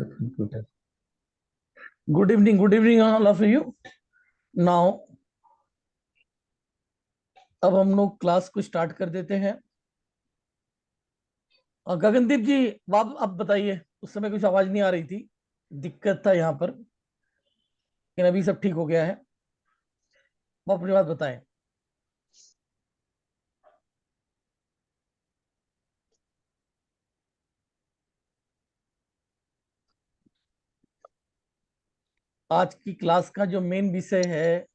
Computer. Good evening, all of you. Now, अब हम लोग क्लास को स्टार्ट कर देते हैं। गगनदीप जी, आप बताइए। उस समय कुछ आवाज नहीं आ रही थी, दिक्कत था यहाँ पर, लेकिन अभी सब ठीक हो गया है। वो अपनी बात बताएं। आज की क्लास का जो मेन विषय है,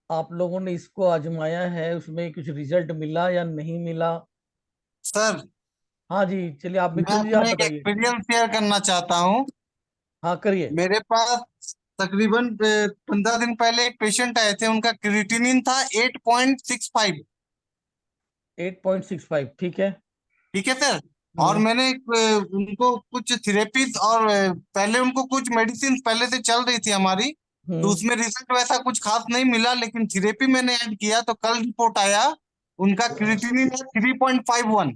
आप लोगों ने इसको आजमाया है, उसमें कुछ रिजल्ट मिला या नहीं मिला? सर, हाँ जी, चलिए आप मैं मिथुन जी आप अपना एक बताइए। एक्सपीरियंस शेयर करना चाहता हूँ। हाँ करिए। मेरे पास तकरीबन 15 दिन पहले एक पेशेंट आए थे। उनका क्रिएटिनिन था 8.65। 8.65, ठीक है। ठीक है सर। और हम्म। मैंने उनको कुछ थेरेपीज और पहले उनको कुछ मेडिसिन पहले से चल रही थी हमारी। तो हम्म। उसमें रिजल्ट वैसा कुछ खास नहीं मिला, लेकिन थेरेपी मैंने ऐड किया तो कल रिपोर्ट आया। उनका क्रिएटिनिन है 3.51।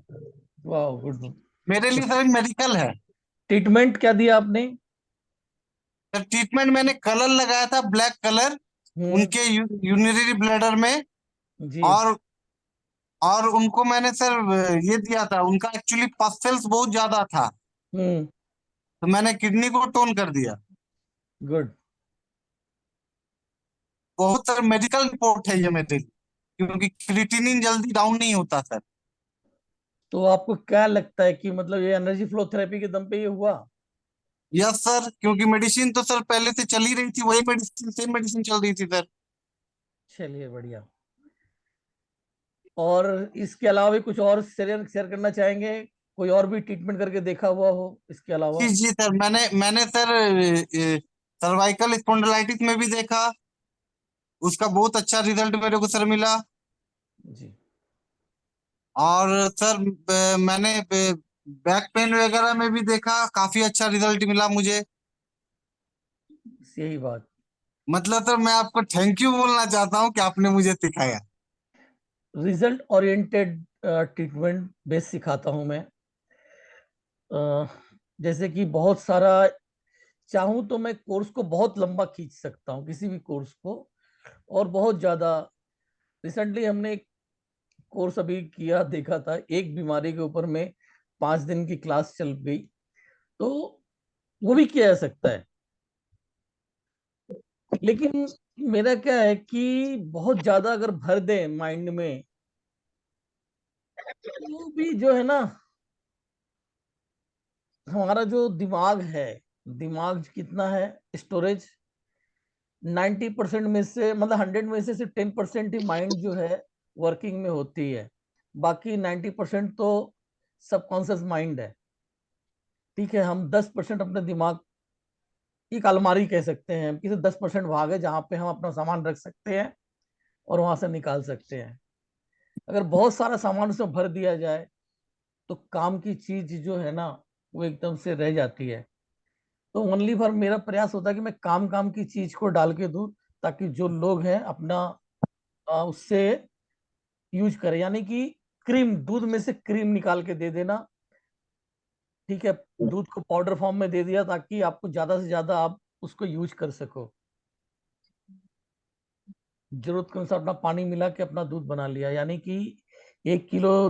वाह, गुड। मेरे लिए सर मेडिकल है। ट्रीटमेंट क्या दिया आपने? सर, ट्रीटमेंट मैंने कलर लगाया था, ब्लैक कलर, हम्म। उनके यूरिनरी ब्लैडर में। जी। और और उनको मैंने सर ये दिया था। उनका एक्चुअली पस्टल्स बहुत ज्यादा था, हम्म। तो मैंने किडनी को टोन कर दिया। गुड। बहुत सर मेडिकल रिपोर्ट है ये मेरे लिए, क्योंकि क्रिएटिनिन जल्दी डाउन नहीं होता सर। तो आपको क्या लगता है कि मतलब ये एनर्जी फ्लो थेरेपी के दम पे ये हुआ? यस सर, क्योंकि मेडिसिन तो सर पहले से चल ही रही थी, वही मेडिसिन, सेम मेडिसिन चल रही थी सर। चलिए बढ़िया। और इसके अलावा भी कुछ और शेयर शेयर करना चाहेंगे? कोई और भी ट्रीटमेंट करके देखा हुआ हो इसके अलावा? जी जी सर, मैंने सर सर्वाइकल स्पॉन्डिलाइटिस में भी देखा। उसका बहुत अच्छा रिजल्ट मेरे को सर मिला। जी। और सर मैंने बैक पेन वगैरह में भी देखा, काफी अच्छा रिजल्ट मिला मुझे। यही बात। मतलब सर, मैं आपको थैंक यू बोलना चाहता हूँ कि आपने मुझे सिखाया। रिजल्ट ओरिएंटेड ट्रीटमेंट बेस सिखाता हूं मैं। अ, जैसे कि बहुत सारा, चाहूं तो मैं कोर्स को बहुत लंबा खींच सकता हूं, किसी भी कोर्स को, और बहुत ज्यादा। रिसेंटली हमने एक कोर्स अभी किया, देखा था एक बीमारी के ऊपर में 5 दिन की क्लास चल गई। तो वो भी किया जा सकता है, लेकिन मेरा क्या है कि बहुत ज्यादा अगर भर दे माइंड में, तो भी जो है ना, हमारा जो दिमाग है, दिमाग कितना है स्टोरेज, 90% में से, मतलब 100 में से सिर्फ 10% ही माइंड जो है वर्किंग में होती है। बाकी 90% तो सबकॉन्शियस माइंड है। ठीक है, हम 10% अपने दिमाग, एक अलमारी कह सकते हैं, किसी 10% भाग है जहाँ पे हम अपना सामान रख सकते हैं और वहां से निकाल सकते हैं। अगर बहुत सारा सामान उसमें भर दिया जाए, तो काम की चीज जो है ना, वो एकदम से रह जाती है। तो ओनली फॉर मेरा प्रयास होता है कि मैं काम काम की चीज को डाल के दूं, ताकि जो लोग हैं अपना उससे यूज करें। यानी कि क्रीम, दूध में से क्रीम निकाल के दे देना। ठीक है, दूध को पाउडर फॉर्म में दे दिया, ताकि आपको ज्यादा से ज्यादा आप उसको यूज कर सको। जरूरत के अनुसार अपना पानी मिला के अपना दूध बना लिया। यानी कि 1 किलो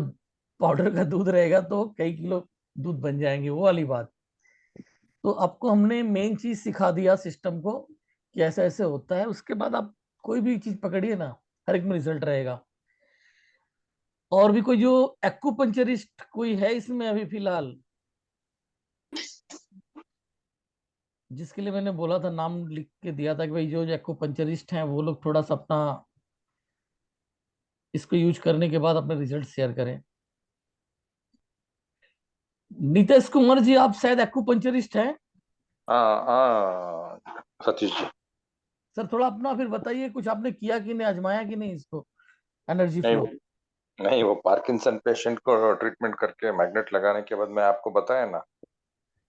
पाउडर का दूध रहेगा तो कई किलो दूध बन जाएंगे, वो वाली बात। तो आपको हमने मेन चीज सिखा दिया सिस्टम को कि ऐसा ऐसे होता है। उसके बाद आप कोई भी चीज पकड़िए ना, हर एक में रिजल्ट रहेगा। और भी कोई जो एक्यूपंचरिस्ट कोई है इसमें अभी फिलहाल, जिसके लिए मैंने बोला था, नाम लिख के दिया था कि भाई जो जो एक्यूपंचरिस्ट हैं वो लोग थोड़ा सा अपना इसको यूज करने के बाद अपने रिजल्ट शेयर करें। नीतीश कुमार जी, आप शायद एक्यूपंचरिस्ट हैं। हाँ हाँ, सतीश जी। सर थोड़ा अपना फिर बताइए, कुछ आपने किया कि नहीं, आजमाया कि नहीं इसको, एनर्जी नहीं फ्लो? नहीं, वो पार्किंसन पेशेंट को ट्रीटमेंट करके मैग्नेट लगाने के बाद मैं आपको बताया ना,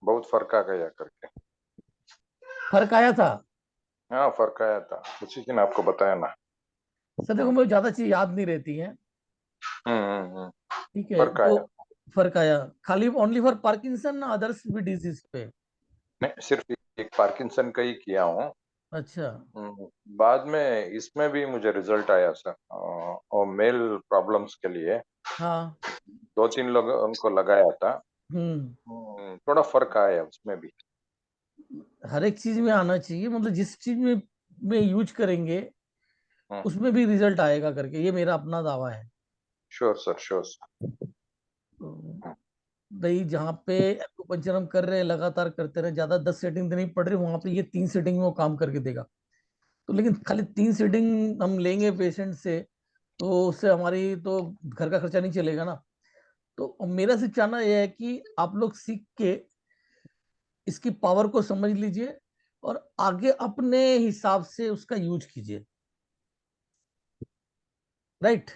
बहुत फर्क आ गया करके। फर्क आया था? हाँ, फर्क आया था, उसी दिन आपको बताया ना। सर देखो, मुझे ज्यादा चीज याद नहीं रहती है। हम्म हम्म हम्म, ठीक है, फर्क तो आया। फर्क आया खाली ओनली फॉर पार्किंसन ना अदर्स भी डिजीज पे? नहीं, सिर्फ एक पार्किंसन का ही किया हूँ। अच्छा। बाद में इसमें भी मुझे रिजल्ट आया सर, और मेल प्रॉब्लम्स के लिए हाँ। 2-3 लोगों को लगाया था। थोड़ा फर्क आया उसमें भी। हर एक चीज में आना चाहिए, मतलब जिस चीज में यूज करेंगे हम्म, उसमें भी रिजल्ट आएगा करके, ये मेरा अपना दावा है। Sure sir, sure sir. तो भाई जहाँ पे एक्यूपंक्चर हम कर रहे हैं लगातार करते रहे, ज्यादा 10 सेटिंग तो नहीं पड़ रही, वहां पे ये 3 सेटिंग में वो काम करके देगा। तो लेकिन खाली 3 सेटिंग हम लेंगे पेशेंट से तो उससे हमारी तो घर का खर्चा नहीं चलेगा ना। तो मेरा सिर्फ चाहना यह है कि आप लोग सीख के इसकी पावर को समझ लीजिए और आगे अपने हिसाब से उसका यूज कीजिए। राइट।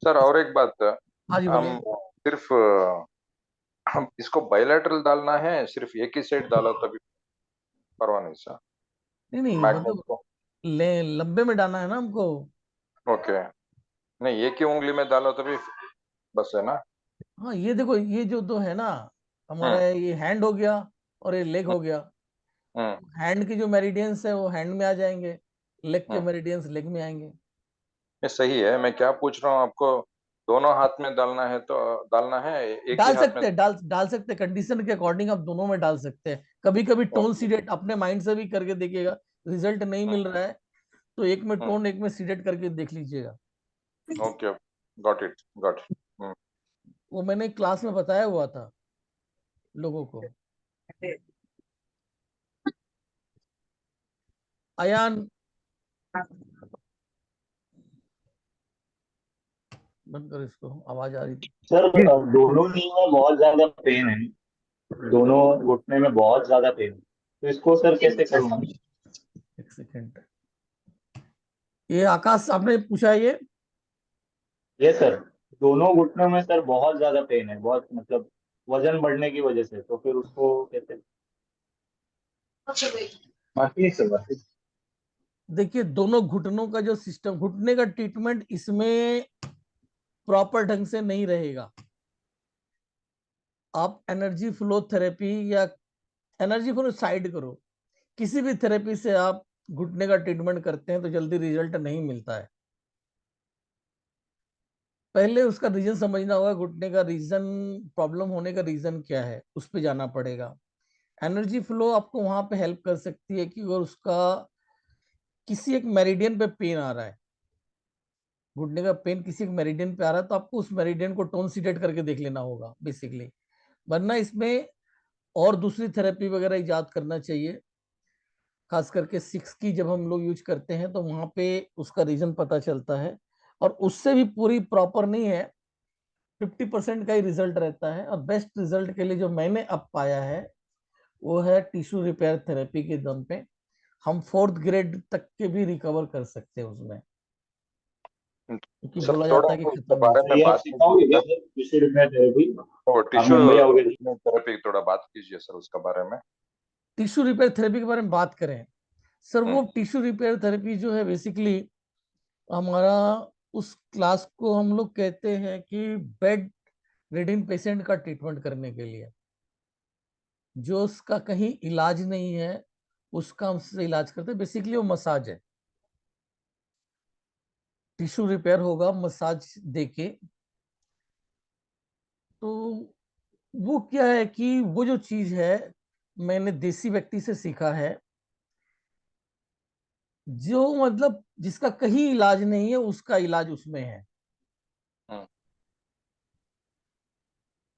सर और एक बात, हाँ जी बोलिए। हम सिर्फ हम इसको बायलैटरल डालना है, सिर्फ एक ही साइड डालो तभी परवाह नहीं सर? नहीं नहीं, मैग्नेट मतलब को? ले लंबे में डालना है ना हमको। ओके। नहीं, एक ही उंगली में डालो तभी बस, है ना? हाँ ये देखो, ये जो दो है ना, हमारा हम्म, ये हैंड हो गया और ये लेग हम्म, हो गया। हम्म, हैंड की जो मेरिडियंस है वो हैंड में आ जाएंगे, लेग के हम्म। मेरिडियंस लेग में आएंगे। ये सही है, मैं क्या पूछ रहा हूँ आपको, दोनों हाथ में डालना है तो डालना है, एक ही डाल हाथ में? सकते हैं, डाल सकते हैं, कंडीशन के अकॉर्डिंग आप दोनों में डाल सकते हैं। कभी कभी टोन ओके। सीडेट अपने माइंड से भी करके देखिएगा, रिजल्ट नहीं मिल रहा है तो एक में टोन एक में सीडेट करके देख लीजिएगा। Okay, got it, got it. वो मैंने क्लास में बताया हुआ था लोगों को। अयान, बंद करो इसको, आवाज आ रही थी। सर दोनों नी में बहुत ज्यादा पेन है, दोनों घुटने में बहुत ज्यादा पेन है, तो इसको सर कैसे करूँगा? एक सेकेंड, ये आकाश आपने पूछा है ये? ये सर दोनों घुटनों में सर बहुत ज्यादा पेन है, बहुत मतलब वजन बढ़ने की वजह से, तो फिर उसको कैसे? बाकी सर बाकी। देखिए दोनों घुटनों का जो सिस्टम, घुटने का ट्रीटमेंट इसमें प्रॉपर ढंग से नहीं रहेगा। आप एनर्जी फ्लो थेरेपी या एनर्जी फ्लो साइड करो, किसी भी थेरेपी से आप घुटने का ट्रीटमेंट करते हैं तो जल्दी रिजल्ट नहीं मिलता है। पहले उसका रीजन समझना होगा, घुटने का रीजन, प्रॉब्लम होने का रीजन क्या है, उस पर जाना पड़ेगा। एनर्जी फ्लो आपको वहां पे हेल्प कर सकती है कि अगर उसका किसी एक मेरिडियन पे पेन आ रहा है, घुटने का पेन किसी एक मेरिडियन पे आ रहा है, तो आपको उस मेरिडियन को टोन सीडेट करके देख लेना होगा बेसिकली। वरना इसमें और दूसरी थेरेपी वगैरह इजाद करना चाहिए। खास करके 6 की जब हम लोग यूज करते हैं तो वहां पे उसका रीजन पता चलता है, और उससे भी पूरी प्रॉपर नहीं है, 50% का ही रिजल्ट रहता है। और बेस्ट रिजल्ट के लिए जो मैंने अब पाया है वो है टिश्यू रिपेयर थेरेपी के दम पे हम 4th ग्रेड तक के भी रिकवर कर सकते हैं उसमें, क्योंकि सर बोला थोड़ा जाता है कि उसके खत्म नहीं बारे होता। में ये आप बात सिखाओगे कीजिए क्या sir. Sir tissue repair therapy? वो आप टिश्यू मुंबई आओगे? थेरेपी थोड़ा बात कीजिए सर उसके बारे में। टिश्यू रिपेयर थेरेपी के बारे में बात करें सर, हम्म, वो टिश्यू रिपेयर थेरेपी जो है बेसिकली हमारा, उस क्लास को हम लोग कहते हैं कि बेड रिडन पेशेंट का ट्रीटमेंट करने के लिए, जो उसका कहीं इलाज नहीं है उसका हमसे इलाज करते हैं। बेसिकली वो मसाज है, टिश्यू रिपेयर होगा मसाज देके। तो वो क्या है कि वो जो चीज है मैंने देसी व्यक्ति से सीखा है, जो मतलब जिसका कहीं इलाज नहीं है उसका इलाज उसमें है। हम्म,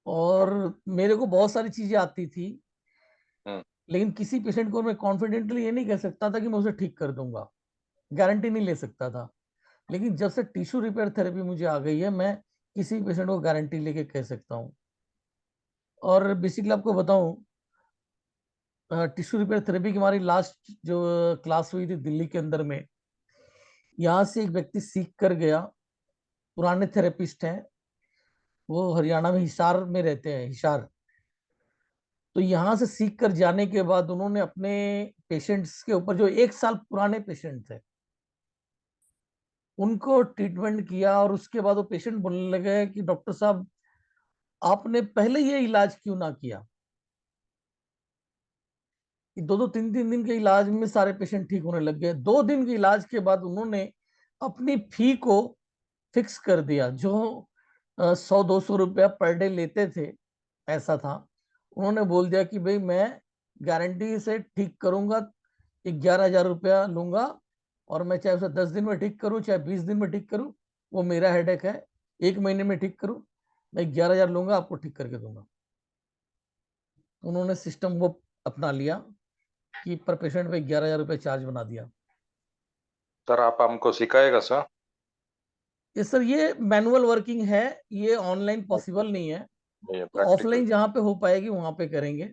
और मेरे को बहुत सारी चीजें आती थी, हम्म, लेकिन किसी पेशेंट को मैं कॉन्फिडेंटली ये नहीं कह सकता था कि मैं उसे ठीक कर दूंगा, गारंटी नहीं ले सकता था। लेकिन जब से टिश्यू रिपेयर थेरेपी मुझे आ गई है, मैं किसी पेशेंट को गारंटी लेके कह सकता हूँ। और बेसिकली आपको बताऊं, टिश्यू रिपेयर थेरेपी की हमारी लास्ट जो क्लास हुई थी दिल्ली के अंदर में, यहाँ से एक व्यक्ति सीख कर गया, पुराने थेरेपिस्ट हैं, वो हरियाणा में हिसार में रहते हैं, हिसार। तो यहाँ से सीख कर जाने के बाद उन्होंने अपने पेशेंट्स के ऊपर, जो 1 साल पुराने पेशेंट थे, उनको ट्रीटमेंट किया। और उसके बाद वो पेशेंट बोलने लगे कि डॉक्टर साहब आपने पहले ये इलाज क्यों ना किया? कि 2-2 3-3 दिन के इलाज में सारे पेशेंट ठीक होने लग गए। 2 दिन के इलाज के बाद उन्होंने अपनी फी को फिक्स कर दिया। जो 100-200 रुपया पर डे लेते थे, ऐसा था। उन्होंने बोल दिया कि भाई मैं गारंटी से ठीक करूंगा, 11,000 रुपया लूंगा, और मैं चाहे उसे 10 दिन में ठीक करूं, चाहे 20 दिन में ठीक करूं, वो मेरा हेडेक है। 1 महीने में ठीक करूं, मैं 11,000 लूंगा, आपको ठीक करके दूंगा। उन्होंने सिस्टम वो अपना लिया कि पर पेशेंट पे 11,000 रुपये चार्ज बना दिया। सर आप हमको सिखाएगा सर? ये सर ये मैनुअल वर्किंग है, ये ऑनलाइन पॉसिबल नहीं है, ये तो प्रैक्टिकल। ऑफलाइन जहाँ पे हो पाएगी वहां पे करेंगे।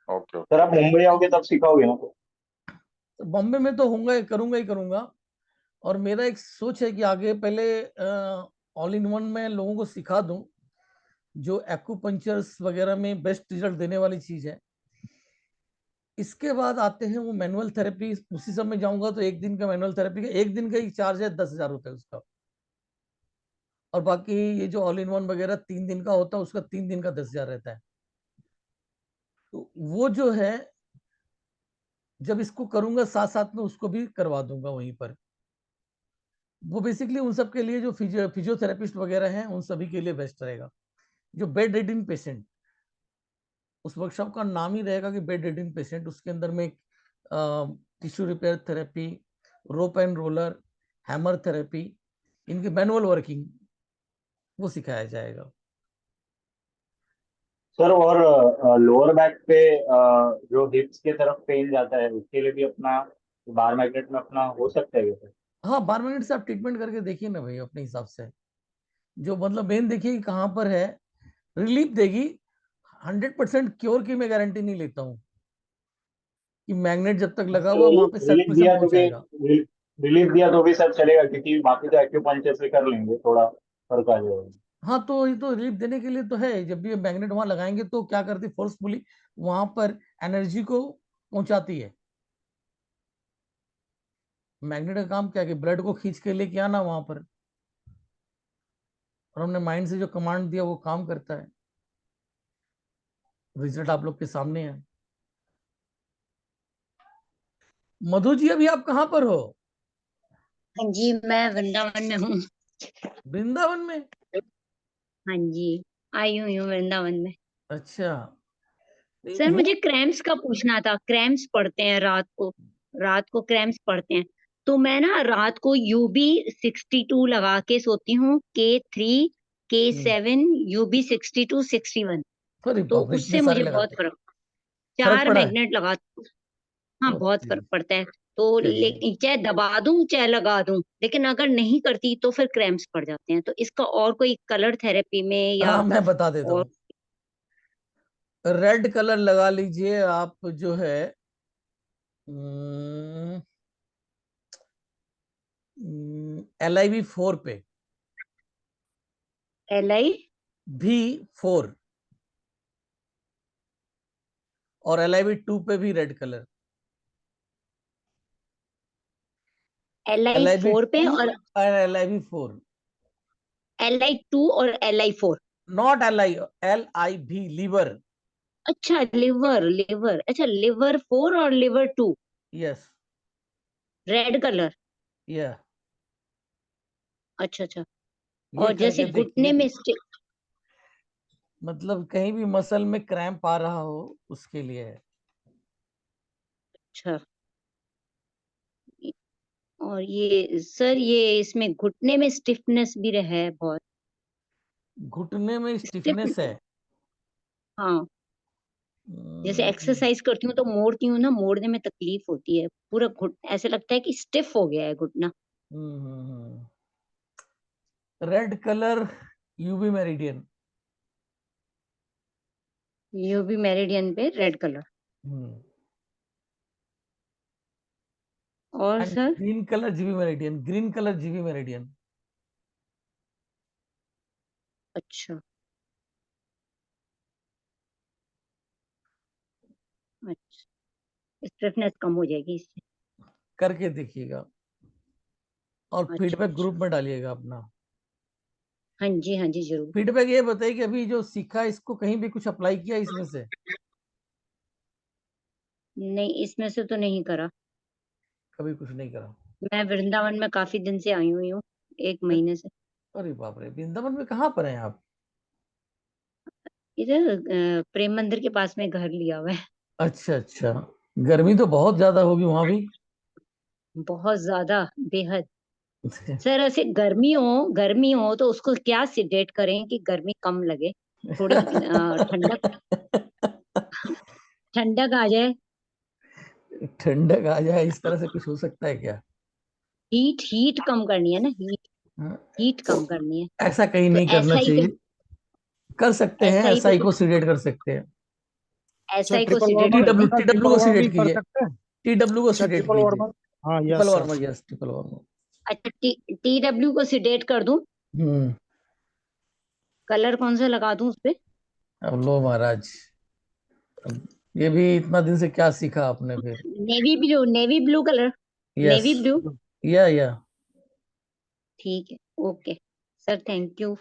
Okay okay. सर आप मुंबई आओगे तब सिखाओगे ना? तो बॉम्बे में तो होंगे, करूंगा ही करूंगा। और मेरा एक सोच है कि आगे पहले ऑल इन वन में लोगों को सिखा दूं, जो एक्यूपंक्चर्स वगैरह में बेस्ट रिजल्ट देने वाली चीज है। इसके बाद आते हैं वो मैनुअल थेरेपी। उसी समय जाऊंगा तो 1 दिन का मैनुअल थेरेपी का 1 दिन का ही चार्ज है 10,000 रुपये उसका। और बाकी ये जो ऑल इन वन वगैरह 3 दिन का होता है, उसका 3 दिन का 10,000 रहता है। तो वो जो है, जब इसको करूंगा साथ साथ में उसको भी करवा दूंगा वहीं पर। वो बेसिकली उन सब के लिए जो फिजियोथेरेपिस्ट वगैरह हैं, उन सभी के लिए बेस्ट रहेगा। जो बेड रिडन पेशेंट, उस वर्कशॉप का नाम ही रहेगा कि बेड रिडन पेशेंट। उसके अंदर में tissue repair therapy, rope and roller, hammer therapy, इनकी मैनुअल वर्किंग वो सिखाया जाएगा। सर और लोअर बैक पे जो हिप्स के तरफ पेन जाता है उसके लिए भी अपना बार मैग्नेट में अपना हो सकता है क्या सर? हाँ, 12 मिनट से आप ट्रीटमेंट करके देखिए ना भाई, अपने हिसाब से। जो मतलब मेन देखिए कि कहाँ पर है, रिलीफ देगी। 100% क्योर की मैं गारंटी नहीं लेता हूँ कि मैग्नेट जब तक लगा हुआ वहां पे रिलीफ सर्कुलेशन दिया तो पहुंच भी जाएगा। रिलीफ दिया तो भी सर चलेगा, क्योंकि बाकी तो एक्यूपंक्चर से कर लेंगे, थोड़ा फर्क आ जाएगा। हाँ, तो ये तो रिलीफ देने के लिए तो है। जब भी मैग्नेट वहां लगाएंगे तो क्या करती, फोर्सफुली वहां पर एनर्जी को पहुंचाती है। मैग्नेट का काम क्या है कि ब्लड को खींच के लेके आना वहां पर, और हमने माइंड से जो कमांड दिया वो काम करता है। रिजल्ट आप लोग के सामने है। मधु जी, अभी आप कहाँ पर हो? हाँ जी, मैं वृंदावन में हूँ। वृंदावन में? हाँ जी, आई हुई हूँ वृंदावन में। अच्छा। नहीं, सर वो मुझे क्रैम्प्स का पूछना था। क्रैम्प्स पड़ते हैं रात को क्रैम्प्स पड़ते हैं। तो मैं ना रात को UB62 लगा के सोती हूँ, K3 K7 UB62 61। अरे तो बाप रे, इतने उससे सारे मुझे बहुत लगाते हैं। फर्क, फर्क 4 पड़ा है? मैग्नेट लगा। हाँ, बहुत ओके, फर्क पड़ता है। तो चलिए। लेकिन चाहे दबा दूं चाहे लगा दूं, लेकिन अगर नहीं करती तो फिर क्रैम्प्स पड़ जाते हैं। तो इसका और कोई कलर थेरेपी में या हाँ, मैं बता देता और? हूँ। रेड कलर लगा लीजिए आप, जो है LIV4 पे, LI V4, और LIV2 पे भी रेड कलर। LI4 पे LIV2 और और LIV4, LI2 और LI4। Not LIV, liver. अच्छा, लिवर, अच्छा लिवर 4 और लिवर 2, यस। Red colour. या अच्छा अच्छा। ये और जैसे करके घुटने देखिए। में मतलब कहीं भी मसल में क्रैम्प आ रहा हो, उसके लिए है। अच्छा। और ये सर, ये इसमें घुटने में स्टिफनेस भी है बहुत। घुटने में स्टिफ, स्टिफनेस है? हाँ। जैसे हम्म, एक्सरसाइज करती हूँ तो मोड़ती हूँ ना, मोड़ने में तकलीफ होती है। पूरा घुट ऐसे लगता है कि स्टिफ हो गया है घुटना। Red colour, UV meridian. UB meridian पे रेड कलर। और and sir? Green colour GB meridian, green colour GB meridian. अच्छा अच्छा, स्टिफनेस कम हो जाएगी इससे। करके देखिएगा, और अच्छा फीडबैक अच्छा। ग्रुप में डालिएगा अपना। हाँ जी जरूर। फीडबैक ये बताइए कि अभी जो सीखा इसको कहीं भी कुछ अप्लाई किया इसमें से? नहीं, इसमें से तो नहीं करा। कभी कुछ नहीं करा? मैं वृंदावन में काफी दिन से आई हुई हूँ, 1 महीने से। अरे बाप रे, वृंदावन में कहाँ पर हैं आप? इधर प्रेम मंदिर के पास में घर लिया हुआ है। अच्छा अच्छा, गर्मी तो बहुत ज्यादा होगी वहां भी। बहुत ज्यादा, बेहद। सर ऐसे गर्मी हो तो उसको क्या सिडेट करें कि गर्मी कम लगे, थोड़ी ठंडक ठंडक आ जाए। ठंडक आ जाए इस तरह से कुछ हो सकता है क्या? हीट कम करनी है ना, हाँ, हीट कम करनी है। ऐसा कहीं तो नहीं करना एसआई पे चाहिए। कर सकते हैं, एसआई पे एसआई को कुछ सिलेक्ट कर सकते हैं। सर एसआई को ट्रिपल सिडेट वार्मर कर टीडब्ल्यू दें। सर टीडब्ल्यू ट्रिपल को वार्मर भी सिलेक्ट कर कीजिए। सकते हैं टीडब्ल्यू को सर। सिलेक्ट ट्रिपल कीजिए। वार्मर, हाँ triple yes sir. Warmer, yes, triple warmer. अच्छा, टीडब्ल्यू को सिडेट कर दूं? हम्म। कलर कौन सा लगा दूं उसपे? अब लो महाराज, अब ये भी इतना दिन से क्या सीखा आपने फिर? Navy blue colour. Yes. Navy blue. या ठीक है, ओके सर, थैंक यू।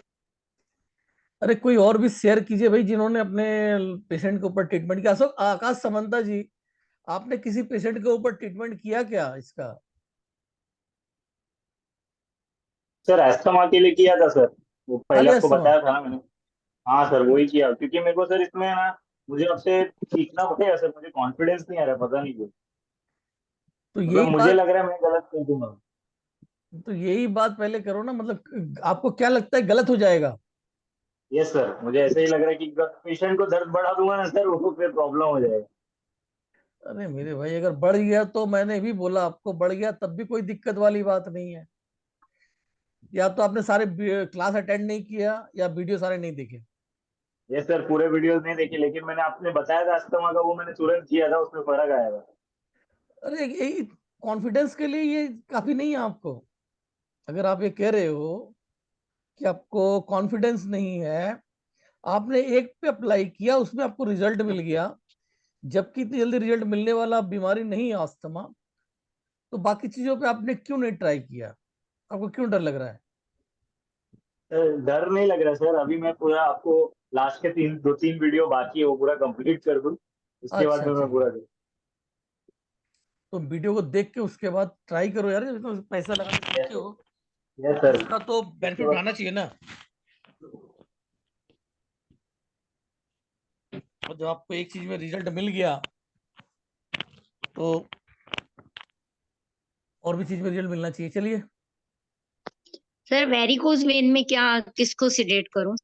अरे कोई और भी शेयर कीजिए भाई, जिन्होंने अपने पेशेंट के ऊपर ट्रीटमेंट किया। अशोक, आकाश समंता जी, आपने किसी पेशेंट के ऊपर ट्रीटमेंट किया क्या इसका? सर एस्थमा के लिए किया था सर, वो पहले खाली आपको अस्थमा? बताया था ना मैंने। हाँ सर वही किया, क्योंकि मेरे को सर इसमें ना, मुझे आपसे सीखना पड़ेगा सर, मुझे कॉन्फिडेंस नहीं आ रहा है, पता नहीं क्यों। तो मतलब यही मुझे बात लग रहा है मैं गलत कर दूंगा। तो यही बात पहले करो ना, मतलब आपको क्या लगता है गलत हो जाएगा? यस सर, मुझे ऐसे ही लग रहा है कि पेशेंट को दर्द बढ़ा दूंगा ना सर, वो फिर प्रॉब्लम हो जाएगा। अरे मेरे भाई, अगर बढ़ गया तो मैंने भी बोला आपको, बढ़ गया तब भी कोई दिक्कत वाली बात नहीं है। या तो आपने सारे क्लास अटेंड नहीं किया या वीडियो सारे नहीं देखे। यस सर, पूरे वीडियोस नहीं देखे, लेकिन मैंने आपने बताया था अस्थमा का, वो मैंने तुरंत किया था, उसमें फर्क आया था। अरे यही कॉन्फिडेंस के लिए ये काफी नहीं है आपको। अगर आप ये कह रहे हो कि आपको कॉन्फिडेंस नहीं है, आपने एक पे अप्लाई किया, उसमें आपको रिजल्ट मिल गया, जबकि इतनी जल्दी रिजल्ट मिलने वाला बीमारी नहीं है अस्थमा, तो बाकी चीजों पे आपने क्यों नहीं ट्राई किया? आपको क्यों डर लग रहा है? डर नहीं लग रहा सर, अभी मैं पूरा आपको लास्ट के 2-3 वीडियो बाकी है, वो पूरा कंप्लीट कर दूं, उसके बाद अच्छा में अच्छा, मैं पूरा करूँ। तो वीडियो को देख के उसके बाद ट्राई करो यार, तो पैसा लगा के सीखे हो, यस सर। उसका तो बेनिफिट उसके बाद उठाना चाहिए ना। और जब आपको एक चीज में रिजल्ट मिल गया तो और भी चीज में रिजल्ट मिलना चाहिए। चलिए, सर वेरिकोज वेन में क्या, किसको सिडेट करूं?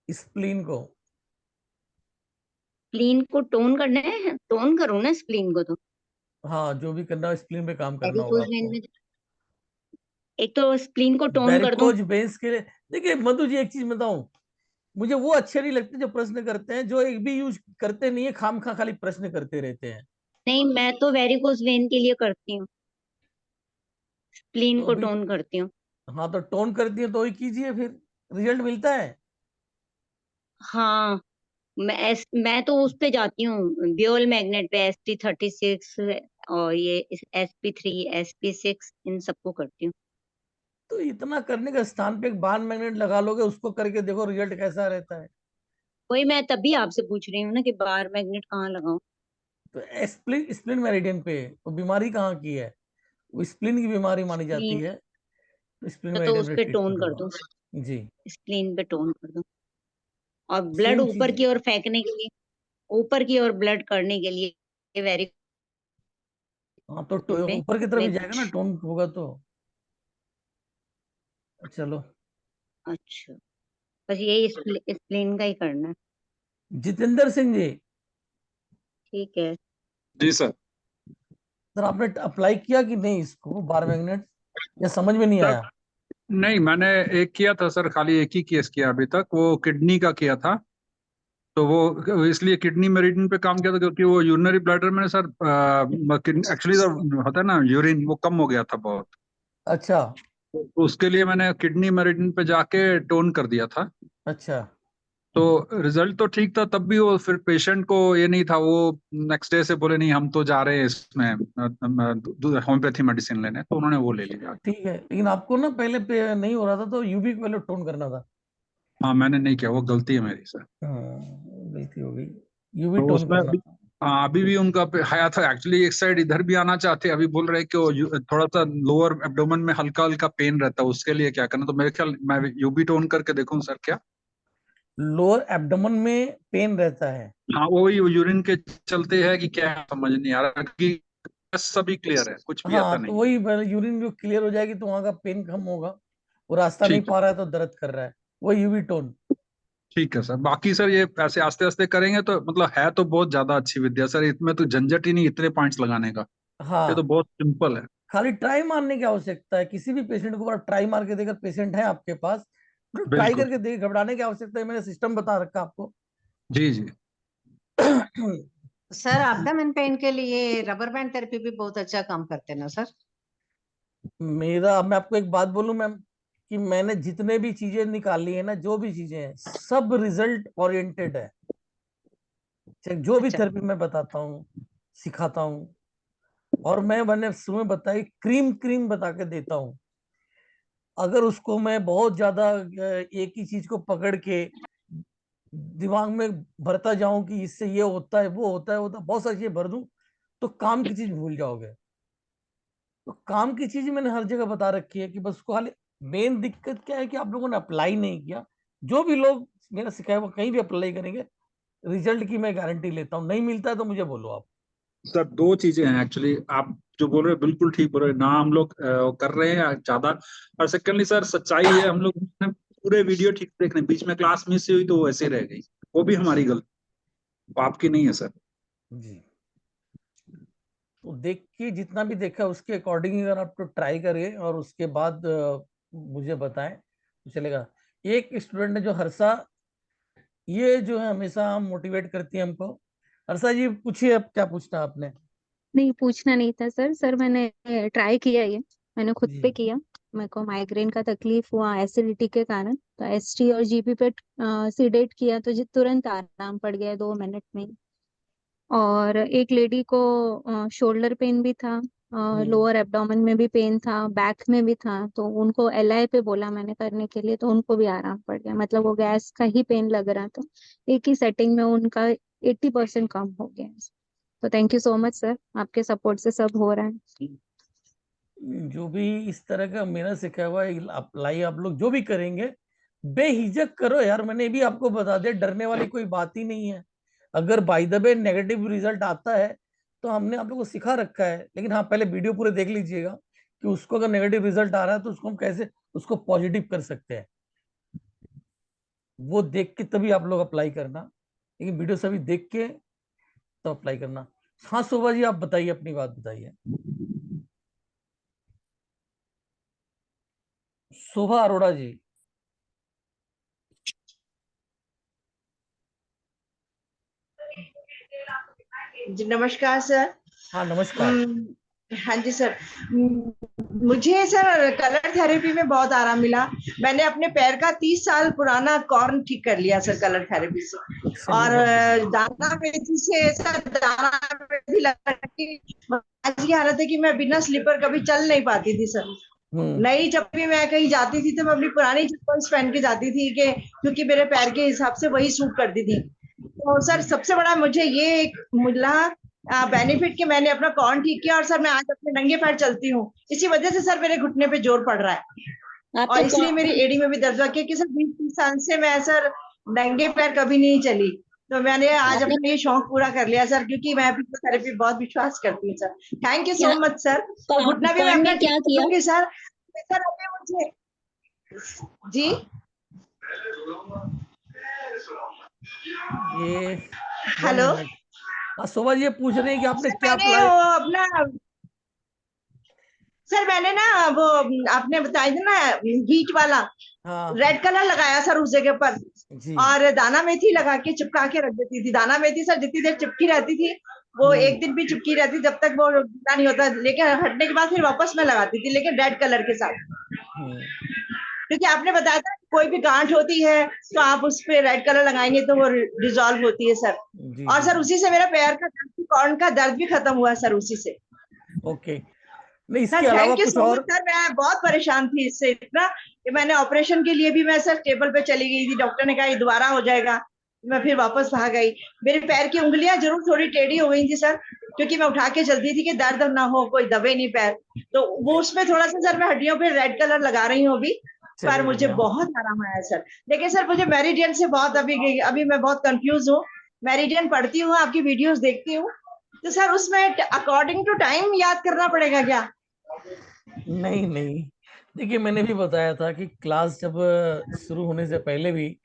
स्प्लीन को। स्प्लीन को टोन करना है, टोन करूं ना स्प्लीन को तो? हाँ, जो भी करना हो स्प्लीन पे काम करना होगा वेरिकोज वेन आपको। में एक तो स्प्लीन को टोन कर दूं। वेरिकोज वेन्स के लिए देखिए मधु जी, एक चीज बताऊं, मुझे वो अच्छे नहीं लगते जो प्रश्न करते हैं, जो एक भी यूज करते नहीं है, खाम खा खाली प्रश्न करते रहते हैं। नहीं, मैं तो वेरिकोज वेन के लिए करती हूँ, स्प्लीन तो को अभी, टोन करती हूँ। हाँ तो टोन करती है तो ही कीजिए, फिर रिजल्ट मिलता है। हाँ, मैं तो उस पे जाती हूँ, ब्योल मैग्नेट पे, ST36 और ये SP3 SP6, इन सबको करती हूँ। तो इतना करने का स्थान पे एक बार मैग्नेट लगा लोगे, उसको करके देखो रिजल्ट कैसा रहता है। वही मैं तभी आपसे पूछ रही हूँ ना कि बार मैग्नेट कहाँ लगाऊं। तो स्प्लिन स्प्लिन मेरिडियन पे वो बीमारी कहाँ की है? वो स्प्लिन की बीमारी मानी जाती स्प्लीन, है, तो स्प्लिन तो मेरिडियन उस पे पे टोन ट्रीटमेंट कर होगा। दूं, जी, स्प्लीन पे टोन कर दूं। और ब्लड सेम ऊपर चीज। की ओर फेंकने के लिए, ऊपर की ओर ब्लड करने के लिए वेरी हाँ तो में ऊपर की तरफ ही मैं, जाएगा ना, टोन होगा तो। चलो, अच्छा, बस यही स्प्लीन का ही करना है। जितेंद्र सिंह जी, ठीक है। जी सर। सर आपने अप्लाई किया कि नहीं इसको, बार मैग्नेट, या समझ में नहीं सर आया? नहीं, मैंने एक किया था सर, खाली एक ही केस किया अभी तक, वो किडनी का किया था। तो वो इसलिए किडनी मेरिडियन पे काम किया था, क्योंकि वो यूरिनरी ब्लैडर में सर, एक्चुअली होता है ना यूरिन, वो कम हो गया था बहुत। अच्छा तो उसके लिए मैंने किडनी मेरिडियन पे जाके टोन कर दिया था। अच्छा। तो रिजल्ट तो ठीक था, तब भी वो फिर पेशेंट को ये नहीं था, वो नेक्स्ट डे से बोले नहीं हम तो जा रहे हैं इसमें होम्योपैथी मेडिसिन लेने, तो उन्होंने वो ले लिया। ठीक है, लेकिन आपको ना पहले नहीं हो रहा था तो यूबी को पहले टोन करना था। हाँ मैंने नहीं किया, वो गलती है मेरी सर। हाँ, गलती हो गई, यूबी तो टोन उसमें करना था। हाँ अभी भी उनका आया था एक्चुअली, एक साइड इधर भी आना चाहते, अभी बोल रहे हैं कि वो थोड़ा सा लोअर एब्डोमेन में हल्का हल्का पेन रहता है, उसके लिए क्या करना, तो मेरे ख्याल मैं यूबी टोन करके देखूं सर क्या। लोअर एब्डोमेन में पेन रहता है? हाँ वही यूरिन के चलते है कि क्या है, समझ नहीं आ रहा, कि सभी क्लियर है, कुछ भी ऐसा हाँ, तो नहीं। वही यूरिन जो क्लियर हो जाएगी तो वहां का पेन कम होगा। वो रास्ता नहीं ठीक पा रहा है तो दर्द कर रहा है, वो यूवी टोन। ठीक है सर, बाकी सर ये ऐसे आस्ते आस्ते करेंगे तो मतलब है तो बहुत ज्यादा अच्छी विद्या सर, इसमें तो झंझट ही नहीं इतने पॉइंट्स लगाने का, ये तो हाँ, बहुत सिंपल है। खाली ट्राई मारने की आवश्यकता है। किसी भी पेशेंट को आप ट्राई मार के देकर, पेशेंट है आपके पास तो ट्राई बिल्कुल। करके देख, घबराने की आवश्यकता है, मैंने सिस्टम बता रखा आपको। जी जी। सर एब्डोमेन पेन के लिए रबर बैंड थेरेपी भी बहुत अच्छा काम करते हैं ना सर? मैं आपको एक बात बोलूं मैम, कि मैंने जितने भी चीजें निकाली है ना, जो भी चीजें हैं सब रिजल्ट ओरिएंटेड है। चाहे जो भी अच्छा। थेरेपी मैं बताता हूँ, सिखाता हूँ, और मैंने सुबह बताई क्रीम क्रीम बता के देता हूँ। अगर उसको मैं बहुत ज्यादा एक ही चीज को पकड़ के दिमाग में भरता जाऊं कि इससे ये होता है, वो होता है, बहुत सारी चीजें भर दूं, तो काम की चीज भूल जाओगे। तो काम की चीज मैंने हर जगह बता रखी है, कि बस उसको खाली मेन दिक्कत क्या है कि आप लोगों ने अप्लाई नहीं किया। जो भी लोग मेरा सिखाया वो कहीं भी अप्लाई करेंगे, रिजल्ट की मैं गारंटी लेता हूँ। नहीं मिलता है तो मुझे बोलो आप। सर दो चीजें हैं एक्चुअली, आप जो बोल रहे हो बिल्कुल ठीक बोल रहे हो ना, हम लोग कर रहे हैं ज्यादा, और सेकंडली सर सच्चाई है हम लोग ने पूरे वीडियो ठीक देख रहे हैं, बीच में क्लास मिस हुई तो वो ऐसे रह गई, वो भी हमारी गलती, वो आपकी नहीं है सर। जी, तो देख के जितना भी देखा उसके अकॉर्डिंग अगर आप तो ट्राई करिए, और उसके बाद मुझे बताएं तो चलेगा। एक स्टूडेंट है जो हर्षा, ये जो है हमेशा मोटिवेट करती है हमको। हर्षा जी पूछिए, अब क्या पूछना है आपने? नहीं, पूछना नहीं था सर। सर मैंने ट्राई किया, ये मैंने खुद जी। पे किया। मेरे को माइग्रेन का तकलीफ हुआ एसिडिटी के कारण, तो एसटी और जीपी पे सीडेट किया तो तुरंत आराम पड़ गया 2 मिनट में ही। और एक लेडी को शोल्डर पेन भी था, लोअर एब्डोमेन में भी पेन था, बैक में भी था, तो उनको एलआई पे बोला मैंने करने के लिए, तो उनको भी आराम पड़ गया। मतलब वो गैस का ही पेन लग रहा था, एक ही सेटिंग में उनका 80% कम हो गया। तो thank you so much sir, आपके सपोर्ट से सब हो रहा है। जो भी इस तरह का मेरा सिखाया हुआ अप्लाई आप लोग जो भी करेंगे, बेहिचक करो यार। मैंने भी आपको बता दिया, डरने वाली कोई बात ही नहीं है। अगर by the way negative result आता है तो हमने आप लोग को सिखा रखा है, लेकिन हाँ पहले वीडियो पूरे देख लीजिएगा, कि उसको अगर नेगेटिव रिजल्ट आ रहा है तो उसको हम कैसे उसको पॉजिटिव कर सकते हैं। वो देख के तभी आप लोग अप्लाई करना, लेकिन वीडियो सभी देख के तो अप्लाई करना। हाँ शोभा जी, आप बताइए, अपनी बात बताइए। शोभा अरोड़ा जी। जी नमस्कार सर। हाँ नमस्कार। हाँ जी सर। मुझे सर कलर थेरेपी में बहुत आराम मिला। मैंने अपने पैर का 30 साल पुराना कॉर्न ठीक कर लिया सर कलर थेरेपी से। और दाना मेथी से सर, दाना मेथी लगा के आज की हालत है कि मैं बिना स्लीपर कभी चल नहीं पाती थी सर। नहीं, जब भी मैं कहीं जाती थी तो मैं अपनी पुरानी चप्पल पहन के जाती थी, कि क्योंकि मेरे पैर के हिसाब से वही सूट करती थी। तो सर सबसे बड़ा मुझे ये एक मिला बेनिफिट कि मैंने अपना कॉर्न ठीक किया, और सर मैं आज अपने नंगे पैर चलती हूँ। इसी वजह से सर मेरे घुटने पे जोर पड़ रहा है, और इसलिए मेरी एड़ी में भी दर्द हुआ, क्योंकि सर 20 साल से मैं सर नंगे पैर कभी नहीं चली। तो मैंने आज अपना ये शौक पूरा कर लिया सर, क्योंकि मैं फिजियोथेरेपी बहुत विश्वास करती हूँ sir. Thank you so much sir. घुटना भी मैं अपना ठीक करूंगी सर। सर अभी मुझे जी ये हेलो। शोभा जी ये पूछ रहे हैं कि आपने क्या मैंने अप्लाई। वो अपना सर मैंने ना वो आपने बताया था ना हीट वाला, रेड कलर लगाया सर उस जगह पर, और दाना मेथी लगा के चिपका के रख देती थी। दाना मेथी सर जितनी देर चिपकी रहती थी, वो एक दिन भी चिपकी रहती जब तक वो नहीं होता, लेकिन हटने के बाद फिर वापस मैं लगाती थी, लेकिन रेड कलर के साथ। क्योंकि आपने बताया था कोई भी गांठ होती है तो आप उस पे रेड कलर लगाएंगे तो वो डिजॉल्व होती है सर। जी और जी सर उसी से मेरा पैर का कॉर्न का दर्द भी खत्म हुआ सर, उसी से। ओके। नहीं, सर इसके अलावा थैंक यू कुछ सो और? मच सर, मैं बहुत परेशान थी इससे इतना कि मैंने ऑपरेशन के लिए भी मैं सर टेबल पे चली गई थी, डॉक्टर ने कहा ये दोबारा हो जाएगा, मैं फिर वापस भाग आई। मेरे पैर की उंगलियां जरूर थोड़ी टेढ़ी हो गई थी सर, क्योंकि मैं उठा के चलती थी कि दर्द ना हो, कोई दबे नहीं पैर, तो वो उसमें थोड़ा सा सर मैं हड्डियों पे रेड कलर लगा रही हूँ अभी, पर चलिए मुझे बढ़िया। बहुत आराम आया सर। लेकिन सर मुझे मेरिडियन से बहुत अभी मैं बहुत कंफ्यूज हूँ। मेरिडियन पढ़ती हूँ, आपकी वीडियोस देखती हूँ, तो सर उसमें अकॉर्डिंग टू टाइम याद करना पड़ेगा क्या? नहीं नहीं, देखिए मैंने भी बताया था कि क्लास जब शुरू होने से पहले भी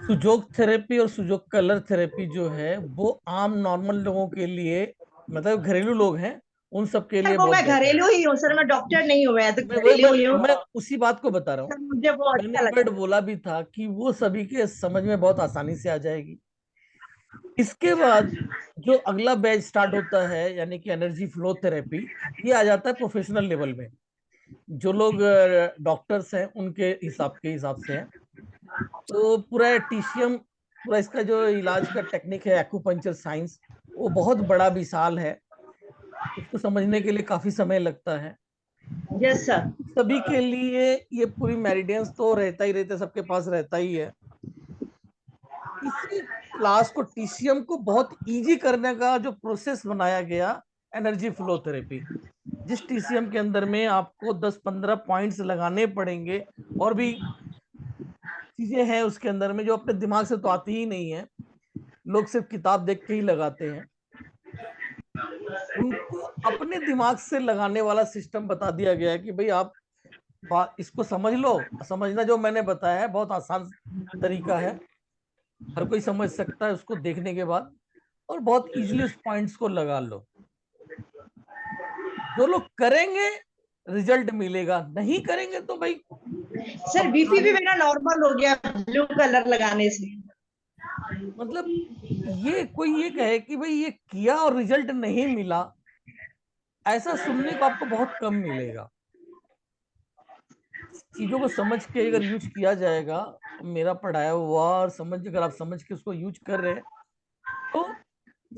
सुजोग थेरेपी और सुजोग कलर थेरेपी जो है वो आम नॉर्मल लोगों के लिए, मतलब घरेलू लोग हैं उन सब के सर लिए वो बहुत मैं बेहतर है। घरेलू ही हूँ सर, मैं डॉक्टर नहीं हूँ, मैं तो मैं घरेलू ही हूँ। मैं उसी बात को बता रहा हूँ। सर मुझे वो मैंने अच्छा एक वर्ड लगा। बोला भी था कि वो सभी के समझ में बहुत आसानी से आ जाएगी। इसके बाद जो अगला बैच स्टार्ट होता है यानी कि एनर्जी फ्लो थेरेपी, ये आ जाता है प्रोफेशनल लेवल में। जो लोग डॉक्टर्स हैं उनके हिसाब से है। तो पूरा टीशियम, पूरा इसका जो इलाज का टेक्निक है एक्यूपंक्चर साइंस, वो बहुत बड़ा विशाल है, उसको समझने के लिए काफी समय लगता है। Yes sir. सभी के लिए ये पूरी मेरिडियंस तो रहता ही सबके पास रहता ही है। इसी क्लास को, टीसीएम को बहुत इजी करने का जो प्रोसेस बनाया गया, एनर्जी फ्लो थेरेपी, जिस टीसीएम के अंदर में आपको 10-15 पॉइंट्स लगाने पड़ेंगे और भी चीजें हैं उसके अंदर में जो अपने दिमाग से तो आती ही नहीं है, लोग सिर्फ किताब देख के ही लगाते हैं। उनको अपने दिमाग से लगाने वाला सिस्टम बता दिया गया है कि भाई आप इसको समझ लो। समझना जो मैंने बताया है बहुत आसान तरीका है, हर कोई समझ सकता है उसको देखने के बाद, और बहुत इजीली उस पॉइंट्स को लगा लो। जो लोग करेंगे रिजल्ट मिलेगा, नहीं करेंगे तो भाई सर बीपी भी मेरा नॉर्मल हो गया ब्लू कलर लगाने से। मतलब ये कोई ये कहे कि भाई ये किया और रिजल्ट नहीं मिला, ऐसा सुनने को आपको बहुत कम मिलेगा। चीजों को समझ के अगर यूज किया जाएगा, मेरा पढ़ाया हुआ और अगर आप समझ के उसको यूज कर रहे हैं तो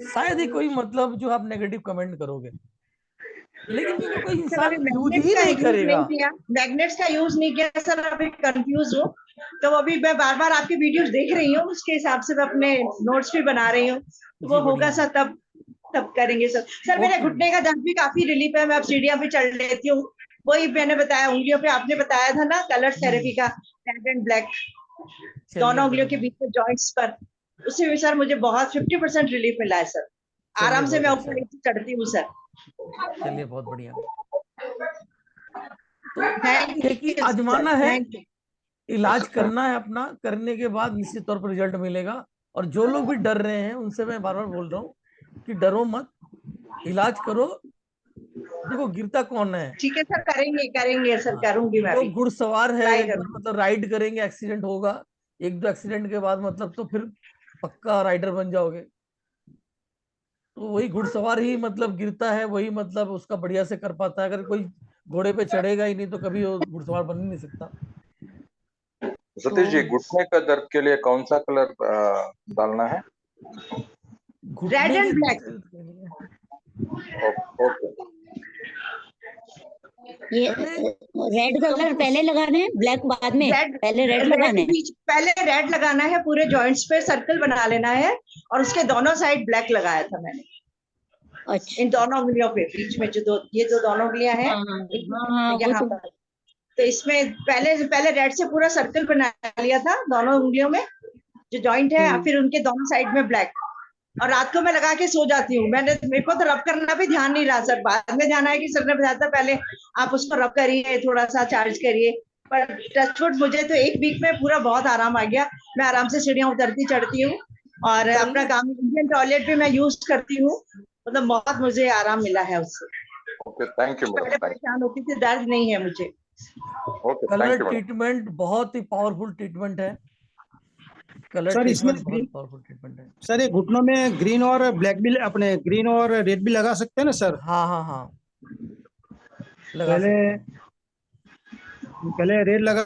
शायद ही कोई मतलब जो आप नेगेटिव कमेंट करोगे, लेकिन क्योंकि कोई सर अभी इंसान यूज मैग्नेट्स ही का नहीं यूज करेगा। नहीं किया, मैग्नेट्स का यूज नहीं किया सर, अभी कंफ्यूज हूँ। तो अभी मैं बार बार आपकी वीडियोस देख रही हूँ, उसके हिसाब से मैं अपने नोट्स भी बना रही हूँ, तो वो जी होगा बढ़िया। सर तब तब करेंगे सर। सर मेरे ओके, घुटने का दर्द भी काफी रिलीफ है, मैं अब सीढ़ियां भी चढ़ लेती हूँ। वही मैंने बताया उंगलियों पे, आपने बताया था ना कलर थेरेपी का, रेड एंड ब्लैक, चलिए दोनों उंगलियों के बढ़िया, बीच में जॉइंट्स पर, उससे भी सर मुझे बहुत 50% रिलीफ मिला है सर। चलिए आराम से बहुत मैं अच्छा ऊपर है, नीचे चढ़ती हूँ सर। चलिए बहुत बढ़िया। तो थैंक ये है कि यू सर, आजमाना है, थैंक यू। इलाज करना है अपना, करने के बाद निश्चित तौर पर रिजल्ट मिलेगा। और जो लोग भी डर रहे हैं उनसे मैं बार बार बोल रहा हूँ कि डरो मत, इलाज करो। देखो गिरता कौन है? ठीक है सर, करेंगे करेंगे सर, हाँ, करूंगी मैं जो भी, घुड़सवार है, ट्राई जो करूंगी। मतलब राइड करेंगे एक्सीडेंट होगा, एक दो एक्सीडेंट के बाद मतलब तो फिर पक्का राइडर बन जाओगे। तो वही घुड़सवार ही मतलब गिरता है, वही मतलब उसका बढ़िया से कर पाता है। अगर कोई घोड़े पे चढ़ेगा ही नहीं तो कभी वो घुड़सवार बन ही नहीं सकता। सतीश जी, तो घुटने का दर्द के लिए कौन सा कलर डालना है? रेड घुटने के एंड ब्लैक। दर्द के लिए ओके। ये पहले रेड कलर सबको पहले लगाना है, ब्लैक बाद में? रेड पहले रेड रेड लगाना है? बीच पहले रेड लगाना है, पूरे जॉइंट्स पे सर्कल बना लेना है, और उसके दोनों साइड ब्लैक लगाया था मैंने, अच्छा। इन दोनों उंगलियों पे बीच में जो ये जो दोनों उंगलियां हैं, हाँ हाँ हाँ, वो यहाँ तो पर। तो इसमें पहले पहले रेड से पूरा सर्कल बना लिया था दोनों उंगलियों में जो जॉइंट है, फिर उनके दोनों साइड में ब्लैक, और रात को मैं लगा के सो जाती हूँ। मेरे को तो रब करना भी ध्यान नहीं रहा सर, बाद में ध्यान आया कि सर ने बताया था पहले आप उसको रब करिए, थोड़ा सा चार्ज करिए। पर टचवुड मुझे तो एक वीक में पूरा बहुत आराम आ गया, मैं आराम से सीढ़ियां उतरती चढ़ती हूँ, और अपना काम इंडियन टॉयलेट भी मैं यूज करती हूँ, मतलब बहुत मुझे आराम मिला है उससे। ओके, थैंक यू पहले मैडम, थैंक परेशान होती थी, दर्द नहीं है मुझे। Okay, colour thank you madam. Treatment बहुत ही पावरफुल ट्रीटमेंट है। कलर सर इसमें ट्रीटमेंट बहुत पावरफुल ट्रीटमेंट है। सर ये घुटनों में ग्रीन और ब्लैक भी, अपने ग्रीन और रेड भी लगा सकते हैं ना सर? हाँ हाँ हाँ, लगा पहले सकते हैं। पहले रेट लगा।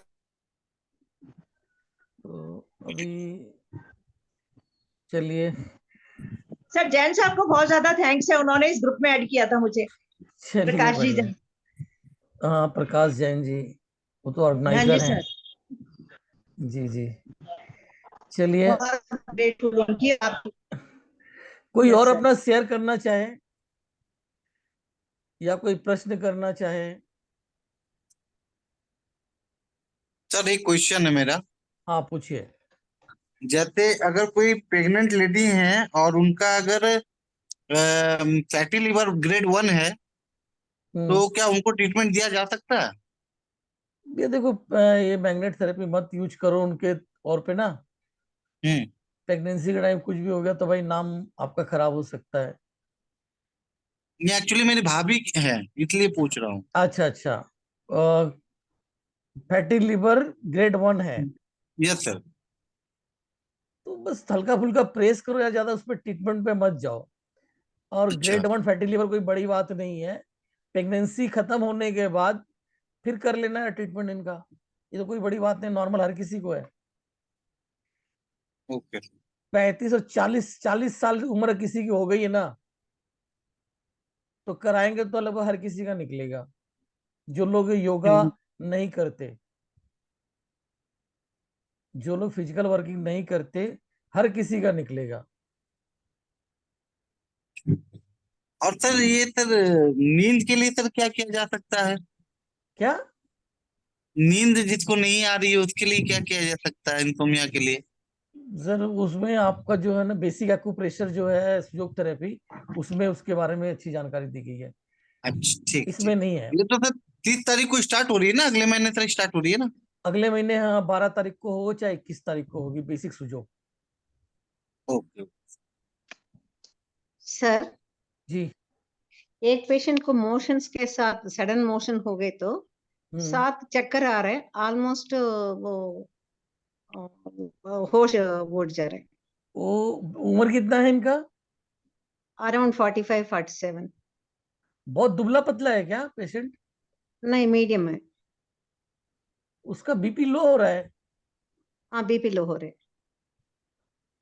तो अभी चलिए, सर जैन साहब को बहुत ज्यादा थैंक्स है, उन्होंने इस ग्रुप में ऐड किया था मुझे, चलिए प्रकाश जी बढ़िया। जैन। हाँ, प्रकाश जैन जी, वो तो हाँ जी ऑर्गेनाइजर हैं। सर, जी जी, चलिए। बहुत ग्रेटफुल उनकी आप। कोई यस और सर। अपना शेयर करना चाहे या कोई प्रश्न करना चाहे? सर एक क्वेश्चन है मेरा। हाँ, पूछिए। जैसे अगर कोई प्रेग्नेंट लेडी है और उनका अगर फैटी लिवर ग्रेड 1 है, तो क्या उनको ट्रीटमेंट दिया जा सकता है? ये देखो, ये मैग्नेट थेरेपी मत यूज करो उनके और पे ना। हम्म। प्रेगनेंसी के टाइम कुछ भी हो गया तो भाई नाम आपका खराब हो सकता है। ये एक्चुअली मेरी भाभी है, इसलिए पूछ रहा हूँ। अच्छा अच्छा, फैटी लिवर ग्रेड 1 है यस सर। तो बस हल्का फुल्का प्रेस करो, या ज्यादा उस पर ट्रीटमेंट पे मत जाओ। और अच्छा। ग्रेड 1 फैटी लिवर कोई बड़ी बात नहीं है। प्रेगनेंसी खत्म होने के बाद फिर कर लेना है ट्रीटमेंट इनका। ये तो कोई बड़ी बात नहीं, नॉर्मल हर किसी को है। ओके। 35 और 40 साल की उम्र किसी की हो गई है ना, तो कराएंगे तो लगभग हर किसी का निकलेगा। जो लोग योगा नहीं करते, जो लोग फिजिकल वर्किंग नहीं करते, हर किसी का निकलेगा। और सर ये सर नींद के लिए सर क्या किया जा सकता है? क्या? नींद जिसको नहीं आ रही है उसके लिए क्या किया जा सकता है, इंसोम्निया के लिए? सर उसमें आपका जो है ना बेसिक एक्यूप्रेशर जो है योग थेरेपी, उसमें उसके बारे में अच्छी जानकारी दी गई है। अच्छा ठीक इसमें ठीक। नहीं है। ये तो सर 30 तारीख को स्टार्ट हो रही है ना, अगले महीने से स्टार्ट हो रही है ना? अगले महीने, हाँ, 12 तारीख को हो चाहे 21 तारीख को होगी बेसिक सुजोग। ओके। सर जी। एक पेशेंट को मोशंस के साथ सडन मोशन हो गए तो 7 चक्कर आ रहे, ऑलमोस्ट वो होश उड़ जा रहे, वो उम्र कितना है इनका? अराउंड 45-47। बहुत दुबला पतला है क्या पेशेंट? नहीं, मीडियम है। उसका बीपी लो हो रहा है? हाँ, बीपी लो हो रहे।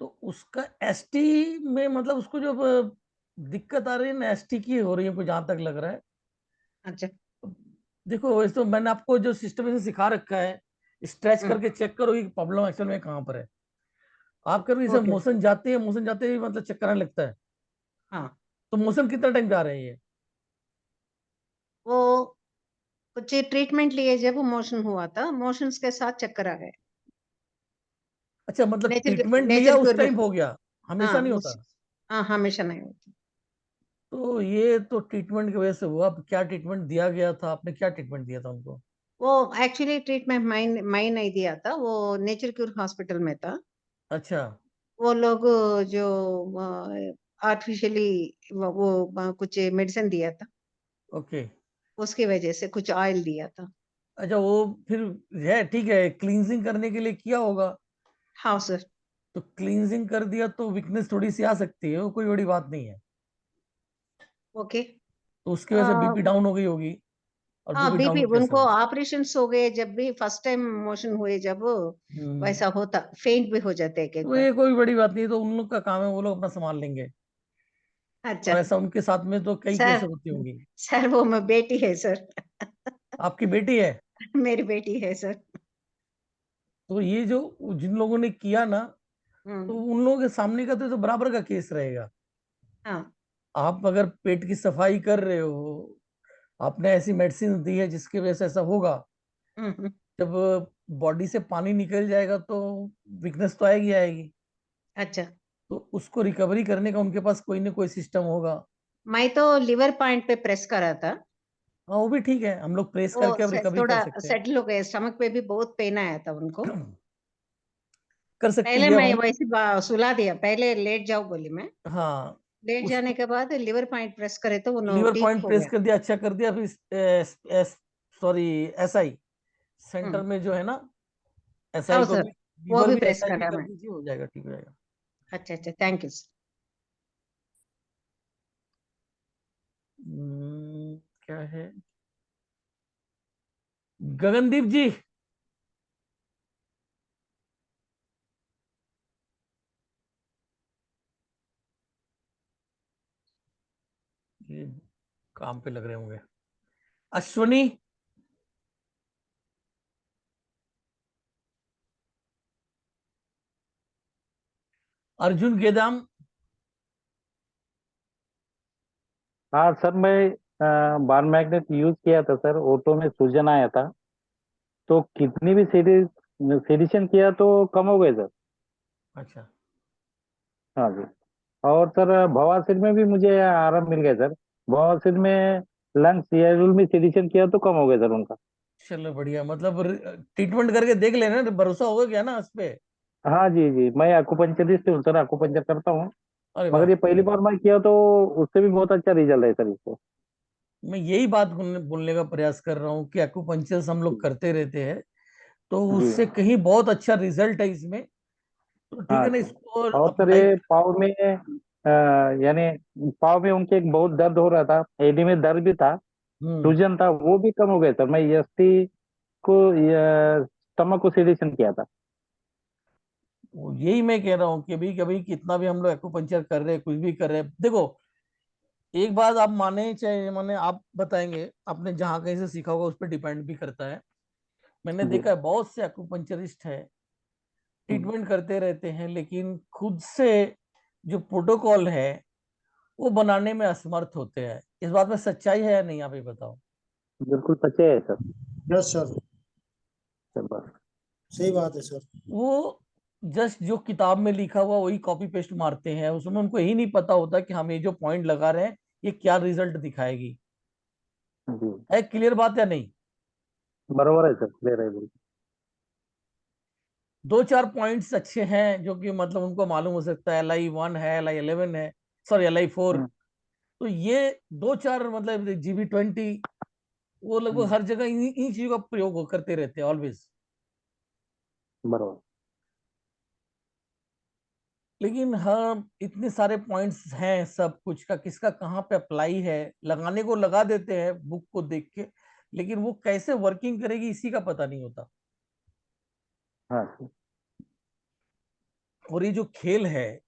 तो उसका एसटी में, मतलब उसको जो दिक्कत आ रही है ना, एसटी की हो रही है जहां तक लग रहा है। अच्छा। देखो, वैसे तो मैंने आपको जो सिस्टम से सिखा रखा है, स्ट्रेच करके चेक करो कि प्रॉब्लम एक्चुअल में कहाँ पर है। आप कभी जैसे ओके। मोशन जाते ही मतलब चक्कर आने लगता है। हाँ, तो मोशन कितना टाइम जा रहे हैं ये? वो कुछ ट्रीटमेंट लिए जब मोशन हुआ था, मोशंस के साथ चक्कर आ गए। अच्छा, मतलब नेचर ट्रीटमेंट लिया नेचर उस क्योर में। टाइम हो गया, हमेशा हाँ नहीं होता। हाँ, हमेशा नहीं होता। तो ये तो ट्रीटमेंट की वजह से हुआ। अब क्या ट्रीटमेंट दिया गया था, आपने क्या ट्रीटमेंट दिया था उनको? वो एक्चुअली ट्रीटमेंट मैं नहीं दिया था, वो नेचर क्योर हॉस्पिटल में था। अच्छा। वो लोग जो आर्टिफिशियली वो कुछ मेडिसिन दिया था, ओके। उसकी वजह से कुछ ऑयल दिया था। अच्छा, वो फिर है, ठीक है, क्लींजिंग करने के लिए किया होगा। हाँ सर। तो क्लींजिंग कर दिया तो वीकनेस थोड़ी सी आ सकती है, वो कोई बड़ी बात नहीं है। ओके। तो उसकी वजह से बीपी डाउन हो गई होगी। और हाँ, बीपी बीपी डाउन कैसे उनको हो? ऑपरेशन हो गए, जब भी फर्स्ट टाइम मोशन हुए जब वैसा होता, फेंट भी हो जाते एक एक तो बार। ये कोई बड़ी बात नहीं, तो उन लोग का काम है, वो लोग अपना संभाल लेंगे। अच्छा। और ऐसा उनके साथ में तो कई केस सर, होती होंगी। सर वो मैं बेटी है सर। आपकी बेटी है? मेरी बेटी है सर। तो ये जो जिन लोगों ने किया ना, तो हम्म। उन लोगों के सामने का तो बराबर का केस रहेगा। हाँ। आप अगर पेट की सफाई कर रहे हो, आपने ऐसी मेडिसिन दी है जिसकी वजह से ऐसा होगा। हम्म। जब बॉडी से पानी निकल जाएगा तो वीकनेस तो आएगी आएगी। अच्छा। तो उसको रिकवरी करने का उनके पास कोई ना कोई सिस्टम होगा। मैं तो लिवर पॉइंट पे प्रेस करा था, हाँ, वो भी ठीक है, हम लोग प्रेस वो करके अब रिकवरी कर थोड़ा सकते हैं। सेटल हो गए। स्टमक पे भी बहुत पेन आया था उनको। कर सकते हैं पहले ये मैं हम। वैसे सुला दिया, पहले लेट जाओ बोली मैं। हाँ, लेट जाने उसको के बाद लिवर पॉइंट प्रेस करे तो वो लीवर ठीक पॉइंट हो प्रेस गया। कर दिया, अच्छा कर दिया। फिर सॉरी, एसआई सेंटर हम्म। में जो है ना, एसआई हाँ को सर, भी, वो लीवर भी भी प्रेस एसआई भी करा कर मैं। दीजिए, हो जाएगा, ठीक हो जाएगा। अच्छा अच्छा, थैंक यू सर। क्या है? गगनदीप जी, ये काम पे लग रहे होंगे। अश्वनी, अर्जुन गेदाम, हाँ सर, मैं बार मैग्नेट यूज किया था सर, ऑटो में सूजन आया था, तो कितनी भी सेडिशन किया तो कम हो गए सर। अच्छा, हाँ जी। और सर बवासीर में भी मुझे आराम मिल गया सर। बवासीर में लंग्स शेड्यूल में सेडिशन किया तो कम हो गया सर उनका। चलो बढ़िया, मतलब ट्रीटमेंट करके देख लेना, भरोसा होगा क्या ना उस पे। हाँ जी जी, मैं एक्यूपंक्चरिस्ट हूँ सर, एक्यूपंक्चर करता हूँ। अरे मगर वाह, ये पहली बार मैं किया तो उससे भी बहुत अच्छा रिजल्ट है सर इसको। मैं यही बात बोलने का प्रयास कर रहा हूँ कि एक्यूपंक्चर हम लोग करते रहते हैं, तो जी उससे कहीं बहुत अच्छा रिजल्ट है इसमें। तो ठीक हाँ है ना, सर। इसको और सर अप्लाई। ये पाँव में यानी पाँव में उनके एक बहुत दर्द हो रहा था, एडी में दर्द भी था, हम्म, सूजन था, वो भी कम हो गया सर। मैं एसटी को स्टमक को सेडिशन किया था। यही मैं कह रहा हूँ कि भाई कभी कितना भी हम लोग एक्यूपंक्चर कर रहे हैं, कुछ भी कर रहे हैं, देखो एक बात आप माने चाहे माने, आप बताएंगे आपने जहाँ कहीं से सीखा होगा, उस पर डिपेंड भी करता है। मैंने जी। देखा है बहुत से एक्यूपंक्चरिस्ट है, हम्म, ट्रीटमेंट करते रहते हैं, लेकिन खुद से जो प्रोटोकॉल है वो बनाने में असमर्थ होते हैं। इस बात में सच्चाई है या नहीं, आप ये बताओ। बिल्कुल सच्चे है सर। यस सर, सर बस। सही बात है सर। वो जस्ट जो किताब में लिखा हुआ वही कॉपी पेस्ट मारते हैं, उसमें उनको यही नहीं पता होता कि हम ये जो पॉइंट लगा रहे हैं ये क्या रिजल्ट दिखाएगी। जी है क्लियर बात या नहीं? बराबर है सर, क्लियर है बिल्कुल। दो चार पॉइंट्स अच्छे हैं जो कि मतलब उनको मालूम हो सकता है, LI1 है, LI11 है, सॉरी LI4। हम्म, तो ये दो चार मतलब GB20, वो लगभग हम्म, हर जगह इन चीजों का प्रयोग करते रहते हैं ऑलवेज। बराबर। लेकिन हाँ, इतने सारे पॉइंट्स हैं, सब कुछ का किसका कहाँ पे अप्लाई है, लगाने को लगा देते हैं बुक को देख के, लेकिन वो कैसे वर्किंग करेगी इसी का पता नहीं होता। हाँ सर। और ये जो खेल है,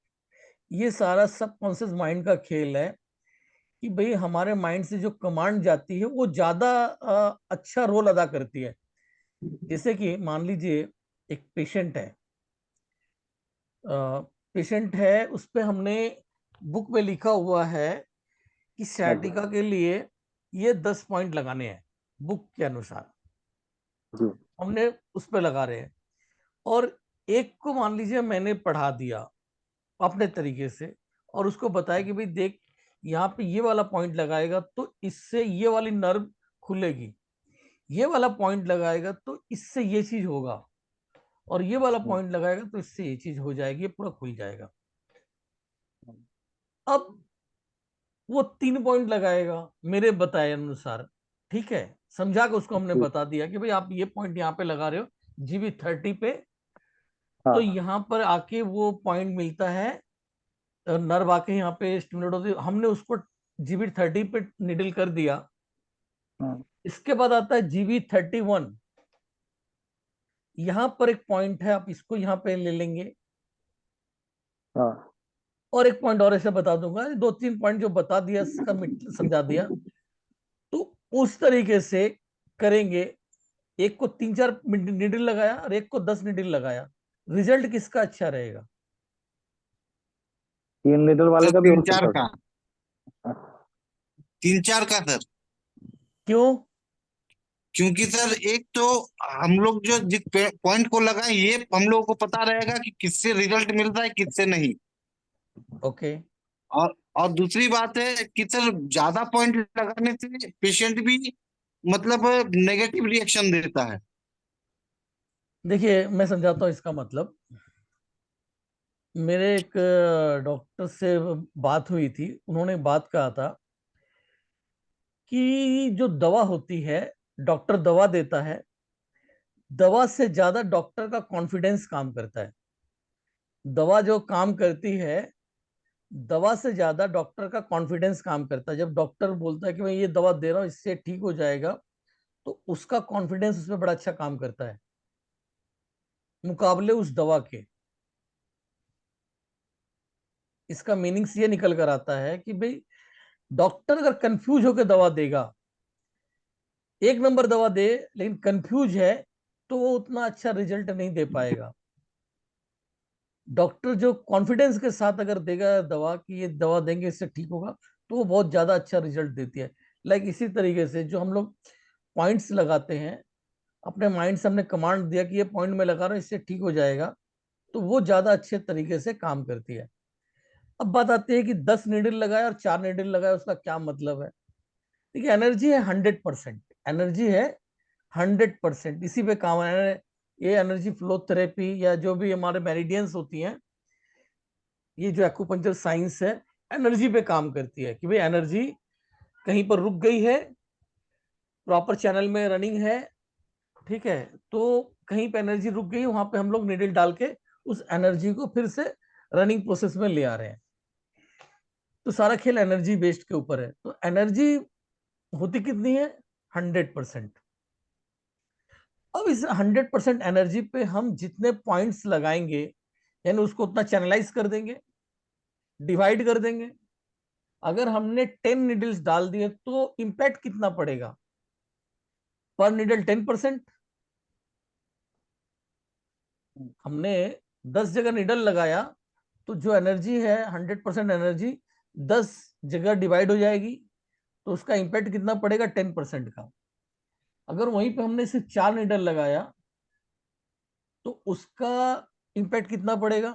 ये सारा सबकॉन्शियस माइंड का खेल है कि भाई हमारे माइंड से जो कमांड जाती है वो ज्यादा अच्छा रोल अदा करती है। जैसे कि मान लीजिए एक पेशेंट है, उस पे हमने बुक में लिखा हुआ है कि हाँ जी सciatica के लिए ये 10 पॉइंट लगाने हैं, बुक के अनुसार जी। हमने उस पे लगा रहे हैं। और एक को मान लीजिए मैंने पढ़ा दिया अपने तरीके से, और उसको बताया कि भाई देख यहाँ पे ये वाला पॉइंट लगाएगा तो इससे ये वाली नर्व खुलेगी, ये वाला पॉइंट लगाएगा तो इससे ये चीज होगा, और ये वाला हम्म, पॉइंट लगाएगा तो इससे ये चीज हो जाएगी, ये पूरा खुल जाएगा। अब वो 3 पॉइंट लगाएगा मेरे बताए अनुसार, ठीक है, समझा के उसको हमने जी। बता दिया कि भाई आप ये पॉइंट यहाँ पे लगा रहे हो GB30 पे, तो हाँ यहाँ पर आके वो पॉइंट मिलता है, नर्व आके यहाँ पे स्टिमुलेट होती है, हमने उसको GB30 पे निडल कर दिया। हाँ इसके बाद आता है GB31, यहाँ पर एक पॉइंट है, आप इसको यहाँ पे ले लेंगे। हाँ। और एक पॉइंट और ऐसे बता दूंगा, दो तीन पॉइंट जो बता दिया इसका समझा दिया, तो उस तरीके से करेंगे। एक को 3-4 निडल लगाया और एक को 10 निडल लगाया, रिजल्ट किसका अच्छा रहेगा? 3 लीटर वाले सर का भी हो 3-4 सकता का, है। 3-4 का सर। क्यों? क्योंकि सर एक तो हम लोग जो जिस पॉइंट को लगाए ये हम लोगों को पता रहेगा कि किससे रिजल्ट मिल रहा है किससे नहीं। ओके, और दूसरी बात है कि सर ज्यादा पॉइंट लगाने से पेशेंट भी मतलब नेगेटिव रिएक्शन देता है। देखिए मैं समझाता हूँ इसका मतलब। मेरे एक डॉक्टर से बात हुई थी, उन्होंने बात कहा था कि जो दवा होती है, डॉक्टर दवा देता है, दवा से ज्यादा डॉक्टर का कॉन्फिडेंस काम करता है। दवा जो काम करती है, दवा से ज्यादा डॉक्टर का कॉन्फिडेंस काम करता है। जब डॉक्टर बोलता है कि मैं ये दवा दे रहा हूँ इससे ठीक हो जाएगा, तो उसका कॉन्फिडेंस उसमें बड़ा अच्छा काम करता है मुकाबले उस दवा के। इसका मीनिंग्स ये निकल कर आता है कि भाई डॉक्टर अगर कंफ्यूज होकर दवा देगा, एक नंबर दवा दे लेकिन कंफ्यूज है, तो वो उतना अच्छा रिजल्ट नहीं दे पाएगा। डॉक्टर जो कॉन्फिडेंस के साथ अगर देगा दवा कि ये दवा देंगे इससे ठीक होगा, तो वो बहुत ज्यादा अच्छा रिजल्ट देती है। लाइक इसी तरीके से जो हम लोग पॉइंट्स लगाते हैं, अपने माइंड से हमने कमांड दिया कि ये पॉइंट में लगा रहा हूं इससे ठीक हो जाएगा, तो वो ज्यादा अच्छे तरीके से काम करती है। अब बात आती है कि 10 नीडल लगाए और 4 नीडल लगाए, उसका क्या मतलब है। देखिए एनर्जी है 100%, एनर्जी है 100%, इसी पे काम है। ये एनर्जी फ्लो थेरेपी या जो भी हमारे मेरिडियंस होती हैं, ये जो एक्यूपंक्चर साइंस है एनर्जी पे काम करती है कि भाई एनर्जी कहीं पर रुक गई है, प्रॉपर चैनल में रनिंग है, ठीक है, तो कहीं पे एनर्जी रुक गई, वहां पे हम लोग नीडल डाल के उस एनर्जी को फिर से रनिंग प्रोसेस में ले आ रहे हैं। तो सारा खेल एनर्जी बेस्ड के ऊपर है। तो एनर्जी होती कितनी है? 100%। अब इस 100% एनर्जी पे हम जितने पॉइंट्स लगाएंगे, यानी उसको उतना चैनलाइज कर देंगे, डिवाइड कर देंगे। अगर हमने 10 नीडल्स डाल दिए तो इंपैक्ट कितना पड़ेगा? पर नीडल 10%। हमने 10 जगह नीडल लगाया तो जो एनर्जी है 100% एनर्जी 10 जगह डिवाइड हो जाएगी, तो उसका इंपैक्ट कितना पड़ेगा? 10% का। अगर वहीं पे हमने सिर्फ 4 नीडल लगाया तो उसका इंपैक्ट कितना पड़ेगा?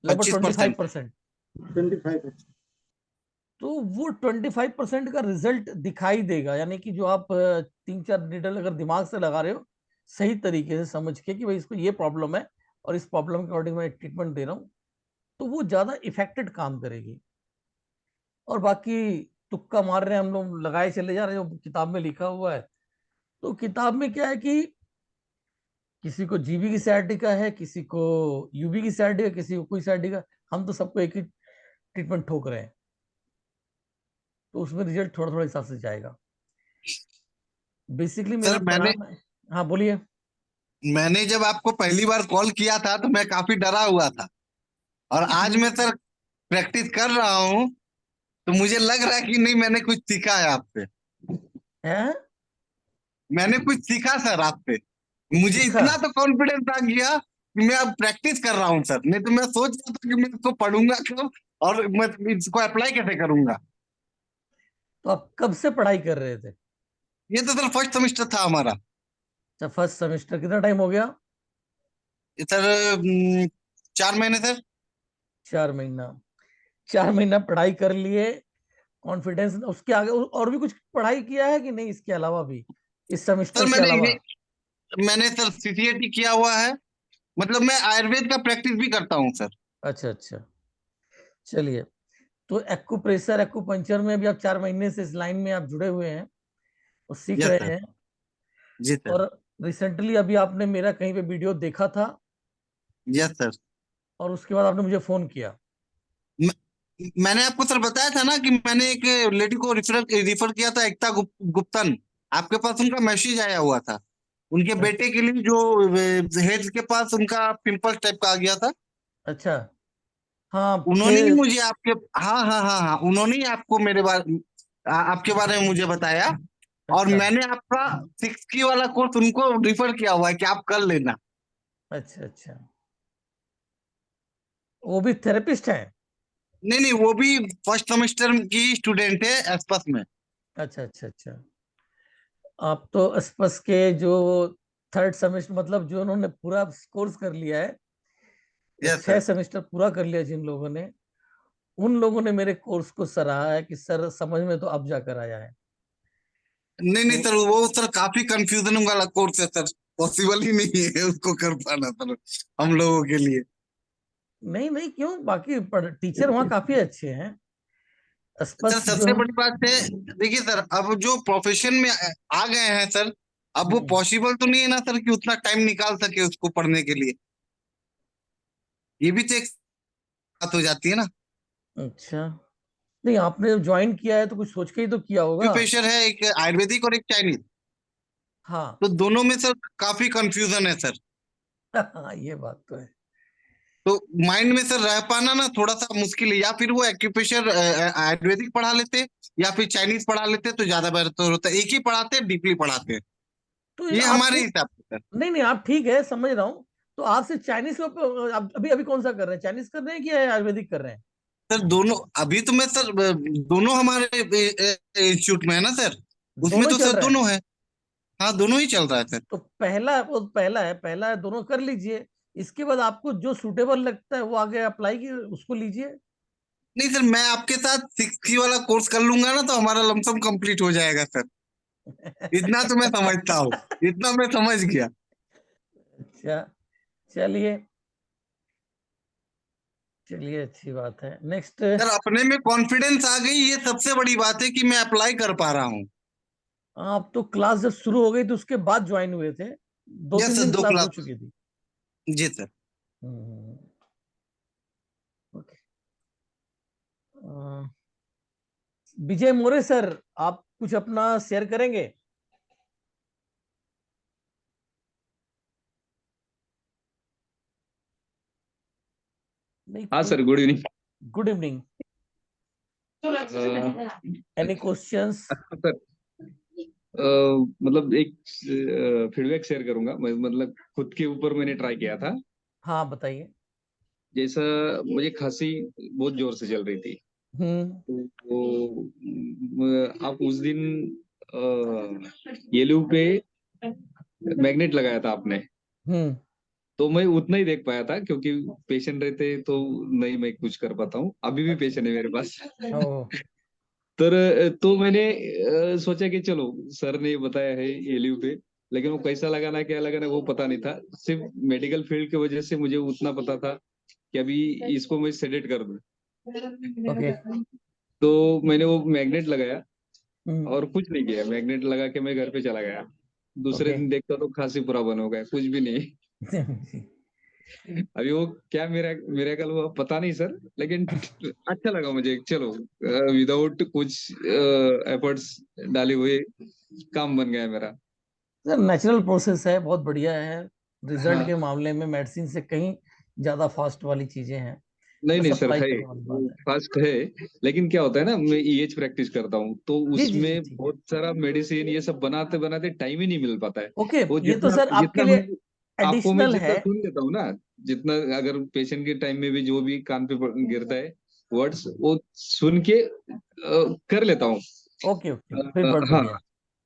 लगभग 25%। 25%। तो वो 25% का रिजल्ट दिखाई देगा। यानी कि जो आप 3-4 नीडल अगर दिमाग से लगा रहे हो सही तरीके से समझ के कि भाई इसको ये प्रॉब्लम है और इस प्रॉब्लम के अकॉर्डिंग मैं ट्रीटमेंट दे रहा हूँ, तो वो ज्यादा इफेक्टेड काम करेगी। और बाकी तुक्का मार रहे हैं हम लोग, लगाए चले जा रहे हैं जो किताब में लिखा हुआ है। तो किताब में क्या है कि किसी को जीबी की sciatica है, किसी को यूबी की sciatica, किसी को कोई sciatica, हम तो सबको एक ही ट्रीटमेंट ठोक रहे हैं, तो उसमें रिजल्ट थोड़ा थोड़ा हिसाब से जाएगा। बेसिकली मेरा सर मैंने प्राणायाम है। हाँ बोलिए। मैंने जब आपको पहली बार कॉल किया था तो मैं काफी डरा हुआ था, और आज मैं सर प्रैक्टिस कर रहा हूँ, तो मुझे लग रहा है कि नहीं, मैंने कुछ सीखा है आपसे। है? मैंने कुछ सीखा सर आपसे। मुझे सीखा? इतना तो कॉन्फिडेंस आ गया कि मैं अब प्रैक्टिस कर रहा हूँ सर। नहीं तो मैं सोच रहा था कि मैं इसको पढ़ूंगा कब और मैं इसको अप्लाई कैसे करूंगा। तो आप कब से पढ़ाई कर रहे थे? ये तो सर फर्स्ट सेमेस्टर था हमारा। अच्छा, फर्स्ट सेमेस्टर। कितना टाइम हो गया? सर 4 महीने सर। 4 महीना। 4 महीना पढ़ाई कर लिए, कॉन्फिडेंस। उसके आगे और भी कुछ पढ़ाई किया है कि नहीं इसके अलावा भी, इस सर सेमेस्टर के अलावा? मैंने सर सीसीएटी किया हुआ है। मतलब मैं आयुर्वेद का प्रैक्टिस भी करता हूँ सर। अच्छा अच्छा, चलिए। तो एक्यूप्रेशर एक्यूपंक्चर में अभी आप 4 महीने से इस लाइन में आप जुड़े हुए हैं और सीख यस रहे सर। हैं। जी सर। और रिसेंटली अभी आपने मेरा कहीं पे वीडियो देखा था यस सर। और उसके बाद आपने मुझे फोन किया। मैंने आपको सर बताया था ना कि मैंने एक लेडी को रिफर किया था, एकता गुप्तन। आपके पास उनका मैसेज आया हुआ था। उनके बेटे के लिए जो हेड के पास उनका पिंपल टाइप का आ गया था। अच्छा। हाँ उन्होंने ही फेस। मुझे आपके, हाँ हाँ हाँ हाँ, उन्होंने ही आपको मेरे बारे, आपके बारे में मुझे बताया। और अच्छा मैंने आपका 6 की वाला कोर्स उनको रिफर किया हुआ है कि आप कर लेना। अच्छा अच्छा, वो भी थेरेपिस्ट है? नहीं नहीं, वो भी फर्स्ट सेमेस्टर की स्टूडेंट है एसपस में। अच्छा अच्छा अच्छा। आप तो स्पस के जो 3rd सेमेस्टर, मतलब जो उन्होंने पूरा कोर्स कर लिया है, यस 6 सर। सेमेस्टर पूरा कर लिया जिन लोगों ने, उन लोगों ने मेरे कोर्स को सराहा है कि सर समझ में तो अब जाकर आया है। नहीं नहीं तो सर, वो सर काफी कंफ्यूजन वाला कोर्स है सर। पॉसिबल ही नहीं है उसको कर पाना सर हम लोगों के लिए। नहीं नहीं, क्यों, बाकी टीचर वहाँ काफी अच्छे हैं। सर स्पस जो सबसे हम। बड़ी बात है, देखिए सर, अब जो प्रोफेशन में आ गए हैं सर, अब वो हम्म, पॉसिबल तो नहीं है ना सर कि उतना टाइम निकाल सके उसको पढ़ने के लिए। ये भी तो एक बात हो जाती है ना। अच्छा। नहीं, आपने ज्वाइन किया है तो कुछ सोच के ही तो किया होगा। एक्यूप्रेशर है, एक आयुर्वेदिक और एक चाइनीज, हाँ तो दोनों में सर काफी कंफ्यूजन है सर। हाँ, ये बात तो है। तो माइंड में सर रह पाना ना थोड़ा सा मुश्किल है, या फिर वो एक्यूप्रेशर आयुर्वेदिक पढ़ा लेते या फिर चाइनीज पढ़ा लेते तो ज्यादा बेहतर होता। एक ही पढ़ाते, डीपली पढ़ाते, तो ये हमारे आपको, हिसाब से सर। नहीं नहीं, आप ठीक है, समझ रहा हूँ। तो आप सिर्फ चाइनीज को अभी अभी कौन सा कर रहे हैं, चाइनीज कर रहे हैं कि आयुर्वेदिक कर रहे हैं? सर दोनों अभी तो मैं सर दोनों हमारे इंस्टीट्यूट में है ना सर, उसमें दोनों ही तो चल सर रहा है। दोनों है। हाँ, दोनों ही चल रहा है सर। तो पहला, वो पहला है, दोनों कर लीजिए। इसके बाद आपको जो सूटेबल लगता है वो आगे अप्लाई की उसको लीजिए। नहीं सर, मैं आपके साथ 6 वाला कोर्स कर लूंगा ना तो हमारा लमसम कंप्लीट हो जाएगा सर। इतना तो मैं समझता हूँ, इतना मैं समझ गया। अच्छा, चलिए चलिए, अच्छी बात है। नेक्स्ट। सर अपने में कॉन्फिडेंस आ गई, ये सबसे बड़ी बात है कि मैं अप्लाई कर पा रहा हूँ। आप तो क्लास जब शुरू हो गई तो उसके बाद ज्वाइन हुए थे, दो यस तीन सर, दिन दो क्लास हो क्लास। चुकी थी। जी सर। ओके। विजय मोरे सर, आप कुछ अपना शेयर करेंगे? नहीं, हाँ कोई। Sir, good evening. Good evening. Any questions? Sir मतलब एक फीडबैक शेयर करूंगा मैं, मतलब खुद के ऊपर मैंने ट्राई किया था। हाँ, बताइए। जैसा मुझे खांसी बहुत जोर से चल रही थी, तो आप उस दिन येलू पे मैग्नेट लगाया था आपने, तो मैं उतना ही देख पाया था क्योंकि पेशेंट रहते तो नहीं मैं कुछ कर पाता हूँ। अभी भी पेशेंट है मेरे पास। तो मैंने सोचा कि चलो सर ने बताया है ये लीव पे, लेकिन वो कैसा लगाना क्या लगाना वो पता नहीं था। सिर्फ मेडिकल फील्ड की वजह से मुझे उतना पता था कि अभी इसको मैं सेडेट कर दूं। ओके। तो मैंने वो मैग्नेट लगाया और कुछ नहीं किया। मैग्नेट लगा के मैं घर पे चला गया। दूसरे दिन देखता तो खांसी पूरा बंद हो गया, कुछ भी नहीं। अभी वो क्या मेरा मिरेकल हुआ पता नहीं सर, लेकिन अच्छा लगा मुझे। चलो विदाउट कुछ एफर्ट्स डाले हुए काम बन गया मेरा। सर नेचुरल प्रोसेस है, बहुत बढ़िया है। रिजल्ट हाँ। के मामले में मेडिसिन से कहीं ज्यादा फास्ट वाली चीजें हैं। नहीं बस नहीं सर, अप्लाई है करने वाली बात है। फास्ट है। लेकिन क्या होता है ना, मैं ईएच प्रैक्टिस करता हूँ तो जी जी जी, उसमें ठीक है। बहुत सारा मेडिसिन ये सब बनाते बनाते टाइम ही नहीं मिल पाता है। ओके, वो ये तो जितना सर आपके जितना लिए मैं आपको मैं एडिशनल जितना है। सुन लेता हूँ ना, जितना अगर पेशेंट के टाइम में भी जो भी कान पे गिरता है वर्ड्स, वो सुन के कर लेता हूँ। ओके ओके, फिर बहुत हाँ। बढ़िया।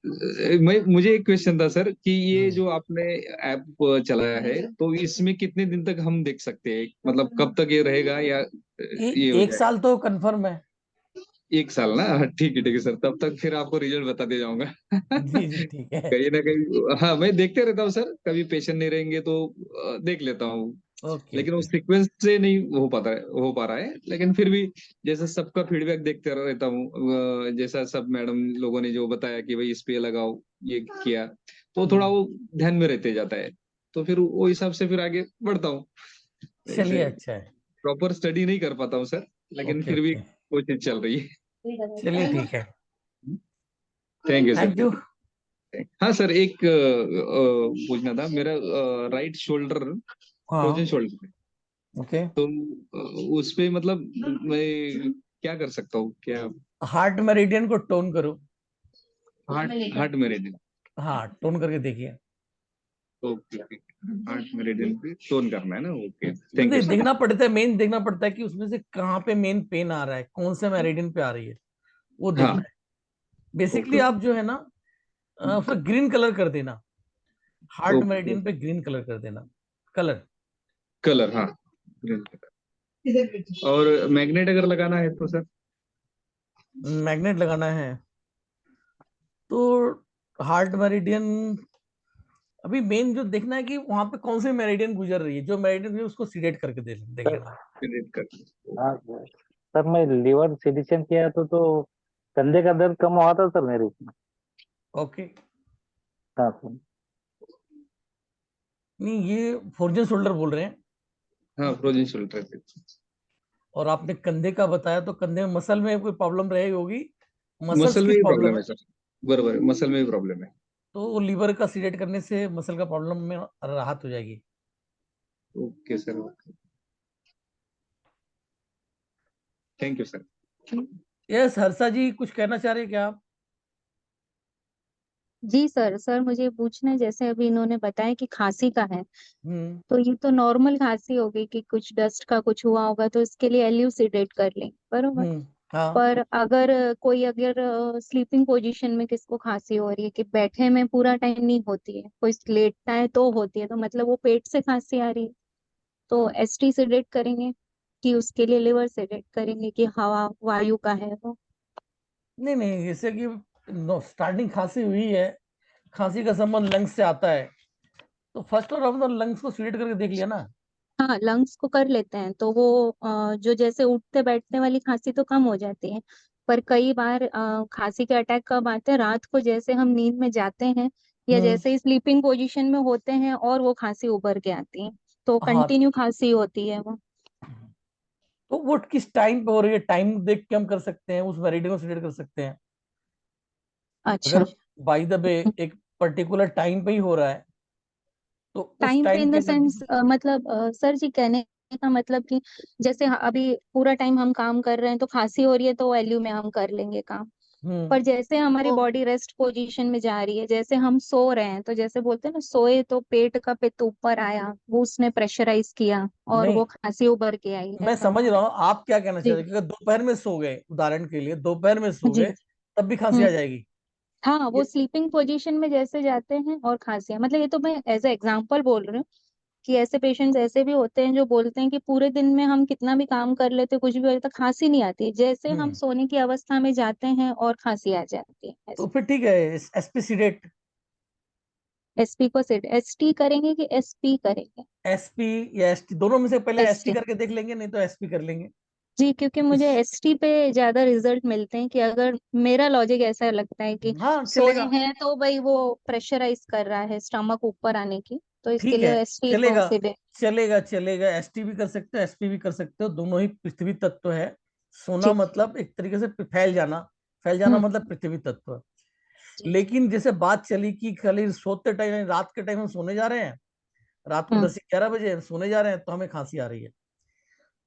मुझे एक क्वेश्चन था सर कि ये जो आपने ऐप चलाया है तो इसमें कितने दिन तक हम देख सकते हैं, मतलब कब तक ये रहेगा या ये हो एक जाएगा? साल तो कंफर्म है। 1 साल ना? हाँ, ठीक है सर, तब तक फिर आपको रिजल्ट बताते जाऊंगा। जी जी, ठीक है। कहीं ना कहीं हाँ, मैं देखते रहता हूँ सर, कभी पेशेंट नहीं रहेंगे तो देख लेता हूँ। ओके लेकिन वो ओके। सीक्वेंस से नहीं हो पा रहा है, लेकिन फिर भी जैसे सबका फीडबैक देखते रहता हूँ। जैसा सब मैडम लोगों ने जो बताया कि भाई इस पे लगाओ, ये किया, तो थोड़ा वो ध्यान में रहते जाता है। तो फिर वो हिसाब से फिर आगे बढ़ता हूँ। चलिए, ऐसे अच्छा है। प्रॉपर स्टडी नहीं कर पाता हूँ सर, लेकिन ओके फिर भी ओके, कोशिश चल रही है। चलिए ठीक है। Thank you thank you. Sir. हाँ सर, एक पूछना था। मेरा राइट शोल्डर फ्रोजन हाँ। शोल्डर है, ओके। तो उस पे मतलब मैं क्या कर सकता हूँ क्या? हार्ट मेरिडियन को टोन करो। Heart heart meridian. हाँ, टोन करके देखिए। ओके, हार्ट मेरिडियन पे टोन करना है ना? Okay, thank you sir. देखना पड़ता है, मेन देखना पड़ता है कि उसमें से कहाँ पे मेन पेन आ रहा है, कौन से मेरिडियन पे आ रही है, वो हाँ। देखना है। Basically okay. आप जो है ना, उसको ग्रीन कलर कर देना। हार्ट ओके, मेरिडियन पे ग्रीन कलर कर देना, कलर। कलर, हाँ, green color। और मैग्नेट अगर लगाना है तो सर? मैग्नेट लगाना है तो हार्ट मेरिडियन, अभी मेन जो देखना है कि वहां पे कौन सी मेरिडियन गुजर रही है, जो मेरिडियन है उसको सिलेक्ट करके देख सर लेना। Green color। हाँ सर, मैं लीवर सिडिशन किया तो कंधे का दर्द कम हुआ था सर मेरे उसमें। ओके। हाँ सर। नहीं, ये फोर्जन शोल्डर बोल रहे हैं। हाँ, फ्रोजन शोल्डर पे। और आपने कंधे का बताया, तो कंधे में मसल में कोई प्रॉब्लम रही होगी, मसल्स मसल की में ही प्रॉब्लम प्रॉब्लम है, है सर, बरोबर है, मसल में ही प्रॉब्लम है। तो वो लीवर का सीडेट करने से मसल का प्रॉब्लम में राहत हो जाएगी। Okay sir, okay, thank you sir. Yes, Harsha ji कुछ कहना चाह रहे हैं क्या आप? जी सर। सर मुझे पूछना है, जैसे अभी इन्होंने बताया कि खांसी का है, हम्म तो ये तो नॉर्मल खांसी होगी कि कुछ डस्ट का कुछ हुआ होगा, तो इसके लिए एल्यूसिडेट कर लें, बरोबर। हाँ पर अगर अगर स्लीपिंग पोजीशन में किसको खांसी हो रही है, कि बैठे में पूरा टाइम नहीं होती है, कोई लेटता है तो होती है, तो मतलब वो पेट से खांसी आ रही है, तो एसटी सेडेट करेंगे कि उसके लिए लिवर सेडेट करेंगे कि हवा वायु का है वो? नहीं नहीं, जैसे कि स्टार्टिंग खांसी हुई है, खांसी का संबंध लंग्स से आता है, तो फर्स्ट और हम तो लंग्स को सीडेट करके देख लिया ना। हाँ, लंग्स को कर लेते हैं तो वो जो जैसे उठते बैठने वाली खांसी तो कम हो जाती है, पर कई बार खांसी के अटैक कब आते हैं, रात को जैसे हम नींद में जाते हैं या हम्म जैसे ही स्लीपिंग पोजीशन में होते हैं और वो खांसी उभर के आती है, तो हाँ, कंटिन्यू खांसी होती है वो। तो वो किस टाइम पे हो रही है, टाइम देख के हम कर सकते हैं, उस मेरिडियन को सीडेट कर सकते हैं। अच्छा। अगर बाय द वे एक पर्टिकुलर टाइम पे ही हो रहा है, तो उस टाइम पे टाइम इन के द अंदर सेंस मतलब सर जी कहने का मतलब कि जैसे अभी पूरा टाइम हम काम कर रहे हैं तो खांसी हो रही है तो वैल्यू में हम कर लेंगे काम, हम्म पर जैसे हमारी बॉडी रेस्ट पोजीशन में जा रही है, जैसे हम सो रहे हैं, तो जैसे बोलते हैं ना, सोए तो पेट का पित्त ऊपर आया, वो उसने प्रेशराइज किया और नहीं, वो खांसी उभर के आई, मैं ऐसा? समझ रहा हूँ आप क्या कहना चाह जी रहे हैं कि अगर दोपहर में सो गए, उदाहरण के लिए दोपहर में सो जी। गए, तब भी खांसी हम्म। आ जाएगी। हाँ, वो ये स्लीपिंग पोजीशन में जैसे जाते हैं और खांसी, मतलब ये तो मैं एज ए एग्जांपल बोल रही हूँ कि ऐसे पेशेंट्स ऐसे भी होते हैं जो बोलते हैं कि पूरे दिन में हम कितना भी काम कर लेते, कुछ भी होता, खांसी नहीं आती, जैसे हम हम्म सोने की अवस्था में जाते हैं और खांसी आ जाती है, तो ऐसे। फिर ठीक है, एसपी सीडेट, एसपी को सेट एसटी करेंगे कि एसपी करेंगे? एसपी या एसटी, दोनों में से पहले एसटी एसटी। करके देख लेंगे, नहीं तो एसपी कर लेंगे। जी, क्योंकि मुझे इस एसटी पे ज्यादा रिजल्ट मिलते हैं, कि अगर मेरा लॉजिक ऐसा लगता है कि हाँ सोए चलेगा, हैं तो भाई वो प्रेशराइज कर रहा है स्टमक ऊपर आने की, तो इसके ठीक है, लिए एसटी को चलेगा, सीधे। चलेगा, एसटी भी कर सकते हो, एसपी भी कर सकते हो, दोनों ही पृथ्वी तत्व है। सोना जी। मतलब एक तरीके से फैल जाना, फैल जाना हम्म। मतलब पृथ्वी तत्व है। जी। लेकिन जैसे बात चली कि खाली सोते टाइम, रात के टाइम हम सोने जा रहे हैं, रात को हम्म। 10-11 बजे हम सोने जा रहे हैं, तो हमें खांसी आ रही है,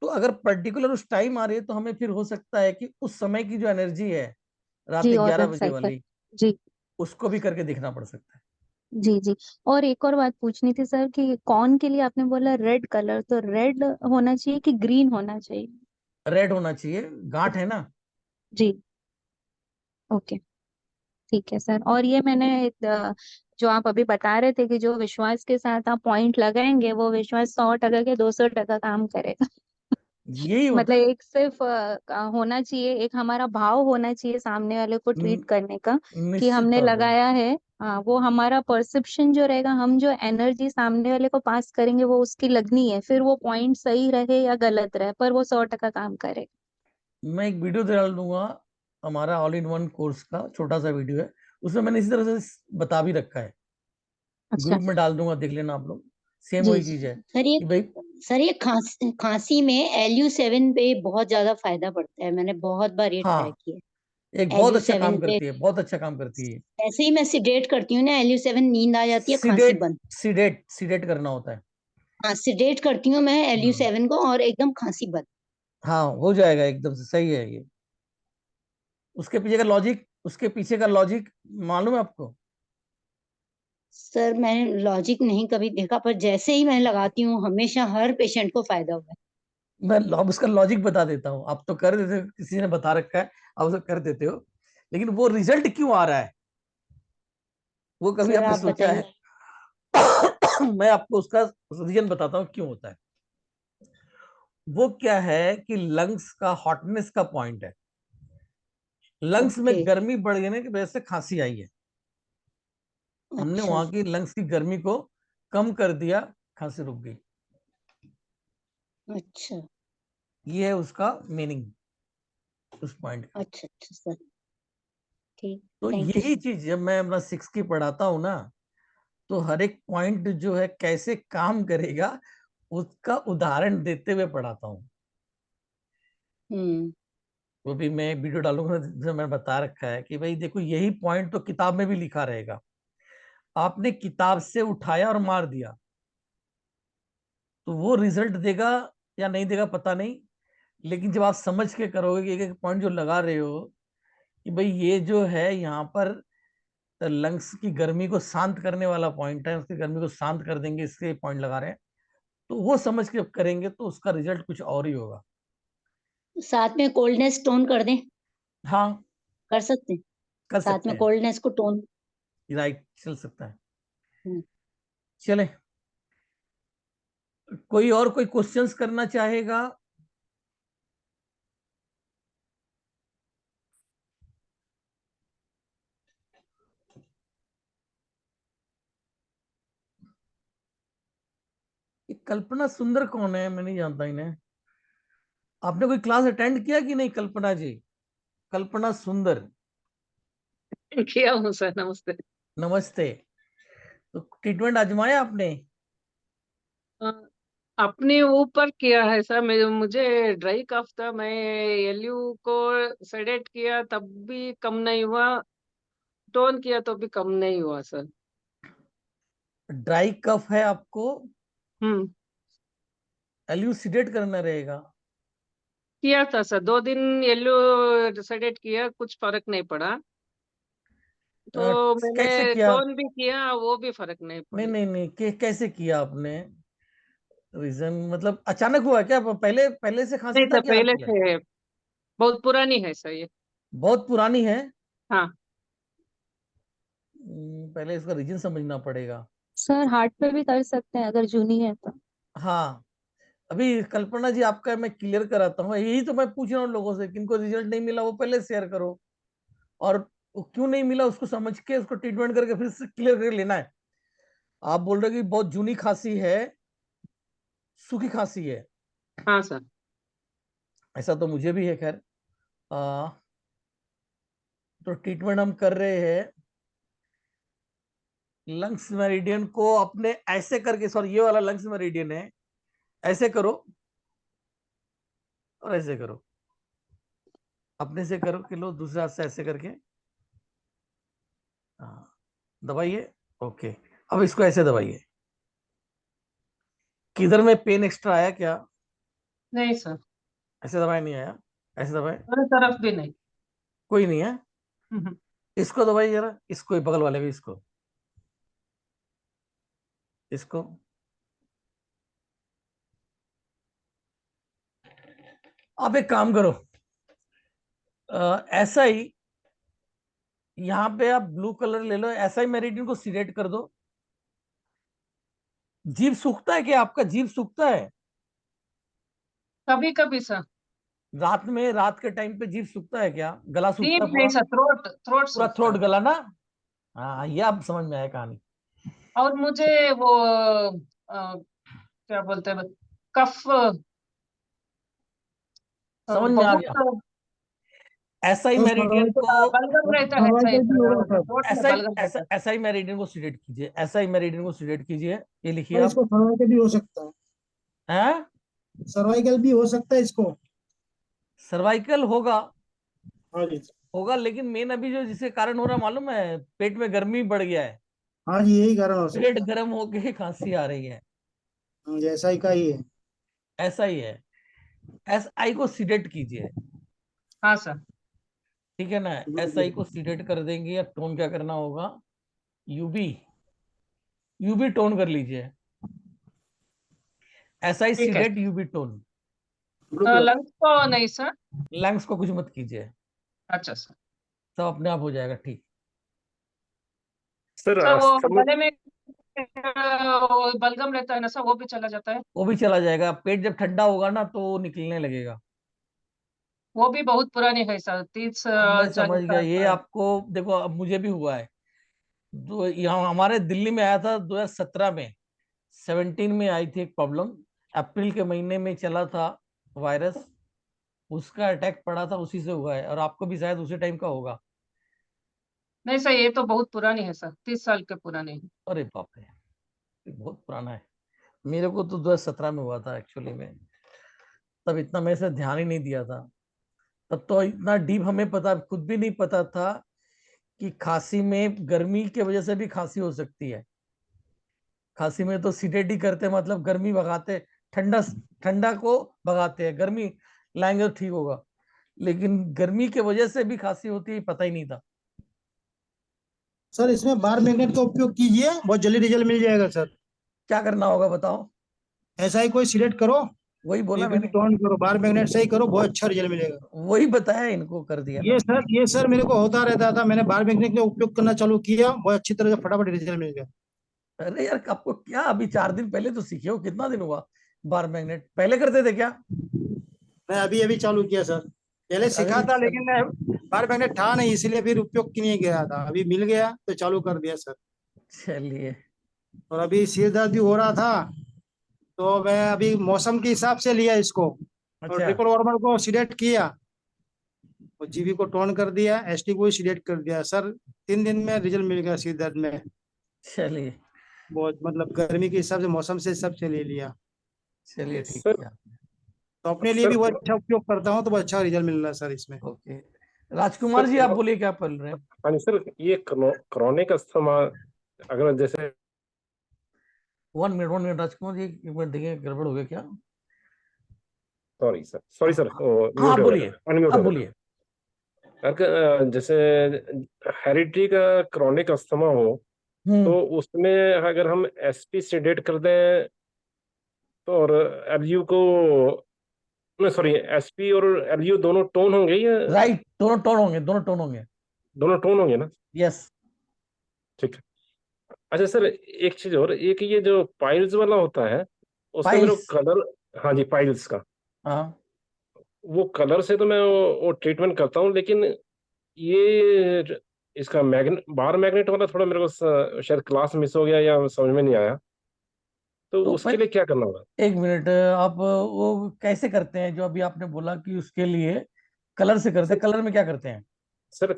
तो अगर पर्टिकुलर उस टाइम आ रही है, तो हमें फिर हो सकता है कि उस समय की जो एनर्जी है रात जी, 11 ऑर्गन बजे साइकिल। वाली, जी उसको भी करके देखना पड़ सकता जी। जी। और एक और बात पूछनी थी सर, कि कौन के लिए आपने बोला रेड कलर, तो रेड होना चाहिए कि ग्रीन होना चाहिए? है। रेड होना चाहिए, गांठ है ना। जी। ओके। ठीक है सर। और ये मैंने जो आप अभी बता रहे थे कि जो विश्वास के साथ आप पॉइंट लगाएंगे, वो विश्वास 100% के 200% काम करेगा। यही होता मतलब है। एक सिर्फ होना चाहिए, एक हमारा भाव होना चाहिए सामने वाले को ट्रीट करने का, कि निश्चित हमने तौर पे। लगाया है। वो हमारा परसेप्शन जो रहेगा, हम जो एनर्जी सामने वाले को पास करेंगे वो उसकी लगनी है, फिर वो पॉइंट सही रहे या गलत रहे, पर वो 100% काम करे। मैं एक वीडियो डाल दूंगा, हमारा ऑल इन वन कोर्स का छोटा सा वीडियो है, उसमें मैंने इसी तरह से बता भी रखा है, अच्छा। ग्रुप में डाल दूंगा, देख लेना आप लोग, सेम जी वही जी। चीज है सर ये कि भाई। सर ये खांसी में LU7 पे बहुत ज्यादा फायदा पड़ता है, मैंने बहुत बार ये ट्राई हाँ, किया एक है बहुत अच्छा काम LU7 पे। करती है, बहुत अच्छा काम करती है। ऐसे ही मैं सिडेट करती हूँ ना, LU7 नींद आ जाती है, खांसी सीडेट बंद। सीडेट करना होता है। हाँ, सिडेट करती हूँ मैं हाँ LU7 को और एकदम खांसी बंद। हाँ, हो जाएगा, एकदम से सही है ये। उसके पीछे का लॉजिक मालूम है आपको? सर मैंने लॉजिक नहीं कभी देखा, पर जैसे ही मैं लगाती हूँ हमेशा हर पेशेंट को फायदा हुआ है। मैं अब उसका लॉजिक बता देता हूँ, आप तो कर देते हो, किसी ने बता रखा है, आप उसे कर देते हो, लेकिन वो रिजल्ट क्यों आ रहा है, वो कभी सर आपने आप सोचा है? बताइए। मैं आपको उसका रीजन बताता हूँ क्यों होता है। वो क्या है कि लंग्स का हॉटनेस का पॉइंट है, लंग्स में ओके। गर्मी बढ़ गई की वजह से खांसी आई है, हमने अच्छा वहां की लंग्स की गर्मी को कम कर दिया, खांसी रुक गई। अच्छा ये है उसका मीनिंग, उस पॉइंट का। अच्छा अच्छा सर, ठीक। तो थैंक यू यही सर। चीज जब मैं अपना 6 की पढ़ाता हूँ ना, तो हर एक पॉइंट जो है कैसे काम करेगा, उसका उदाहरण देते हुए पढ़ाता हूँ। वो भी मैं वीडियो डालूंगा, जो मैंने बता रखा है कि भाई देखो यही पॉइंट तो किताब में भी लिखा रहेगा, आपने किताब से उठाया और मार दिया तो वो रिजल्ट देगा या नहीं देगा पता नहीं, लेकिन जब आप समझ के करोगे कि एक एक पॉइंट जो लगा रहे हो कि भाई ये जो है यहाँ पर लंग्स की गर्मी को शांत करने वाला पॉइंट है, उसकी गर्मी को शांत कर देंगे, इसके पॉइंट लगा रहे हैं, तो वो समझ के करेंगे तो उसका रिजल्ट कुछ और ही होगा। साथ में कोल्डनेस टोन कर दें, हाँ कर सकते हैं, कर साथ सकते में हैं, कोल्डनेस को टोन। राइट, चल सकता है। चले, कोई और कोई क्वेश्चंस करना चाहेगा? ये कल्पना सुंदर कौन है? मैं नहीं जानता इन्हें। आपने कोई क्लास अटेंड किया कि नहीं कल्पना जी? कल्पना सुंदर। किया हूँ सर, नमस्ते। नमस्ते। तो ट्रीटमेंट आजमाया आपने? अ, अपने ऊपर किया है सर। मुझे ड्राई कफ था, मैं एलयू को सेडेट किया तब भी कम नहीं हुआ, टोन किया तो भी कम नहीं हुआ सर। ड्राई कफ है आपको, हम्म एल्यूसिडेट करना रहेगा। किया था सर, 2 दिन एलयू सेडेट किया, कुछ फर्क नहीं पड़ा। तो मैंने कैसे किया? टोन भी किया, वो भी फर्क नहीं नहीं पड़ी। नहीं नहीं, कैसे किया आपने? रीजन मतलब अचानक हुआ क्या? पहले पहले से खांसी नहीं था सर, क्या पहले आपके? से है, बहुत पुरानी है सर ये। बहुत पुरानी है? हाँ पहले इसका रीजन समझना पड़ेगा। सर हार्ट पे भी कर सकते हैं अगर जूनी है तो। हाँ, अभी कल्पना जी आपका मैं क्लियर कराता हूँ, यही तो मैं पूछ रहा हूँ लोगों से, किनको रिजल्ट नहीं मिला वो पहले शेयर करो, और वो क्यों नहीं मिला उसको समझ के उसको ट्रीटमेंट करके फिर से क्लियर करके लेना है। आप बोल रहे कि बहुत जूनी खांसी है, सूखी खांसी है। हाँ सर। ऐसा तो मुझे भी है, खैर। तो ट्रीटमेंट हम कर रहे हैं, लंग्स मेरिडियन को अपने ऐसे करके, सॉरी ये वाला लंग्स मेरिडियन है, ऐसे करो और ऐसे करो, अपने से करो कि लो दूसरे हाथ से ऐसे करके, हाँ दबाइए। ओके, अब इसको ऐसे दबाइए। किधर में पेन एक्स्ट्रा आया क्या? नहीं सर, ऐसे दबाए नहीं आया? ऐसे दबाए? मेरे तरफ भी नहीं। कोई नहीं है? हम्म। इसको दबाइए जरा, इसको बगल वाले भी, इसको आप एक काम करो, ऐसा ही यहाँ पे आप ब्लू कलर ले लो, ऐसा ही मेरिडियन को सिलेक्ट कर दो। जीभ सूखता है क्या आपका? जीभ सूखता है? कभी कभी सर। रात में, रात के टाइम पे जीभ सूखता है क्या? गला सूखता डीप है नहीं पूरा? सर, थ्रोट थ्रोट पूरा सूखता थ्रोट है। गला ना? हाँ, ये आप समझ में आया कहानी। और मुझे वो क्या बोलते हैं, कफ समझ में आ गया। बहुत ऐसा ही तो मेरिडियन को, बलगम रहता है सर्वाइकल भी होगा सर। थ्रोट में ऐसा ही बलगम रहता है। ऐसा ही मेरिडियन को सिलेक्ट कीजिए, ऐसा ही मेरिडियन को सिलेक्ट कीजिए, ये लिखिए और आप। इसको सर्वाइकल भी हो सकता है, हैं? सर्वाइकल भी हो सकता है इसको। सर्वाइकल होगा, हाँ जी। होगा, लेकिन मेन अभी जो जिसके कारण हो रहा है मालूम है, पेट में गर्मी बढ़ गया है, हाँ जी, यही कारण हो पेट सकता है। गर्म होके खांसी आ रही है। हाँ जी, ऐसा ही का ही है। ऐसा ही है, एस आई को सिलेक्ट कीजिए, हाँ सर। ठीक है ना? एस आई को सिलेक्ट कर देंगे। अब टोन क्या करना होगा? यूबी, यूबी टोन कर लीजिए, एस आई ठीक है। Select UV tone. लंग्स को नहीं सर। लंग्स को कुछ मत कीजिए, अच्छा सर। सब अपने आप हो जाएगा ठीक। सर सर वो समझ गले में वो बलगम रहता है ना सर, वो भी चला जाता है। वो भी चला जाएगा, पेट जब ठंडा होगा ना तो वो निकलने लगेगा। वो भी बहुत पुरानी है सर, 30 अब मैं समझ 40 गया, साल ये का है। आपको देखो, अब मुझे भी हुआ है। तो यहाँ हमारे दिल्ली में आया था 2017 में, 17 में आई थी एक प्रॉब्लम, अप्रैल के महीने में चला था वायरस, उसका अटैक पड़ा था, उसी से हुआ है, और आपको भी शायद उसी टाइम का होगा। नहीं सर, ये तो बहुत पुरानी है सर, 30 साल के पुरानी है। अरे बाप रे, ये बहुत पुराना है। मेरे को तो 2017 में हुआ था एक्चुअली में, तब इतना मेरे से ध्यान ही नहीं दिया था। तब तो इतना डीप हमें पता खुद भी नहीं पता था कि खांसी में गर्मी की वजह से भी खांसी हो सकती है। खांसी में तो सीडेटी करते हैं, मतलब गर्मी भगाते, ठंडा ठंडा को भगाते हैं, गर्मी लाएंगे तो ठीक होगा, लेकिन गर्मी की वजह से भी खांसी होती है पता ही नहीं था। सर इसमें बार मैग्नेट का उपयोग कीजिए, बहुत जल्दी रिजल्ट मिल जाएगा सर। क्या करना होगा बताओ? ऐसा ही कोई सिलेक्ट करो, वही बोला बीपी मैंने, टोन करो, बार मैग्नेट सही करो, बहुत अच्छा रिजल्ट मिलेगा। वही बताया, इनको कर दिया ना। ये सर मेरे को होता रहता था, मैंने बार मैग्नेट का उपयोग करना चालू किया, बहुत अच्छी तरह से फटाफट रिजल्ट मिल गया। अरे यार आपको क्या, अभी 4 दिन पहले तो सीखे हो, कितना दिन हुआ बार मैग्नेट? पहले करते थे क्या? मैं अभी अभी चालू किया सर, पहले सीखा था लेकिन मैं बार मैग्नेट था नहीं, इसलिए फिर उपयोग की नहीं गया था, अभी मिल गया तो चालू कर दिया सर। चलिए। और अभी सिर दर्द भी हो रहा था, तो मैं अभी मौसम के हिसाब से लिया इसको, और अच्छा। ट्रिपल वार्मर को सिलेक्ट किया, और जीबी को टोन कर दिया, एसटी को सिलेक्ट कर दिया सर। 3 दिन में रिजल्ट मिल गया सिर दर्द में। चलिए। बहुत मतलब गर्मी के हिसाब से, मौसम से सब से ले लिया। चलिए ठीक सर है। तो अपने लिए भी बहुत अच्छा उपयोग करता हूँ, तो बहुत अच्छा रिजल्ट मिल रहा है सर इसमें। ओके, राजकुमार जी आप बोलिए, क्या बोल रहे हैं? हाँ जी सर, ये क्रॉनिक अस्थमा अगर जैसे 1 मिनट राजकुमार जी, 1 मिनट देखिए, गड़बड़ हो गया क्या? सॉरी सर, हाँ म्यूट हो बोलिए, गया था, अनम्यूट अब हो गया बोलिए। था। जैसे हेरिडिटी का क्रॉनिक अस्थमा हो तो उसमें अगर हम एसपी सेडेट कर दें तो, और एलयू को, सॉरी, एसपी और एलयू दोनों टोन होंगे या? राइट, दोनों टोन होंगे, दोनों टोन होंगे। दोनों टोन होंगे ना? यस। ठीक है। अच्छा सर, एक चीज और, एक ये जो पाइल्स वाला होता है उसमें मेरे को पाइल्स? कलर, हाँ जी पाइल्स का, हाँ। वो कलर से तो मैं वो ट्रीटमेंट करता हूँ, लेकिन ये इसका बार मैग्नेट वाला थोड़ा मेरे को शायद क्लास मिस हो गया या समझ में नहीं आया, तो तो उसके लिए क्या करना होगा? 1 मिनट, आप वो कैसे करते हैं जो अभी आपने बोला कि उसके लिए कलर से करते हैं? कलर में क्या करते हैं? सर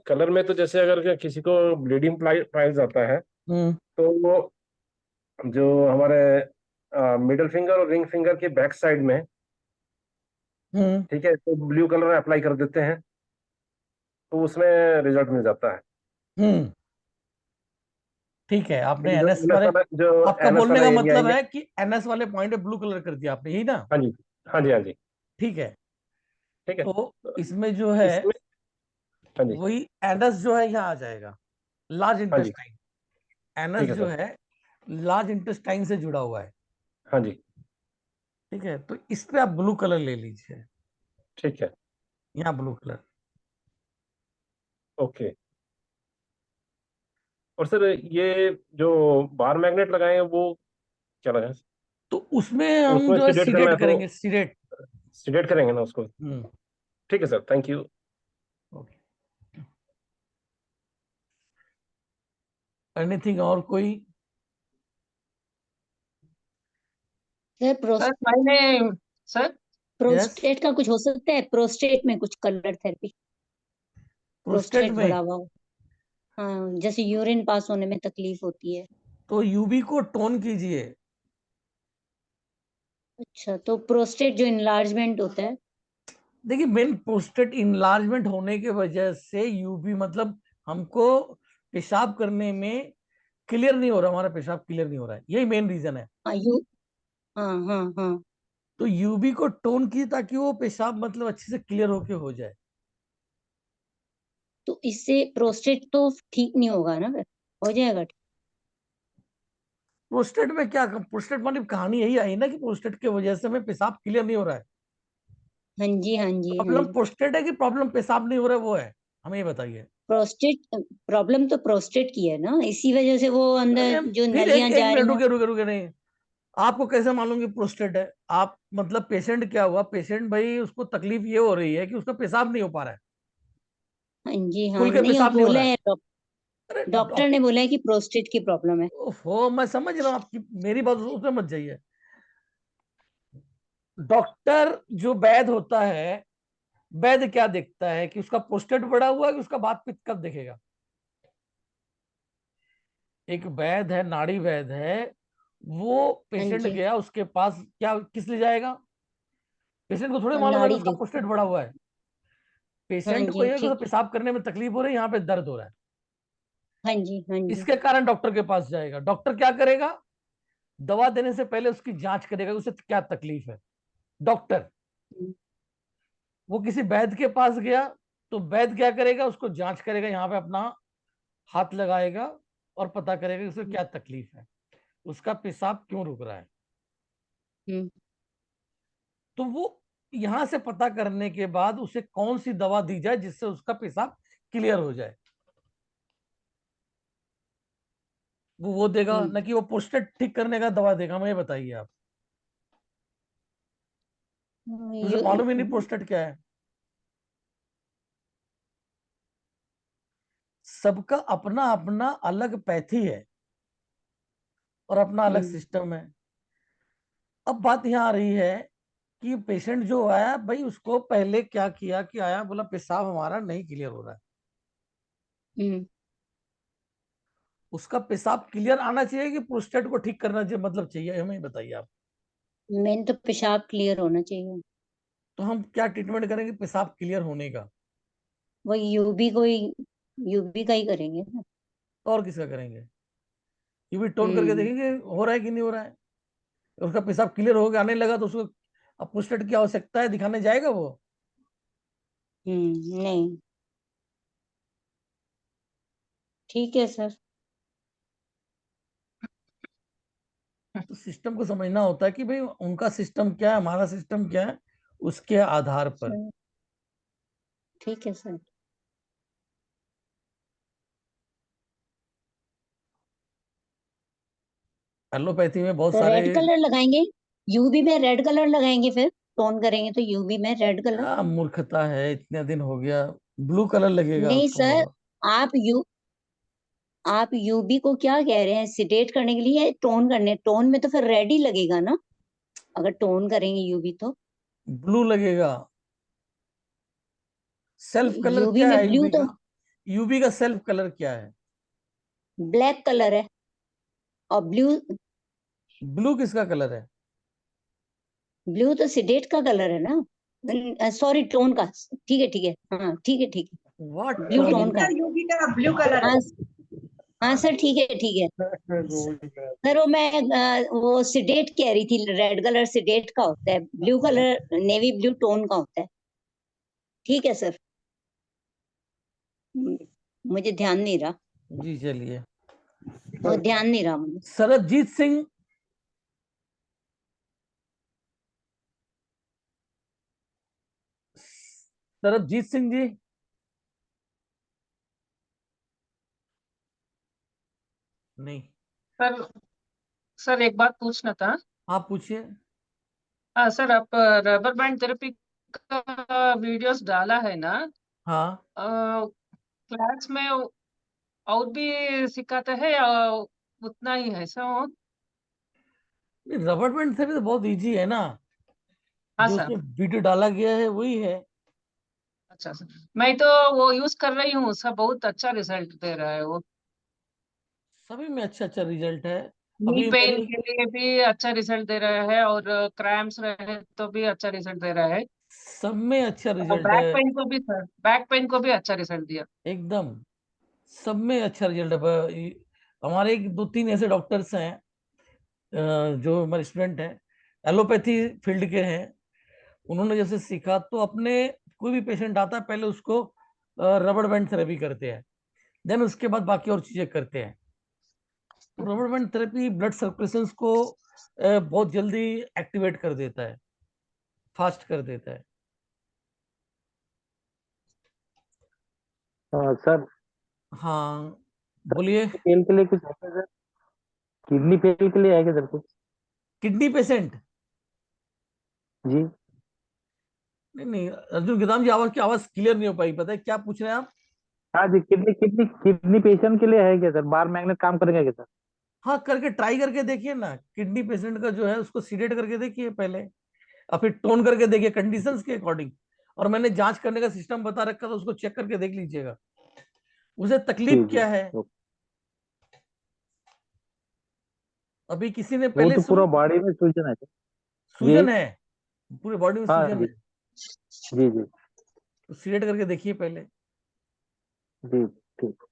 कलर में तो जैसे अगर किसी को ब्लीडिंग पाइल्स आता है तो वो जो हमारे मिडिल फिंगर और रिंग फिंगर के बैक साइड में, ठीक है, तो ब्लू कलर अप्लाई कर देते हैं तो उसमें रिजल्ट मिल जाता है। ठीक है, आपने जो एनएस एनएस वाले, वाला, जो आपका एनएस बोलने वाला का एरिया मतलब है, है कि एनएस वाले पॉइंट पे ब्लू कलर कर दिया आपने, यही ना? हाँ जी, हाँ जी, हाँ जी, ठीक है। ठीक है। तो इसमें जो है इसमें, हाँ जी, वही एनएस जो है यहाँ आ जाएगा, लार्ज हाँ जी, इंटेस्टाइन। एनएस ठीक है जो सर, है लार्ज इंटेस्टाइन से जुड़ा हुआ है। हाँ जी, ठीक है, तो इस पे आप ब्लू कलर ले लीजिए, ठीक है, यहाँ ब्लू कलर। ओके। और सर ये जो बार मैग्नेट लगाए हैं वो क्या लगाए? तो उसमें हम उसमें जो है सीडेट करना सीडेट है करेंगे, तो सीडेट। सीडेट करेंगे ना उसको? ठीक है सर, थैंक यू। एनीथिंग और कोई? सर सर मैंने सर प्रोस्टेट का कुछ हो सकता है? प्रोस्टेट में कुछ कलर थेरेपी, प्रोस्टेट प्रोस्टेट में बढ़ा हुआ हो, हाँ, जैसे यूरिन पास होने में तकलीफ होती है। तो यूवी को टोन कीजिए। अच्छा, तो प्रोस्टेट जो इनलार्जमेंट होता है, देखिए मेन प्रोस्टेट इनलार्जमेंट होने के वजह से यूवी, मतलब हमको पेशाब करने में क्लियर नहीं हो रहा, हमारा पेशाब क्लियर नहीं हो रहा है, यही मेन रीजन है। हाँ हाँ हाँ हाँ। तो यूवी को टोन की ताकि वो पेशाब मतलब अच्छे से क्लियर होके हो जाए। तो इससे प्रोस्टेट तो ठीक नहीं होगा ना, फिर हो जाएगा ठीक? प्रोस्टेट में क्या, प्रोस्टेट मतलब कहानी यही आई ना कि प्रोस्टेट की वजह से हमें पेशाब क्लियर नहीं हो रहा है। हाँ जी हाँ जी हाँ प्रॉब्लम जी। प्रोस्टेट है कि प्रॉब्लम पेशाब नहीं हो रहा है, वो है? हमें ये बताइए। प्रोस्टेट प्रॉब्लम तो प्रोस्टेट की है ना, इसी वजह से वो अंदर जो फिर नलियां एक जा मिनट रही हैं। रुके नहीं, आपको कैसे मालूम कि प्रोस्टेट है? आप मतलब पेशेंट क्या हुआ, पेशेंट भाई उसको तकलीफ ये हो रही है कि उसका पेशाब नहीं हो पा रहा है, हाँ जी हाँ, खुल के नहीं, वो पेशाब नहीं हो बोला रहा है। है अरे डॉक्टर ने बोला है कि प्रोस्टेट की प्रॉब्लम है। हो, मैं समझ रहा हूँ आपकी, मेरी बात उसमें मत जाइए। डॉक्टर जो वैद होता है, वैद क्या देखता है कि उसका प्रोस्टेट बढ़ा हुआ है कि उसका बात पित्त कब देखेगा? एक वैद है, नाड़ी वैद है, वो हाँ पेशेंट जी, गया उसके पास, क्या किस लिए जाएगा? पेशेंट को थोड़े और मालूम है कि नाड़ी उसका देख, प्रोस्टेट बढ़ा हुआ है। पेशेंट को जी, ये ठीक। पेशाब करने में तकलीफ हो रही है, यहाँ पे दर्द हो रहा है, हाँ जी, हाँ जी। इसके कारण डॉक्टर के पास जाएगा। डॉक्टर क्या करेगा, दवा देने से पहले उसकी जांच करेगा, उसे क्या तकलीफ है। डॉक्टर वो किसी वैद्य के पास गया तो वैद्य क्या करेगा, उसको जांच करेगा, यहाँ पे अपना हाथ लगाएगा और पता करेगा कि उसे क्या तकलीफ है, उसका पेशाब क्यों रुक रहा है। तो वो यहां से पता करने के बाद उसे कौन सी दवा दी जाए जिससे उसका पेशाब क्लियर हो जाए, वो देगा, न कि वो प्रोस्टेट ठीक करने का दवा देगा। मुझे बताइए आप, मुझे मालूम ही नहीं प्रोस्टेट क्या है। सबका अपना अपना अलग पैथी है और अपना अलग सिस्टम है। अब बात यहाँ आ रही है कि पेशेंट जो आया भाई, उसको पहले क्या किया कि आया बोला पेशाब हमारा नहीं क्लियर हो रहा है। उसका पेशाब क्लियर आना चाहिए कि प्रोस्टेट को ठीक करना चाहिए, मतलब चाहिए, हमें बताइए आप। मेन तो पेशाब क्लियर होना चाहिए। तो हम क्या ट्रीटमेंट करेंगे पेशाब क्लियर होने का? वो यूबी का ही करेंगे ना। और किसका करेंगे? यूबी टोन करके देखेंगे हो रहा है कि नहीं हो रहा है। उसका पेशाब क्लियर हो गया, आने लगा, तो उसको अब प्रोस्टेट की आवश्यकता है, दिखाने जाएगा वो? नहीं। ठीक है सर। तो सिस्टम को समझना होता है कि भाई उनका सिस्टम क्या है, हमारा सिस्टम क्या है, उसके आधार पर। ठीक है सर। एलोपैथी में बहुत तो सारे रेड कलर लगाएंगे, यूबी में रेड कलर लगाएंगे, फिर टोन करेंगे तो यूबी में रेड कलर। मूर्खता है, इतने दिन हो गया, ब्लू कलर लगेगा नहीं टोन सर, होगा। आप यूबी को क्या कह रहे हैं, सिडेट करने के लिए, टोन करने? टोन में तो फिर रेड ही लगेगा ना, अगर टोन करेंगे यूबी तो। ब्लू लगेगा। सेल्फ कलर यूबी क्या में है ब्लू यूबी तो का? यूबी का सेल्फ कलर क्या है? ब्लैक कलर है। और ब्लू किसका कलर है? ब्लू तो सिडेट का कलर है ना, सॉरी टोन का। ठीक है, ठीक है, हाँ ठीक है, ठीक है। व्हाट ब्लू टोन का। यूबी का ब्लू कलर हाँ, है। हाँ सर, ठीक है, ठीक है सर। वो मैं वो सिडेट कह रही थी, रेड कलर सिडेट का होता है, blue colour navy blue tone का होता है। ठीक है सर। मुझे ध्यान नहीं रहा, जी चलिए। वो ध्यान नहीं रहा मुझे। सरबजीत सिंह, सरबजीत सिंह जी। नहीं। सर, सर एक बात पूछना था। आप पूछिए। हाँ सर, आप रबर बैंड थेरेपी का वीडियोस डाला है ना? हाँ। क्लास में और भी सिखाते हैं या उतना ही है सर? रबर बैंड थेरेपी तो बहुत इजी है ना, हाँ जो सर। उसमें वीडियो डाला गया है वही है। अच्छा सर, मैं तो वो यूज कर रही हूँ सर, बहुत अच्छा रिजल्ट दे रहा है वो। सभी में अच्छा अच्छा रिजल्ट है। नी अभी पेन मेरी के लिए भी अच्छा रिजल्ट दे रहा है, और क्रैम्प्स रहे तो भी अच्छा रिजल्ट दे रहा है। सब में अच्छा और रिजल्ट बैक है, पेन को भी सर, बैक पेन को भी अच्छा रिजल्ट दिया। एकदम सब में अच्छा रिजल्ट है। हमारे एक दो तीन ऐसे डॉक्टर्स हैं जो हमारे स्टूडेंट हैं, एलोपैथी फील्ड के हैं। उन्होंने जैसे सीखा तो अपने, कोई भी पेशेंट आता है पहले उसको रबड़ बैंड थेरेपी करते हैं, देन उसके बाद बाकी और चीजें करते हैं। तो रबड़ बैंड थेरेपी ब्लड सर्कुलेशन को बहुत जल्दी एक्टिवेट कर देता है, फास्ट कर देता है। सर, हाँ बोलिए। फेल के लिए कुछ है क्या सर? किडनी फेल के लिए है क्या सर कुछ? Kidney patient? जी। नहीं नहीं अर्जुन गिदाम जी, आवाज की आवाज क्लियर नहीं हो पाई, पता है क्या पूछ रहे हैं आप? हाँ जी, किडनी किडनी किडनी पेशेंट के लिए है क्या सर? बार मैग्नेट काम करेगा क्या सर? हाँ करके ट्राई करके देखिए ना, किडनी पेशेंट का जो है उसको सीडेट करके देखिए पहले, और फिर टोन करके देखिए कंडीशंस के अकॉर्डिंग। और मैंने जांच करने का सिस्टम बता रखा था, उसको चेक करके देख लीजिएगा उसे जी तकलीफ जी। क्या है। अभी किसी ने वो पहले तो पूरा बॉडी में सूजन है सर। जी। सूजन है, पूरे बॉडी में हाँ सूजन जी। है। जी जी। तो सीडेट करके देखिए पहले। जी ठीक।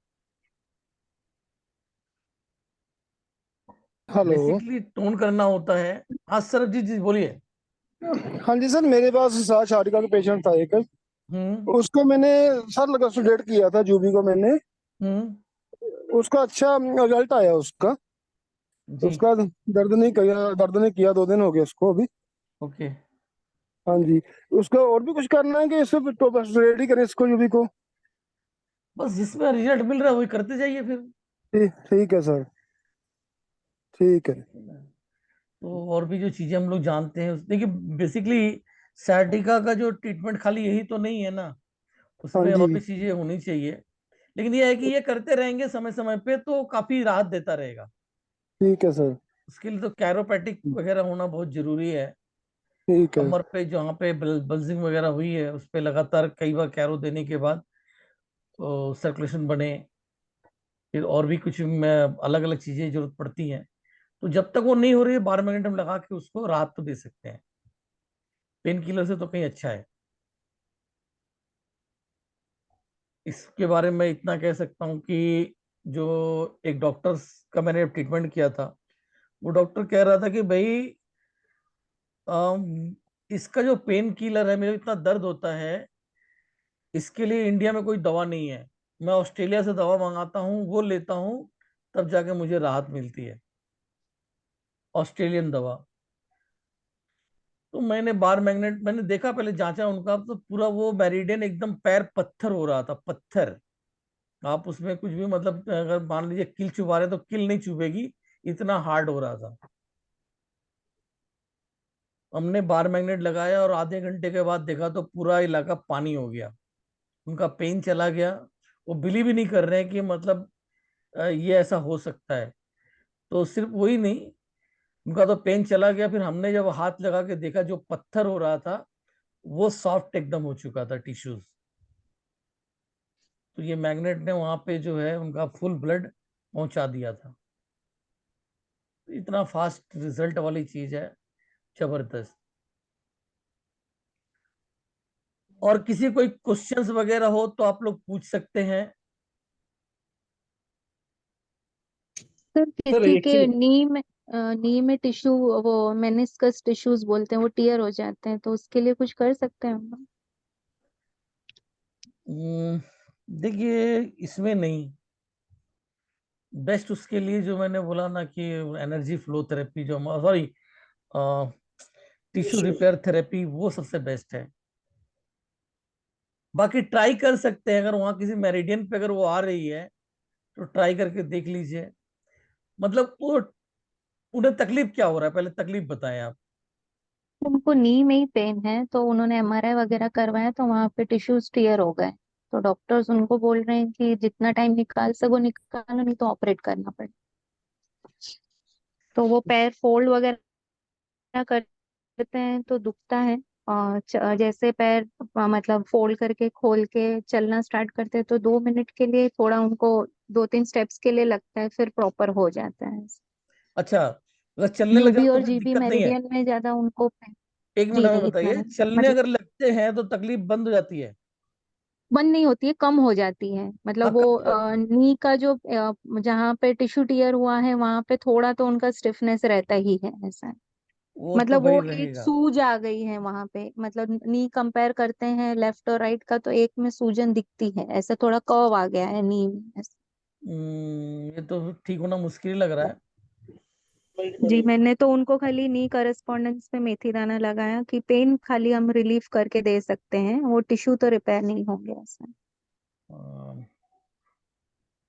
हेलो। बेसिकली टोन करना होता है। हाँ सर, जी जी बोलिए। हाँ जी सर, मेरे पास शारिका का पेशेंट था एक, उसको मैंने सर लगा डेट किया था जूबी को मैंने, उसका अच्छा रिजल्ट आया उसका। जी। उसका दर्द नहीं किया 2 दिन हो गए उसको अभी। ओके। हाँ जी, उसका और भी कुछ करना है कि इसको तो बस रेडी करें इसको जूबी को? बस जिसमें रिजल्ट मिल रहा है वही करते जाइए फिर। ठीक है सर, ठीक है। तो और भी जो चीजें हम लोग जानते हैं देखिए, बेसिकली सैटिका का जो ट्रीटमेंट खाली यही तो नहीं है ना, हाँ उसमें और जी, भी चीजें होनी चाहिए। लेकिन ये है कि ये करते रहेंगे समय समय पे तो काफी राहत देता रहेगा। ठीक है सर, उसके लिए तो कैरोपैटिक वगैरह होना बहुत जरूरी है। ठीक है। कमर पे जहाँ पे बल्जिंग वगैरह हुई है उस पे लगातार कई बार कैरो देने के बाद तो सर्कुलेशन बने। फिर और भी कुछ अलग अलग चीजें जरूरत पड़ती हैं। तो जब तक वो नहीं हो रही है 12 मिनट हम लगा के उसको राहत तो दे सकते हैं। पेन किलर से तो कहीं अच्छा है। इसके बारे में इतना कह सकता हूँ कि जो एक डॉक्टर का मैंने ट्रीटमेंट किया था, वो डॉक्टर कह रहा था कि भाई इसका जो पेन किलर है, मेरे इतना दर्द होता है, इसके लिए इंडिया में कोई दवा नहीं है। मैं ऑस्ट्रेलिया से दवा मंगाता हूँ, वो लेता हूँ, तब जाके मुझे राहत मिलती है, ऑस्ट्रेलियन दवा। तो मैंने बार मैग्नेट मैंने देखा, पहले जांचा उनका, तो पूरा वो मेरिडियन एकदम पैर पत्थर हो रहा था, पत्थर। आप उसमें कुछ भी मतलब अगर मान लीजिए किल चुबा रहे तो किल नहीं चुभेगी, इतना हार्ड हो रहा था। हमने बार मैग्नेट लगाया और आधे घंटे के बाद देखा तो पूरा इलाका पानी हो गया, उनका पेन चला गया। वो बिलीव ही नहीं कर रहे हैं कि मतलब ये ऐसा हो सकता है। तो सिर्फ वही नहीं, उनका तो पेन चला गया, फिर हमने जब हाथ लगा के देखा जो पत्थर हो रहा था वो सॉफ्ट एकदम हो चुका था, टिश्यूज। तो ये मैग्नेट ने वहां पे जो है उनका फुल ब्लड पहुंचा दिया था। इतना फास्ट रिजल्ट वाली चीज है, जबरदस्त। और किसी कोई क्वेश्चंस वगैरह हो तो आप लोग पूछ सकते हैं। सर किसी के नी में टिश्यू, वो मेनिस्कस टिश्यूज बोलते हैं, वो टीयर हो जाते हैं, तो उसके लिए कुछ कर सकते हैं हम लोग? देखिए इसमें नहीं, बेस्ट उसके लिए जो मैंने बोला ना कि एनर्जी फ्लो थेरेपी, जो सॉरी टिश्यू रिपेयर थेरेपी, वो सबसे बेस्ट है। बाकी ट्राई कर सकते हैं, अगर वहां किसी मेरिडियन पे अगर वो आ रही है तो ट्राई करके देख लीजिए। मतलब वो उन्हें तकलीफ क्या हो रहा है, पहले तकलीफ बताएं आप। उनको नी में ही पेन है, तो उन्होंने एमआरआई वगैरह करवाया तो वहां पे टिश्यूज टीयर हो गए। तो डॉक्टर्स उनको बोल रहे हैं कि जितना टाइम निकाल सको निकालो, नहीं तो ऑपरेट करना पड़े। तो वो पैर फोल्ड वगैरह करते हैं तो दुखता है। और जैसे पैर मतलब फोल्ड करके खोल के चलना स्टार्ट करते हैं तो 2 मिनट के लिए थोड़ा उनको 2-3 स्टेप्स के लिए लगता है, फिर प्रॉपर हो जाता है। अच्छा, अगर चलने लग यूबी जाओ तो और फिर जीबी दिक्कत नहीं है? मेरिडियन में ज्यादा उनको एक मिनट जी हमें जी इतना बताइए, नहीं, चलने मतलब अगर लगते हैं तो तकलीफ बंद हो जाती है? बंद नहीं होती है, कम हो जाती है। हाँ मतलब वो कम हो जाती है। नी का जो जहाँ पे टिश्यू टीयर हुआ है वहां पे थोड़ा तो उनका स्टिफनेस रहता ही है, ऐसा है। वो तो मतलब भाई वो एक रहेगा। सूज आ गई है वहां पे, मतलब नी कंपेयर करते हैं लेफ्ट और राइट का तो एक में सूजन दिखती है, ऐसा थोड़ा कर्व आ गया है नी में ऐसा। ये तो ठीक होना मुश्किल लग रहा है। जी मैंने तो उनको खाली नी करस्पॉन्डेंस में मेथी दाना लगाया कि पेन खाली हम रिलीफ करके दे सकते हैं, वो टिश्यू तो रिपेयर नहीं होंगे ऐसा।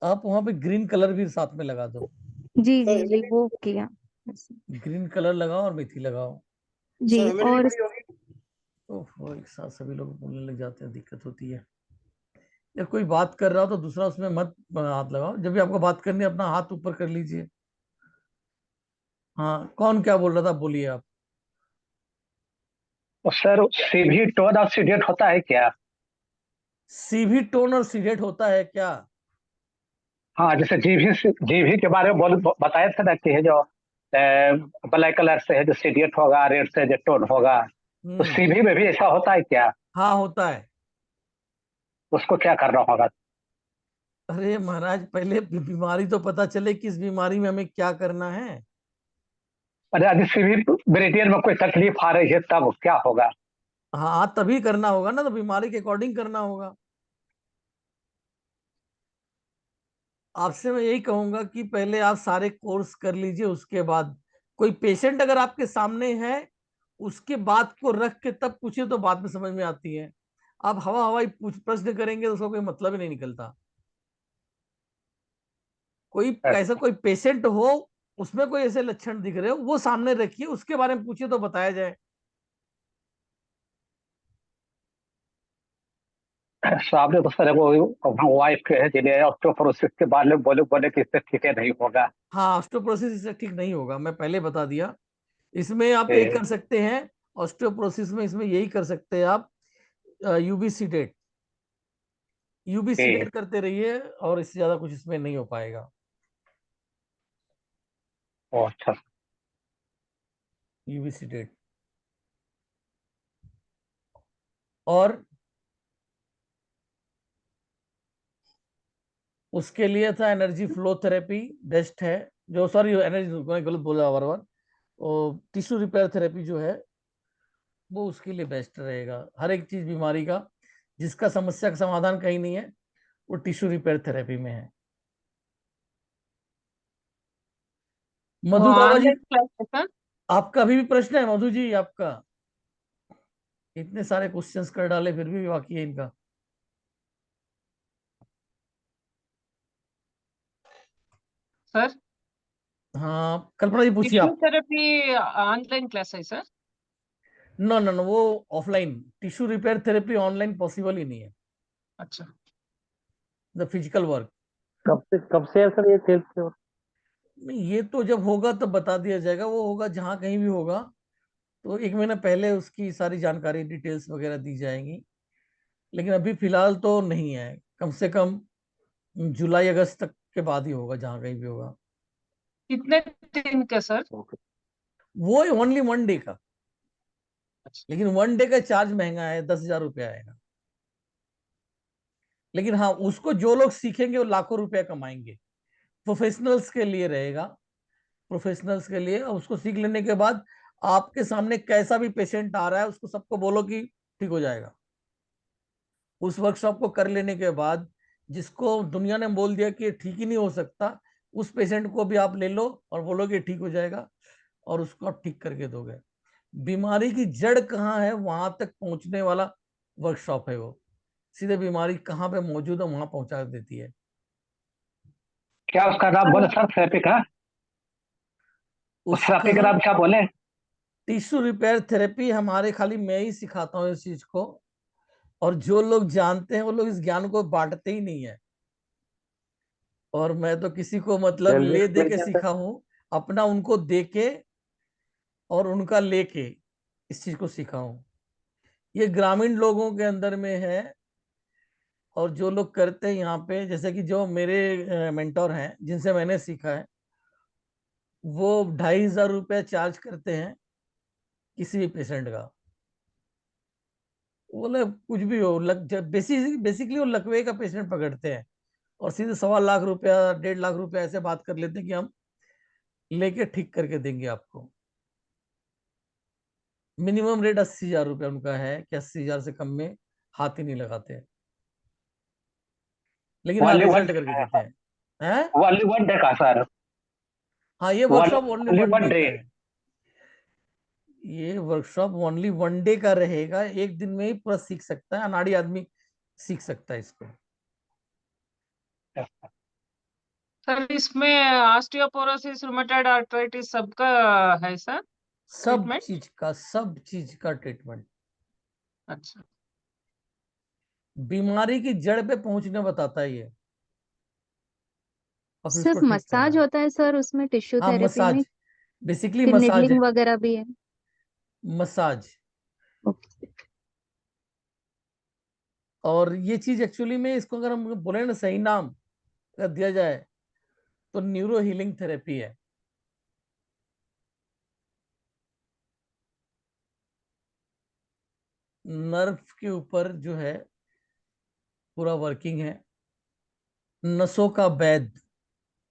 आप वहां पे ग्रीन कलर भी साथ में लगा दो। जी जी जी वो किया ऐसे। ग्रीन कलर लगाओ और मेथी लगाओ। जी और ओह, एक साथ सभी लोग बोलने लग जाते हैं, दिक्कत होती है। या कोई बात कर रहा हो तो दूसरा उसमें मत हाथ लगाओ। जब भी आपको बात करनी है अपना हाथ ऊपर कर लीजिए। हाँ, कौन क्या बोल रहा था, बोलिए आप। सर सीभी टोन और सीडेट होता है क्या? सीवी टोन और सीडेट होता है क्या? हाँ, जैसे जीभी के बारे में बताए थे ना कि है जो ब्लैक कलर से है जो सीडेट होगा, रेड से जो टोन होगा, तो सीभी में भी ऐसा होता है क्या? हाँ होता है। उसको क्या करना होगा? अरे महाराज, पहले बीमारी तो पता चले, किस बीमारी में हमें क्या करना है। अरे यदि सिविल ब्रिटेन में कोई तकलीफ आ रही है तब क्या होगा? हाँ, तभी करना होगा ना, तो बीमारी के अकॉर्डिंग करना होगा। आपसे मैं यही कहूंगा कि पहले आप सारे कोर्स कर लीजिए, उसके बाद कोई पेशेंट अगर आपके सामने है, उसके बात को रख के तब पूछिए तो बात में समझ में आती है। आप हवा हवाई प्रश्न करेंगे तो उसका कोई मतलब ही नहीं निकलता। कोई ऐसा कोई पेशेंट हो, उसमें कोई ऐसे लक्षण दिख रहे हो, वो सामने रखिए, उसके बारे में पूछिए तो बताया जाए। आपने तो सर वो वाइफ के है जिन्हें ऑस्टियोपोरोसिस के बारे में बोले बोले कि इससे ठीक है नहीं होगा। हाँ, ऑस्टियोपोरोसिस इससे ठीक नहीं होगा, मैं पहले बता दिया। इसमें आप एक ए, कर सकते हैं, ऑस्टियोपोरोसिस में इसमें यही कर सकते हैं आप, यूबी सीडेट। यूबी सीडेट करते रहिए, और इससे ज्यादा कुछ इसमें नहीं हो पाएगा। अच्छा। UB sedate. और उसके लिए था एनर्जी फ्लो थेरेपी, बेस्ट है। जो सॉरी, एनर्जी गलत बोला बार बार, टिश्यू रिपेयर थेरेपी जो है वो उसके लिए बेस्ट रहेगा। हर एक चीज बीमारी का, जिसका समस्या का समाधान कहीं नहीं है, वो टिश्यू रिपेयर थेरेपी में है। वो मधु बाबा जी, ऑनलाइन क्लास है सर? आपका भी प्रश्न है मधु जी? आपका इतने सारे क्वेश्चंस कर डाले फिर भी बाकी है इनका। सर, हाँ, कल्पना जी पूछिए आप। फिजियोथेरेपी ऑनलाइन क्लास है सर? नो नो नो, वो offline. Tissue repair therapy online possible ही नहीं है, अच्छा। The physical work. कब से है सर ये टेस्ट? नहीं, ये तो जब होगा तब बता दिया जाएगा। वो होगा जहाँ कहीं भी होगा, तो एक महीना पहले उसकी सारी जानकारी, डिटेल्स वगैरह दी जाएंगी। लेकिन अभी फिलहाल तो नहीं है, कम से कम जुलाई अगस्त तक के बाद ही होगा, जहाँ कहीं भी होगा। कितने दिन का सर? वो ओनली 1 डे का, लेकिन 1 डे का चार्ज महंगा है, 10,000 रुपया आएगा। लेकिन हाँ, उसको जो लोग सीखेंगे वो लाखों रुपया कमाएंगे। प्रोफेशनल्स के लिए रहेगा, प्रोफेशनल्स के लिए। और उसको सीख लेने के बाद आपके सामने कैसा भी पेशेंट आ रहा है, उसको सबको बोलो कि ठीक हो जाएगा। उस वर्कशॉप को कर लेने के बाद जिसको दुनिया ने बोल दिया कि ठीक ही नहीं हो सकता, उस पेशेंट को भी आप ले लो और बोलो कि ठीक हो जाएगा, और उसको आप ठीक करके दोगे। बीमारी की जड़ कहाँ है वहां तक पहुंचने वाला वर्कशॉप है वो। सीधे बीमारी कहाँ पे मौजूद है वहां पहुंचा देती है। क्या उसका नाम बोले सर थेरेपी का? उस थेरेपी का उसका नाम क्या बोले? Tissue repair therapy. हमारे खाली मैं ही सिखाता हूँ इस चीज को, और जो लोग जानते हैं वो लोग इस ज्ञान को बांटते ही नहीं है। और मैं तो किसी को मतलब सैलरी ले दे मिल के जाता सीखा हूँ, अपना उनको दे के और उनका लेके इस चीज को सीखा हूँ। ये ग्रामीण लोगों के अंदर में है। और जो लोग करते हैं यहाँ पे, जैसे कि जो मेरे मेंटोर हैं जिनसे मैंने सीखा है, वो 2,500 रुपया चार्ज करते हैं किसी भी पेशेंट का। बोले कुछ भी हो, बेसिकली वो लकवे का पेशेंट पकड़ते हैं, और सीधे 1.25 लाख रुपया 1.5 लाख रुपया ऐसे बात कर लेते हैं कि हम लेके ठीक करके देंगे आपको। मिनिमम रेट 80,000 रुपया उनका है, कि 80,000 से कम में हाथ ही नहीं लगाते हैं। लेकिन हाँ, ओनली वन रिजल्ट करके देते हैं। हैं? ओनली वन डे का सर? हाँ, ये workshop only only 1 day one day? का है। ये वर्कशॉप ओनली 1 डे का रहेगा। एक दिन में ही पूरा सीख सकता है, अनाड़ी आदमी सीख सकता है इसको। सर, इसमें ऑस्टियोपोरोसिस, रूमेटॉइड आर्थराइटिस सबका है सर ट्रीटमेंट? सब चीज का ट्रीटमेंट। अच्छा। बीमारी की जड़ पे पहुंचने बताता है ये, और फिर उसको सिर्फ ठीक करना मसाज है। होता है सर उसमें टिश्यू हाँ, थेरेपी में, मसाज, बेसिकली कि मसाज है। निडलिंग वगैरह भी है? मसाज। ओके। और ये चीज एक्चुअली में, इसको अगर हम बोले ना सही नाम अगर दिया जाए, तो न्यूरो हीलिंग थेरेपी है। नर्व के ऊपर जो है पूरा वर्किंग है। नसों का वैद्य,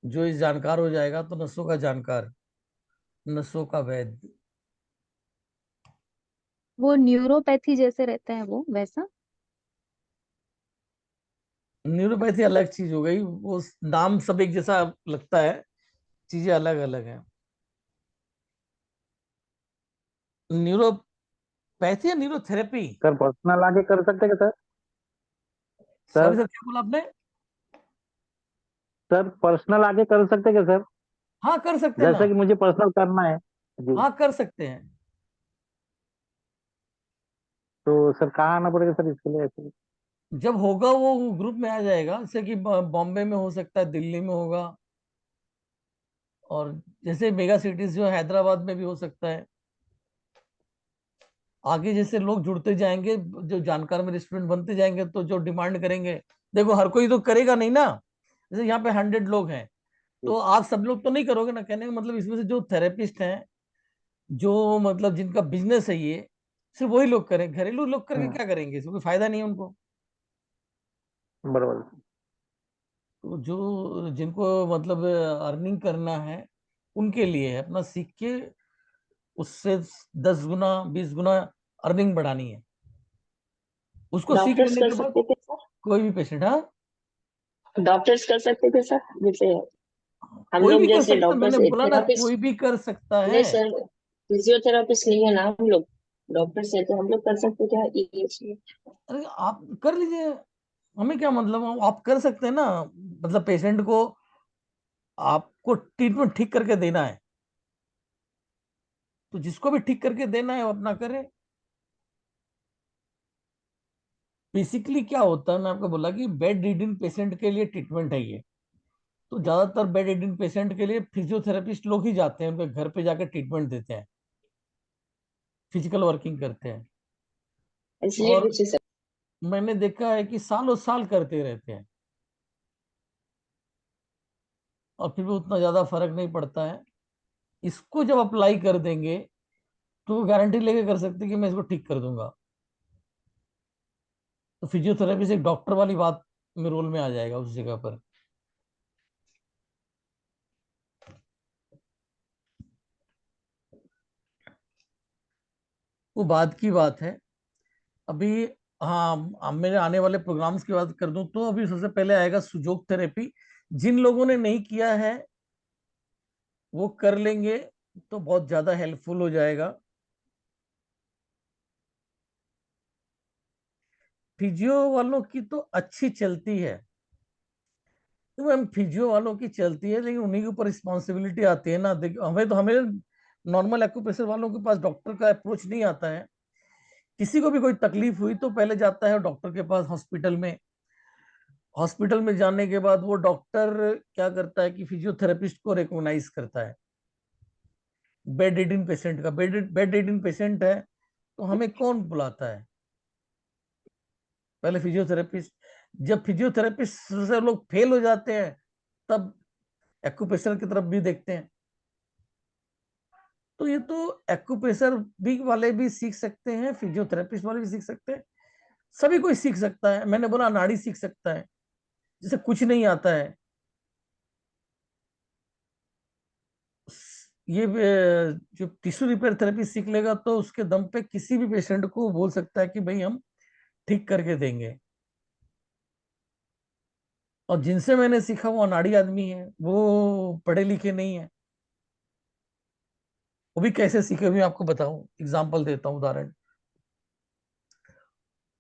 जो इस जानकार हो जाएगा तो नसों का जानकार, नसों का वैद्य। वो न्यूरोपैथी जैसे रहता है वो वैसा? न्यूरोपैथी अलग चीज हो गई, वो नाम सब एक जैसा लगता है, चीजें अलग अलग हैं। न्यूरोपैथी या न्यूरोथेरेपी? सर पर्सनल आगे कर सकते हैं क्या सर? सॉरी सर सर, क्या बोला आपने? सर पर्सनल आगे कर सकते हैं क्या सर? हाँ कर सकते हैं जैसे ना। कि मुझे पर्सनल करना है जी, हाँ कर सकते हैं। तो सर कहाँ आना पड़ेगा सर इसके लिए ऐसे? जब होगा वो ग्रुप में आ जाएगा, जैसे कि बॉम्बे में हो सकता है, दिल्ली में होगा, और जैसे मेगा सिटीज जो है, हैदराबाद में भी हो सकता है। आगे जैसे लोग जुड़ते जाएंगे, जो जानकार में रेस्टोरेंट बनते जाएंगे, तो जो डिमांड करेंगे, देखो हर कोई तो करेगा नहीं ना। जैसे यहाँ पे 100 लोग हैं, तो आप सब लोग तो नहीं करोगे ना। कहने का मतलब इसमें से जो थेरेपिस्ट हैं, जो मतलब जिनका बिजनेस है ये, सिर्फ वही लोग करें। घरेलू लोग करके क्या करेंगे, इसमें कोई फायदा नहीं है उनको। बराबर। तो जो जिनको मतलब अर्निंग करना है, उनके लिए है, अपना सीख के उससे 10 गुना 20 गुना अर्निंग बढ़ानी है। उसको सीख डॉक्टर्स लेने कर के बाद सकते थे सर? कोई भी पेशेंट, हाँ डॉक्टर्स कर सकते थे सर, जैसे हम कोई लोग भी कर जैसे सकता है, मैंने डॉक्टर्स बोला ना कोई थेरापिस्ट? भी कर सकता नहीं है। सर, फिजियोथेरापिस्ट नहीं है ना हम लोग, डॉक्टर्स है, तो हम लोग कर सकते क्या ये चीज? अरे आप कर लीजिए, हमें क्या मतलब, आप कर सकते हैं ना। मतलब पेशेंट को आपको ट्रीटमेंट ठीक करके देना है, तो जिसको भी ठीक करके देना है वो अपना करे। बेसिकली क्या होता है, मैं आपको बोला कि बेड रिडन पेशेंट के लिए ट्रीटमेंट है ये। तो ज्यादातर बेड रिडन पेशेंट के लिए फिजियोथेरेपिस्ट लोग ही जाते हैं, उनके घर पे जाकर ट्रीटमेंट देते हैं, फिजिकल वर्किंग करते हैं। इसलिए और पूछे सर। मैंने देखा है कि सालों साल करते रहते हैं, और फिर भी उतना ज्यादा फर्क नहीं पड़ता है। इसको जब अप्लाई कर देंगे, तो गारंटी लेके कर सकते हैं कि मैं इसको ठीक कर दूंगा। तो फिजियोथेरेपी से एक डॉक्टर वाली बात में रोल में आ जाएगा उस जगह पर। वो बाद की बात है अभी। हाँ, अब मेरे आने वाले प्रोग्राम्स की बात कर दूं, तो अभी सबसे पहले आएगा सुजोग थेरेपी। जिन लोगों ने नहीं किया है वो कर लेंगे, तो बहुत ज्यादा हेल्पफुल हो जाएगा। फिजियो वालों की तो अच्छी चलती है, तो मैम फिजियो वालों की चलती है, लेकिन उन्हीं के ऊपर रिस्पॉन्सिबिलिटी आती है ना। देखो हमें नॉर्मल एक्यूप्रेशर वालों के पास डॉक्टर का अप्रोच नहीं आता है। किसी को भी कोई तकलीफ हुई तो पहले जाता है डॉक्टर के पास हॉस्पिटल में। हॉस्पिटल में जाने के बाद वो डॉक्टर क्या करता है कि फिजियोथेरेपिस्ट को रिकॉग्नाइज करता है। बेड रिडन पेशेंट का, बेड रिडन पेशेंट है तो हमें कौन बुलाता है? पहले फिजियोथेरेपिस्ट। जब फिजियोथेरेपिस्ट से लोग फेल हो जाते हैं, तब एक्यूप्रेशर की तरफ भी देखते हैं। तो ये तो एक्यूप्रेशर भी वाले भी सीख सकते हैं, फिजियोथेरेपिस्ट वाले भी सीख सकते हैं, सभी कोई सीख सकता है। मैंने बोला नाड़ी सीख सकता है, जिसे कुछ नहीं आता है। ये जो टिश्यू रिपेयर थेरेपी सीख लेगा, तो उसके दम पे किसी भी पेशेंट को बोल सकता है कि भाई हम ठीक करके देंगे। और जिनसे मैंने सीखा वो अनाड़ी आदमी है, वो पढ़े लिखे नहीं है। वो भी कैसे सीखे भी आपको बताऊं, एग्जांपल देता हूं, उदाहरण।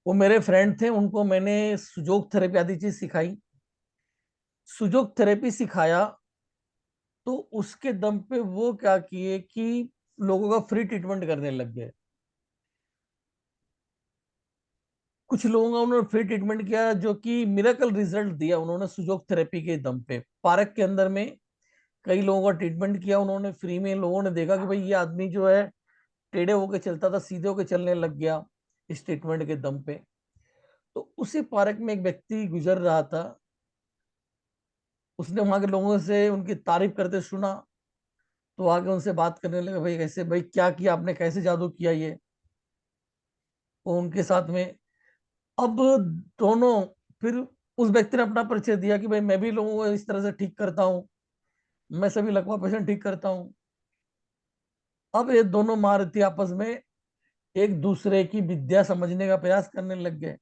वो मेरे फ्रेंड थे, उनको मैंने सुजोग थेरेपी आदि चीज सिखाई। सुजोग थेरेपी सिखाया, तो उसके दम पे वो क्या किए कि लोगों का फ्री ट्रीटमेंट करने लग गए। कुछ लोगों का उन्होंने फ्री ट्रीटमेंट किया, जो कि मिरेकल रिजल्ट दिया उन्होंने सुजोग थेरेपी के दम पे। पार्क के अंदर में कई लोगों का ट्रीटमेंट किया उन्होंने फ्री में। लोगों ने देखा कि भाई ये आदमी जो है टेढ़े होके चलता था, सीधे होके चलने लग गया इस ट्रीटमेंट के दम पे। तो उसी पार्क में एक व्यक्ति गुजर रहा था, उसने वहां के लोगों से उनकी तारीफ करते सुना, तो आगे उनसे बात करने लगा, भाई कैसे, भाई क्या किया आपने, कैसे जादू किया ये। वो उनके साथ में, अब दोनों फिर उस व्यक्ति ने अपना परिचय दिया कि भाई मैं भी लोगों को इस तरह से ठीक करता हूँ, मैं सभी लकवा पेशेंट ठीक करता हूँ। अब ये दोनों महारथी आपस में एक दूसरे की विद्या समझने का प्रयास करने लग गए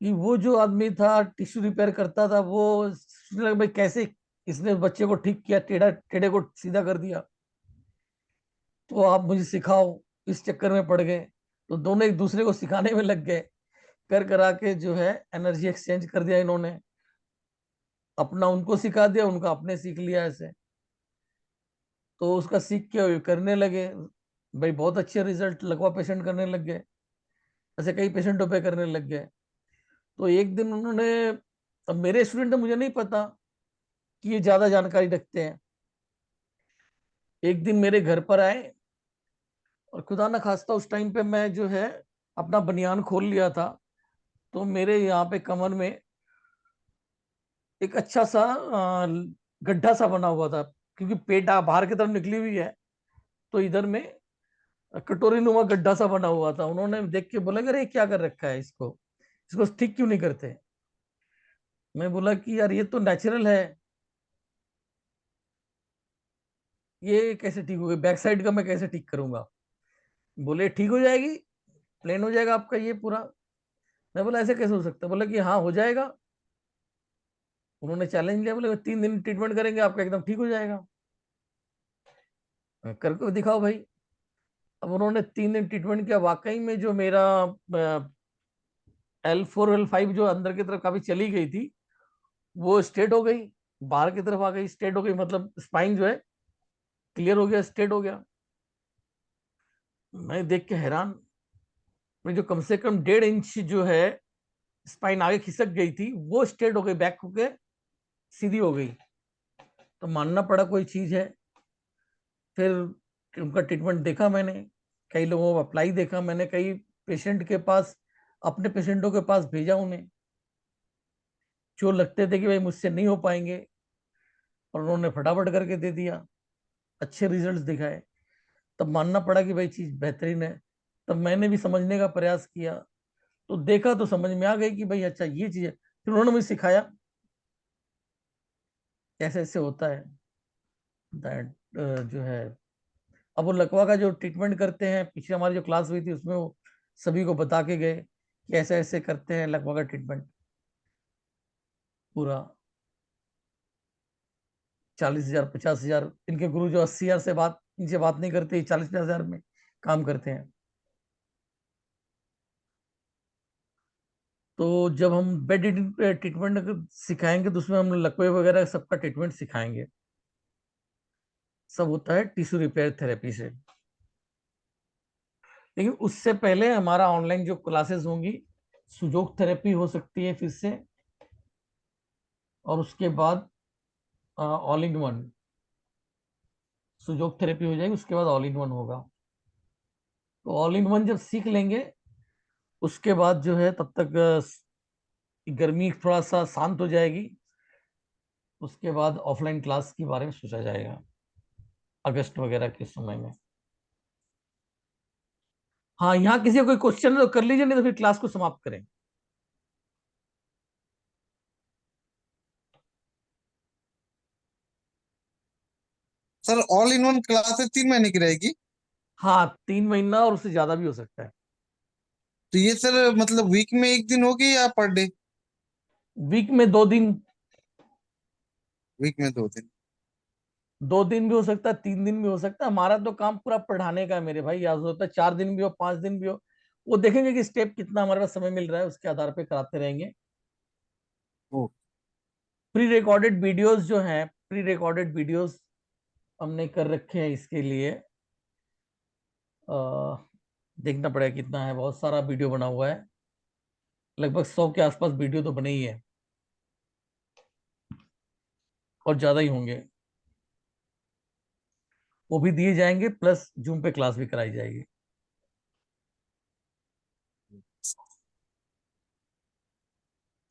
कि वो जो आदमी था टिश्यू रिपेयर करता था, वो सोचने लगा भाई कैसे इसने बच्चे को ठीक किया, टेढ़े को सीधा कर दिया, तो आप मुझे सिखाओ। इस चक्कर में पड़ गए, तो दोनों एक दूसरे को सिखाने में लग गए। कर करा के जो है एनर्जी एक्सचेंज कर दिया इन्होंने, अपना उनको सिखा दिया, उनका अपने सीख लिया ऐसे। तो उसका सीख के करने लगे भाई, बहुत अच्छे रिजल्ट लकवा पेशेंट करने लग गए, ऐसे कई पेशेंटों पे करने लग गए। तो एक दिन उन्होंने, अब मेरे स्टूडेंट, मुझे नहीं पता कि ये ज्यादा जानकारी रखते हैं, एक दिन मेरे घर पर आए और खुदा ना खास्ता उस टाइम पे मैं जो है अपना बनियान खोल लिया था, तो मेरे यहाँ पे कमर में एक अच्छा सा गड्ढा सा बना हुआ था, क्योंकि पेट बाहर की तरफ निकली हुई है, तो इधर में कटोरी नुमा गड्ढा सा बना हुआ था। उन्होंने देख के बोला कि अरे क्या कर रखा है इसको, इसको ठीक क्यों नहीं करते? मैं बोला कि यार ये तो नेचुरल है, ये कैसे ठीक होगा, बैक साइड का मैं कैसे ठीक करूंगा? बोले ठीक हो जाएगी, प्लेन हो जाएगा आपका ये पूरा। मैं बोला ऐसे कैसे हो सकता है? बोला कि हाँ हो जाएगा। उन्होंने चैलेंज लिया, बोले 3 दिन ट्रीटमेंट करेंगे आपका एकदम ठीक हो जाएगा, करके दिखाओ भाई। अब उन्होंने 3 दिन ट्रीटमेंट किया, वाकई में जो मेरा L4 L5 जो अंदर की तरफ काफी चली गई थी, वो स्ट्रेट हो गई, बाहर की तरफ आ गई, स्ट्रेट हो गई, मतलब स्पाइन जो है क्लियर हो गया, स्ट्रेट हो गया। मैं देख के हैरान, मैं जो कम से कम 1.5 इंच जो है स्पाइन आगे खिसक गई थी, वो स्ट्रेट हो गई, बैक होके सीधी हो गई। तो मानना पड़ा कोई चीज है। फिर उनका ट्रीटमेंट देखा मैंने, कई लोगों को अप्लाई देखा मैंने, कई पेशेंट के पास, अपने पेशेंटों के पास भेजा उन्हें, जो लगते थे कि भाई मुझसे नहीं हो पाएंगे, और उन्होंने फटाफट करके दे दिया, अच्छे रिजल्ट्स दिखाए। तब मानना पड़ा कि भाई चीज बेहतरीन है। तब मैंने भी समझने का प्रयास किया, तो देखा तो समझ में आ गई कि भाई अच्छा ये चीज है। फिर उन्होंने मुझे सिखाया कैसे ऐसे होता है, दैट जो है। अब वो लकवा का जो ट्रीटमेंट करते हैं, पीछे हमारी जो क्लास हुई थी उसमें वो सभी को बता के गए कि ऐसे ऐसे करते हैं लकवा का ट्रीटमेंट पूरा। 40,000 50,000, इनके गुरु जो 80,000 से बात, इनसे बात नहीं करते, 40-50,000 में काम करते हैं। तो जब हम बेड ट्रीटमेंट सिखाएंगे, तो उसमें हम लकवे वगैरह सबका ट्रीटमेंट सिखाएंगे। सब होता है टिश्यू रिपेयर थेरेपी से। लेकिन उससे पहले हमारा ऑनलाइन जो क्लासेस होंगी, सुजोग थेरेपी हो सकती है फिर से, और उसके बाद ऑल इन वन सुजोग थेरेपी हो जाएगी, उसके बाद ऑल इन वन होगा। तो ऑल इन वन जब सीख लेंगे, उसके बाद जो है तब तक गर्मी थोड़ा सा शांत हो जाएगी, उसके बाद ऑफलाइन क्लास के बारे में सोचा जाएगा अगस्त वगैरह के समय में। हाँ, यहाँ किसी का कोई क्वेश्चन है तो कर लीजिए, नहीं तो फिर क्लास को समाप्त करें। Sir all in one classes 3 महीने की रहेगी? हाँ, 3 महीना और उससे ज्यादा भी हो सकता है। तो ये सर मतलब वीक में 1 दिन होगी या पर डे? वीक में 2 दिन। वीक में 2 दिन। 2 दिन भी हो सकता है, 3 दिन भी हो सकता है। हमारा तो काम पूरा पढ़ाने का है मेरे भाई, या होता है 4 दिन भी हो, 5 दिन भी हो, वो देखेंगे कि स्टेप कितना हमारे पास समय मिल रहा है, उसके आधार पे कराते रहेंगे। प्री रिकॉर्डेड वीडियोस जो हैं, प्री रिकॉर्डेड वीडियोस हमने कर रखे हैं इसके लिए। देखना पड़ेगा कितना है, बहुत सारा वीडियो बना हुआ है, लगभग 100 के आसपास वीडियो तो बने ही है, और ज्यादा ही होंगे। वो भी दिए जाएंगे, प्लस जूम पे क्लास भी कराई जाएगी।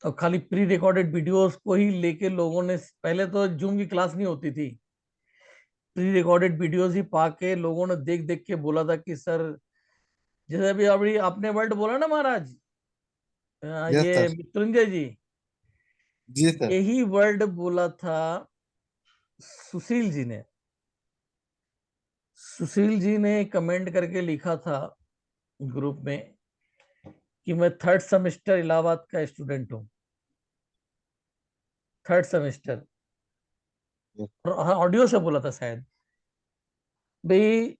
तो खाली प्री रिकॉर्डेड वीडियोस को ही लेके लोगों ने, पहले तो जूम की क्लास नहीं होती थी, प्री रिकॉर्डेड वीडियोस ही पाके लोगों ने देख देख के बोला था कि सर, जैसे अभी अभी आपने वर्ड बोला ना महाराज, यस ये सर। मृत्युंजय जी, जी सर। यही वर्ड बोला था सुशील जी ने। सुशील जी ने कमेंट करके लिखा था ग्रुप में कि मैं 3rd सेमेस्टर इलाहाबाद का स्टूडेंट हूँ, 3rd सेमेस्टर, और ऑडियो से बोला था शायद। भाई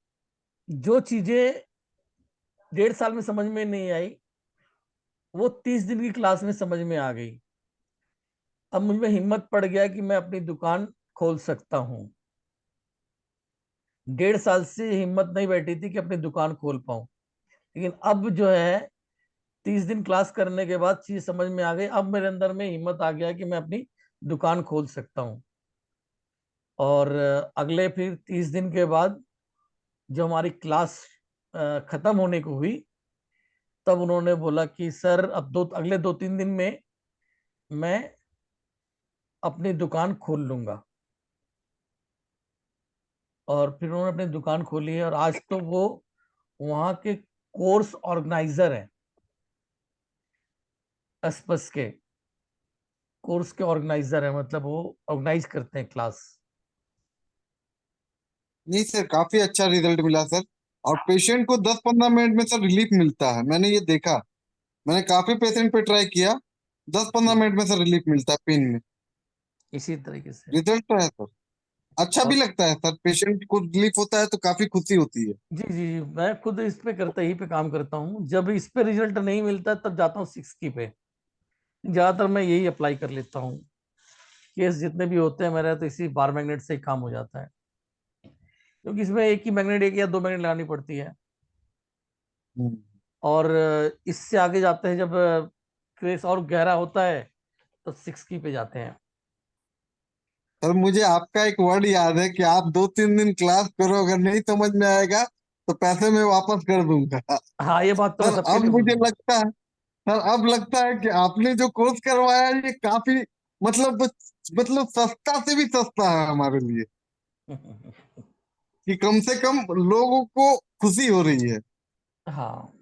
जो चीजें 1.5 साल में समझ में नहीं आई वो 30 दिन की क्लास में समझ में आ गई। अब मुझ में हिम्मत पड़ गया कि मैं अपनी दुकान खोल सकता हूँ। 1.5 साल से हिम्मत नहीं बैठी थी कि अपनी दुकान खोल पाऊं, लेकिन अब जो है 30 दिन क्लास करने के बाद चीज समझ में आ गई। अब मेरे अंदर में हिम्मत आ गया कि मैं अपनी दुकान खोल सकता हूँ। और अगले फिर 30 दिन के बाद जो हमारी क्लास खत्म होने को हुई, तब उन्होंने बोला कि सर अब अगले 2-3 दिन में मैं अपनी दुकान खोल लूंगा। और फिर उन्होंने अपनी दुकान खोली है और आज तो वो वहां के कोर्स ऑर्गेनाइजर हैं, एस्पस के कोर्स के ऑर्गेनाइजर है, मतलब वो ऑर्गेनाइज करते हैं क्लास। नहीं सर, काफी अच्छा रिजल्ट मिला सर। और पेशेंट को 10-15 मिनट में सर रिलीफ मिलता है, मैंने ये देखा। मैंने काफी पेशेंट पे ट्राई किया, 10-15 मिनट में सर रिलीफ मिलता है पेन में। इसी तरीके से रिजल्ट तो है सर, अच्छा भी और लगता है सर। पेशेंट को रिलीफ होता है तो काफी खुशी होती है। जी जी जी, मैं खुद इस पे करता ही पे काम करता हूँ। जब इस पे रिजल्ट नहीं मिलता तब जाता हूँ 6 की पे। ज्यादातर मैं यही अप्लाई कर लेता हूँ। केस जितने भी होते हैं मेरे तो इसी बार मैग्नेट से ही काम हो जाता है, क्योंकि इसमें एक ही मैग्नेट, 1 या 2 मैग्नेट लगानी पड़ती है। और इससे आगे जाते हैं जब केस और गहरा होता है तो 6 की पे जाते हैं। सर मुझे आपका एक वर्ड याद है कि आप 2-3 दिन क्लास करो, अगर नहीं समझ में आएगा तो पैसे मैं वापस कर दूंगा। हाँ, ये बात तो मैं सर सबके अब लिए मुझे बोलूंगा। लगता है, सर अब लगता है कि आपने जो कोर्स करवाया है ये काफी मतलब मतलब सस्ता से भी सस्ता है हमारे लिए, कि कम से कम लोगों को खुशी हो रही है। हाँ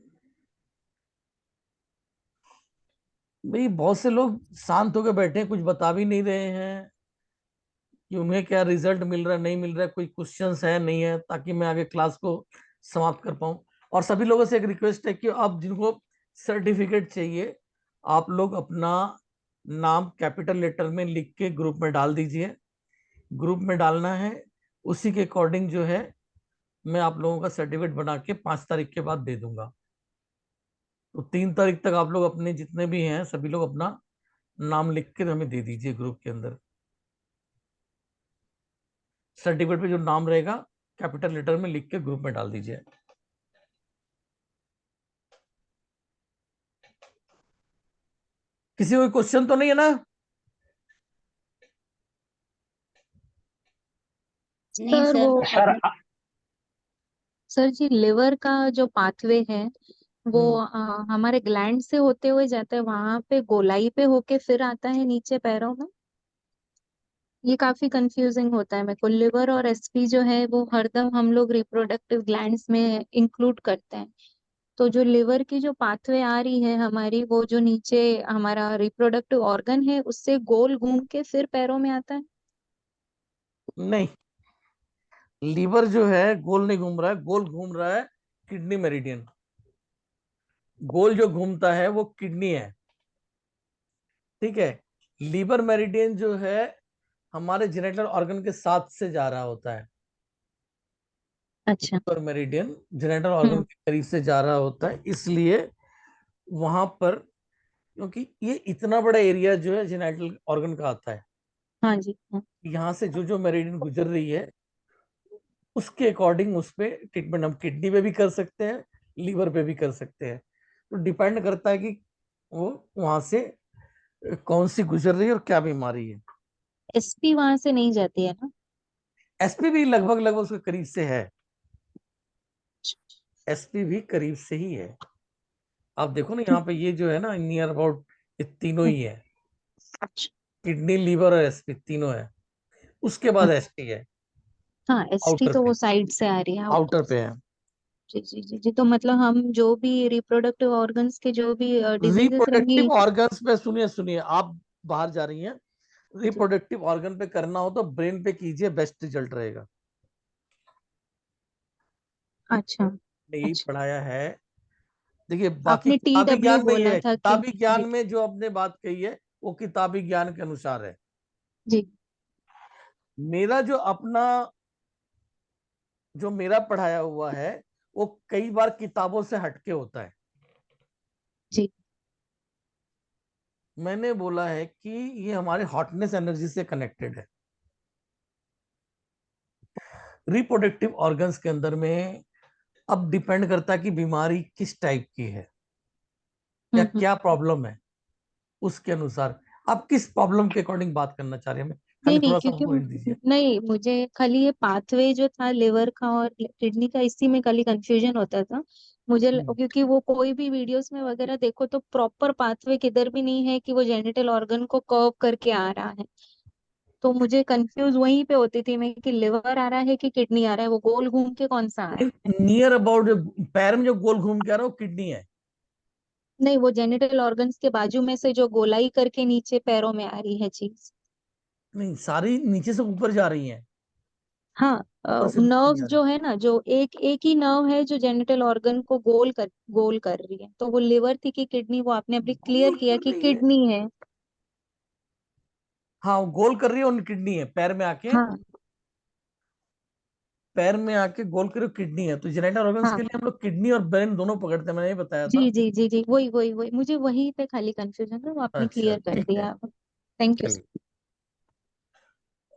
भाई, बहुत से लोग शांत होकर बैठे हैं, कुछ बता भी नहीं रहे हैं कि उन्हें क्या रिजल्ट मिल रहा है नहीं मिल रहा है, कोई क्वेश्चंस है नहीं है, ताकि मैं आगे क्लास को समाप्त कर पाऊं। और सभी लोगों से एक रिक्वेस्ट है कि आप जिनको सर्टिफिकेट चाहिए, आप लोग अपना नाम कैपिटल लेटर में लिख के ग्रुप में डाल दीजिए। ग्रुप में डालना है, उसी के अकॉर्डिंग जो है मैं आप लोगों का सर्टिफिकेट बना के 5 तारीख के बाद दे दूंगा। तो 3 तारीख तक आप लोग अपने जितने भी हैं सभी लोग अपना नाम लिख के हमें दे दीजिए ग्रुप के अंदर। सर्टिफिकेट पे जो नाम रहेगा कैपिटल लेटर में लिख के ग्रुप में डाल दीजिए। किसी को क्वेश्चन तो नहीं है ना? नहीं सर सर। वो सर सर जी, लिवर का जो पाथवे है वो हमारे ग्लैंड से होते हुए जाता है, वहां पे गोलाई पे होके फिर आता है नीचे पैरों में। ये काफी कंफ्यूजिंग होता है मेरे को। लिवर और एसपी जो है वो हरदम हम लोग रिप्रोडक्टिव ग्लैंड्स में इंक्लूड करते हैं। तो जो लिवर की जो पाथवे आ रही है हमारी, वो जो नीचे हमारा रिप्रोडक्टिव ऑर्गन है उससे गोल घूम के फिर पैरों में आता है। नहीं, लीवर जो है गोल नहीं घूम रहा है, गोल घूम रहा है किडनी मेरिडियन। गोल जो घूमता है वो किडनी है, ठीक है। लीवर मेरिडियन जो है हमारे जेनेटल ऑर्गन के साथ से जा रहा होता है। अच्छा। लीवर मेरिडियन जेनेटल ऑर्गन के करीब से जा रहा होता है, इसलिए वहां पर, क्योंकि ये इतना बड़ा एरिया जो है जेनेटल ऑर्गन का आता है, हाँ जी, हाँ। यहाँ से जो जो मेरिडियन गुजर रही है उसके अकॉर्डिंग उस पे ट्रीटमेंट हम किडनी पे भी कर सकते हैं, लीवर पे भी कर सकते हैं। तो डिपेंड करता है कि वो वहां से कौन सी गुजर रही है और क्या बीमारी है। एसपी वहां से नहीं जाती है ना? एसपी भी लगभग लगभग उसके करीब से है, एसपी भी करीब से ही है। आप देखो ना यहाँ पे ये जो है ना नियर अबाउट, ये तीनों ही है, किडनी लीवर और एसपी तीनों है। उसके बाद एसटी है, हाँ, एसटी आउटर तो पे, वो साइड से आ रही है, आउटर। आउटर पे है। जी जी जी जी। तो मतलब हम जो भी रिप्रोडक्टिव ऑर्गन्स के जो भी डिजीजेस रहेंगी। रिप्रोडक्टिव ऑर्गन्स पे सुनिए सुनिए, आप बाहर जा रही हैं, रिप्रोडक्टिव ऑर्गन पे करना हो तो ब्रेन पे कीजिए, बेस्ट रिजल्ट रहेगा। अच्छा यही अच्छा। पढ़ाया है। देखिए बाकी आपने किताबी TW ज्ञान में ये बोला है, था कि किताबी ज्ञान जी में जो आपने बात कही है वो किताबी ज्ञान के अनुसार है। जी मेरा जो अपना, जो मेरा पढ़ाया हुआ है वो कई बार किताबों से हटके होता है। जी। मैंने बोला है कि ये हमारे हॉटनेस एनर्जी से कनेक्टेड है। रिप्रोडक्टिव ऑर्गन्स के अंदर में अब डिपेंड करता है कि बीमारी किस टाइप की है या क्या प्रॉब्लम है, उसके अनुसार आप किस प्रॉब्लम के अकॉर्डिंग बात करना चाह रहे हैं। नहीं खाली नहीं, थोड़ा सा क्योंकि हमको हिंट दीजिए। नहीं, मुझे खाली ये पाथवे जो था लिवर का और किडनी का, इसी में खाली कंफ्यूजन होता था मुझे। क्योंकि वो कोई भी वीडियोस में वगैरह देखो तो प्रॉपर पाथवे किधर भी नहीं है कि वो जेनिटल ऑर्गन को कर्व करके आ रहा है। तो मुझे कंफ्यूज वहीं पे होती थी मैं कि लिवर आ रहा है कि किडनी आ रहा है, वो गोल घूम के कौन सा आ रहा है। नियर अबाउट पैर में जो गोल घूम के आ रहा है वो किडनी है। नहीं, वो जेनिटल ऑर्गन्स के बाजू में से जो गोलाई करके नीचे पैरों में आ रही है चीज। नहीं, सारी नीचे से ऊपर जा रही हैं, हाँ, ऊपर से नीचे नर्व्स नहीं आ रही। जो है ना, जो एक एक ही नर्व है जो जेनिटल ऑर्गन को गोल कर रही है, तो वो लिवर थी कि किडनी, वो आपने अभी क्लियर गोल किया कर कि रही है, किडनी है। हाँ वो गोल कर रही है और किडनी है। पैर में आके, हाँ पैर में आके गोल करे किडनी है। तो जेनिटल ऑर्गन्स के हाँ। लिए हम लोग किडनी और ब्रेन दोनों पकड़ते हैं, मैंने ये बताया जी था। जी जी जी, वही वही वही, मुझे वही पे खाली कंफ्यूजन है, वो आपने अच्छा क्लियर कर ठीक है, दिया। Thank you. चलिए।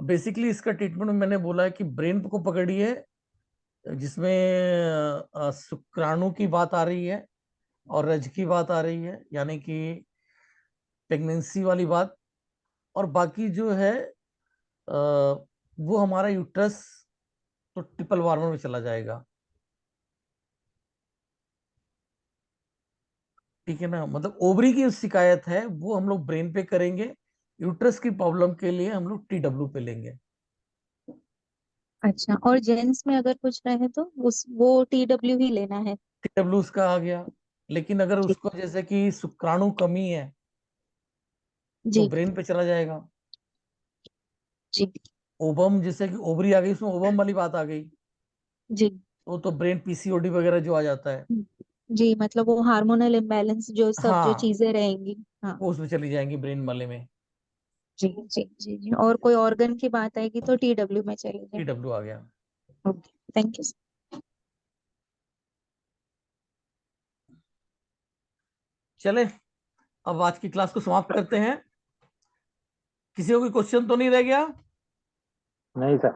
बेसिकली इसका ट्रीटमेंट में मैंने बोला है कि ब्रेन को पकड़िए, जिसमें शुक्राणु की बात आ रही है और रज की बात आ रही है, यानी कि प्रेगनेंसी वाली बात। और बाकी जो है वो हमारा यूट्रस तो ट्रिपल वार्मर में चला जाएगा। ठीक है ना, मतलब ओवरी की शिकायत है वो हम लोग ब्रेन पे करेंगे, यूट्रस की प्रॉब्लम के लिए हम लोग TW पे लेंगे। अच्छा, और जेंट्स में अगर कुछ रहे तो उस वो TW ही लेना है। TW उसका आ गया, लेकिन अगर जी उसको जैसे कि शुक्राणु कमी है तो जी ब्रेन पे चला जाएगा। जी ओबम, जैसे कि ओवरी आ गई, उसमें ओबम वाली बात आ गई, जी तो ब्रेन PCOD वगैरह जो आ जाता है, जी। मतलब वो हार्मोनल इम्बैलेंस जो सब जो हाँ चीजें रहेंगी। हाँ वो उसमें चली जाएंगी ब्रेन वाले में। जी जी जी जी। और कोई ऑर्गन की बात आएगी तो TW में चले जाए। TW आ गया। Okay, thank you. चले, अब आज की क्लास को समाप्त करते हैं। किसी को कोई क्वेश्चन तो नहीं रह गया? नहीं सर।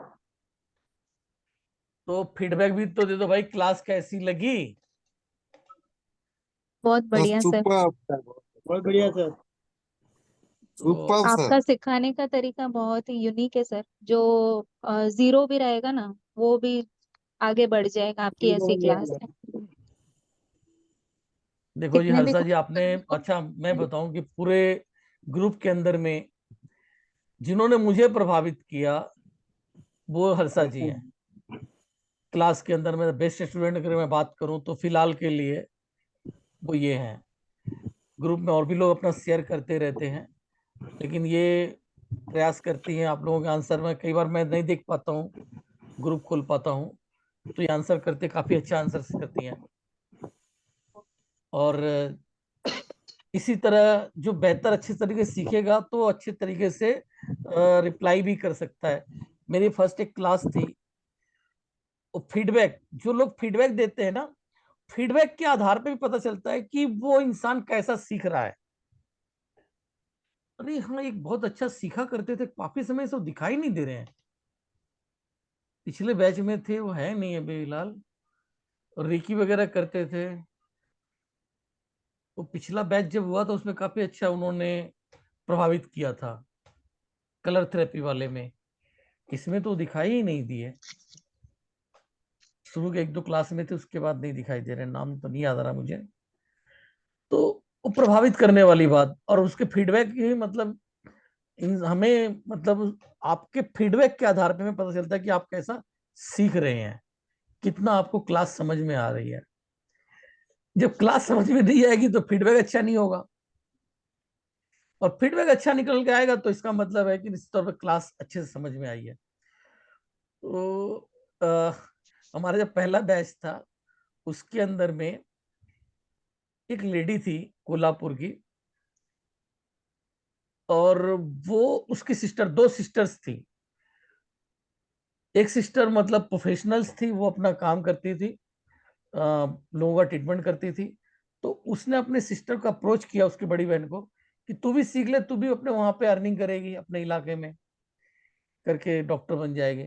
तो फीडबैक भी तो दे दो भाई, क्लास कैसी लगी? बहुत बढ़िया सर। सुपर, बहुत बढ़िया सर। Super sir. आपका सिखाने का तरीका बहुत ही यूनिक है सर। जो जीरो भी रहेगा ना, वो भी आगे बढ़ जाएगा, आपकी ऐसी क्लास है। देखो जी कितने भी हर्षा जी, आपने, अच्छा मैं बताऊं कि पूरे ग्रुप के अंदर में जिन्होंने मुझे प्रभावित किया वो हर्षा जी हैं। क्लास के अंदर में बेस्ट स्टूडेंट अगर मैं बात करूं तो फिलहाल के लिए वो ये हैं। ग्रुप में और भी लोग अपना शेयर करते रहते हैं, लेकिन ये प्रयास करती हैं आप लोगों के आंसर में, कई बार मैं नहीं देख पाता हूँ, ग्रुप खोल पाता हूँ, तो ये आंसर करते, काफी अच्छा आंसर करती हैं। और इसी तरह जो बेहतर अच्छे तरीके से सीखेगा तो अच्छे तरीके से रिप्लाई भी कर सकता है। मेरी फर्स्ट एक क्लास थी, फीडबैक, जो लोग फीडबैक देते हैं ना, फीडबैक के आधार पे भी पता चलता है कि वो इंसान कैसा सीख रहा है। अरे हाँ, एक बहुत अच्छा सीखा करते थे, काफी समय से वो दिखाई नहीं दे रहे हैं। पिछले बैच में थे, वो है नहीं अभी फिलहाल, और रेकी वगैरह करते थे। तो पिछला बैच जब हुआ था उसमें काफी अच्छा उन्होंने प्रभावित किया था, कलर थेरेपी वाले में। इसमें तो दिखाई ही नहीं दिए। शुरू के 1-2 क्लास में थे, उसके बाद नहीं दिखाई दे रहे, नाम तो नहीं याद आ रहा मुझे। तो वो प्रभावित करने वाली बात, और उसके फीडबैक ही मतलब हमें, मतलब आपके फीडबैक के आधार पे हमें पता चलता है कि आप कैसा सीख रहे हैं, कितना आपको क्लास समझ में आ रही है। जब क्लास समझ में नहीं आएगी तो फीडबैक अच्छा नहीं होगा, और फीडबैक अच्छा निकल के आएगा तो इसका मतलब है कि निश्चित तौर पर क्लास अच्छे से समझ में आई है। तो हमारा जब पहला बैच था उसके अंदर में एक लेडी थी कोल्हापुर की, और वो उसकी सिस्टर, 2 सिस्टर्स थी। एक सिस्टर मतलब प्रोफेशनल्स थी, वो अपना काम करती थी, लोगों का ट्रीटमेंट करती थी। तो उसने अपने सिस्टर को अप्रोच किया, उसकी बड़ी बहन को, कि तू भी सीख ले, तू भी अपने वहां पे अर्निंग करेगी, अपने इलाके में करके डॉक्टर बन जाएगी।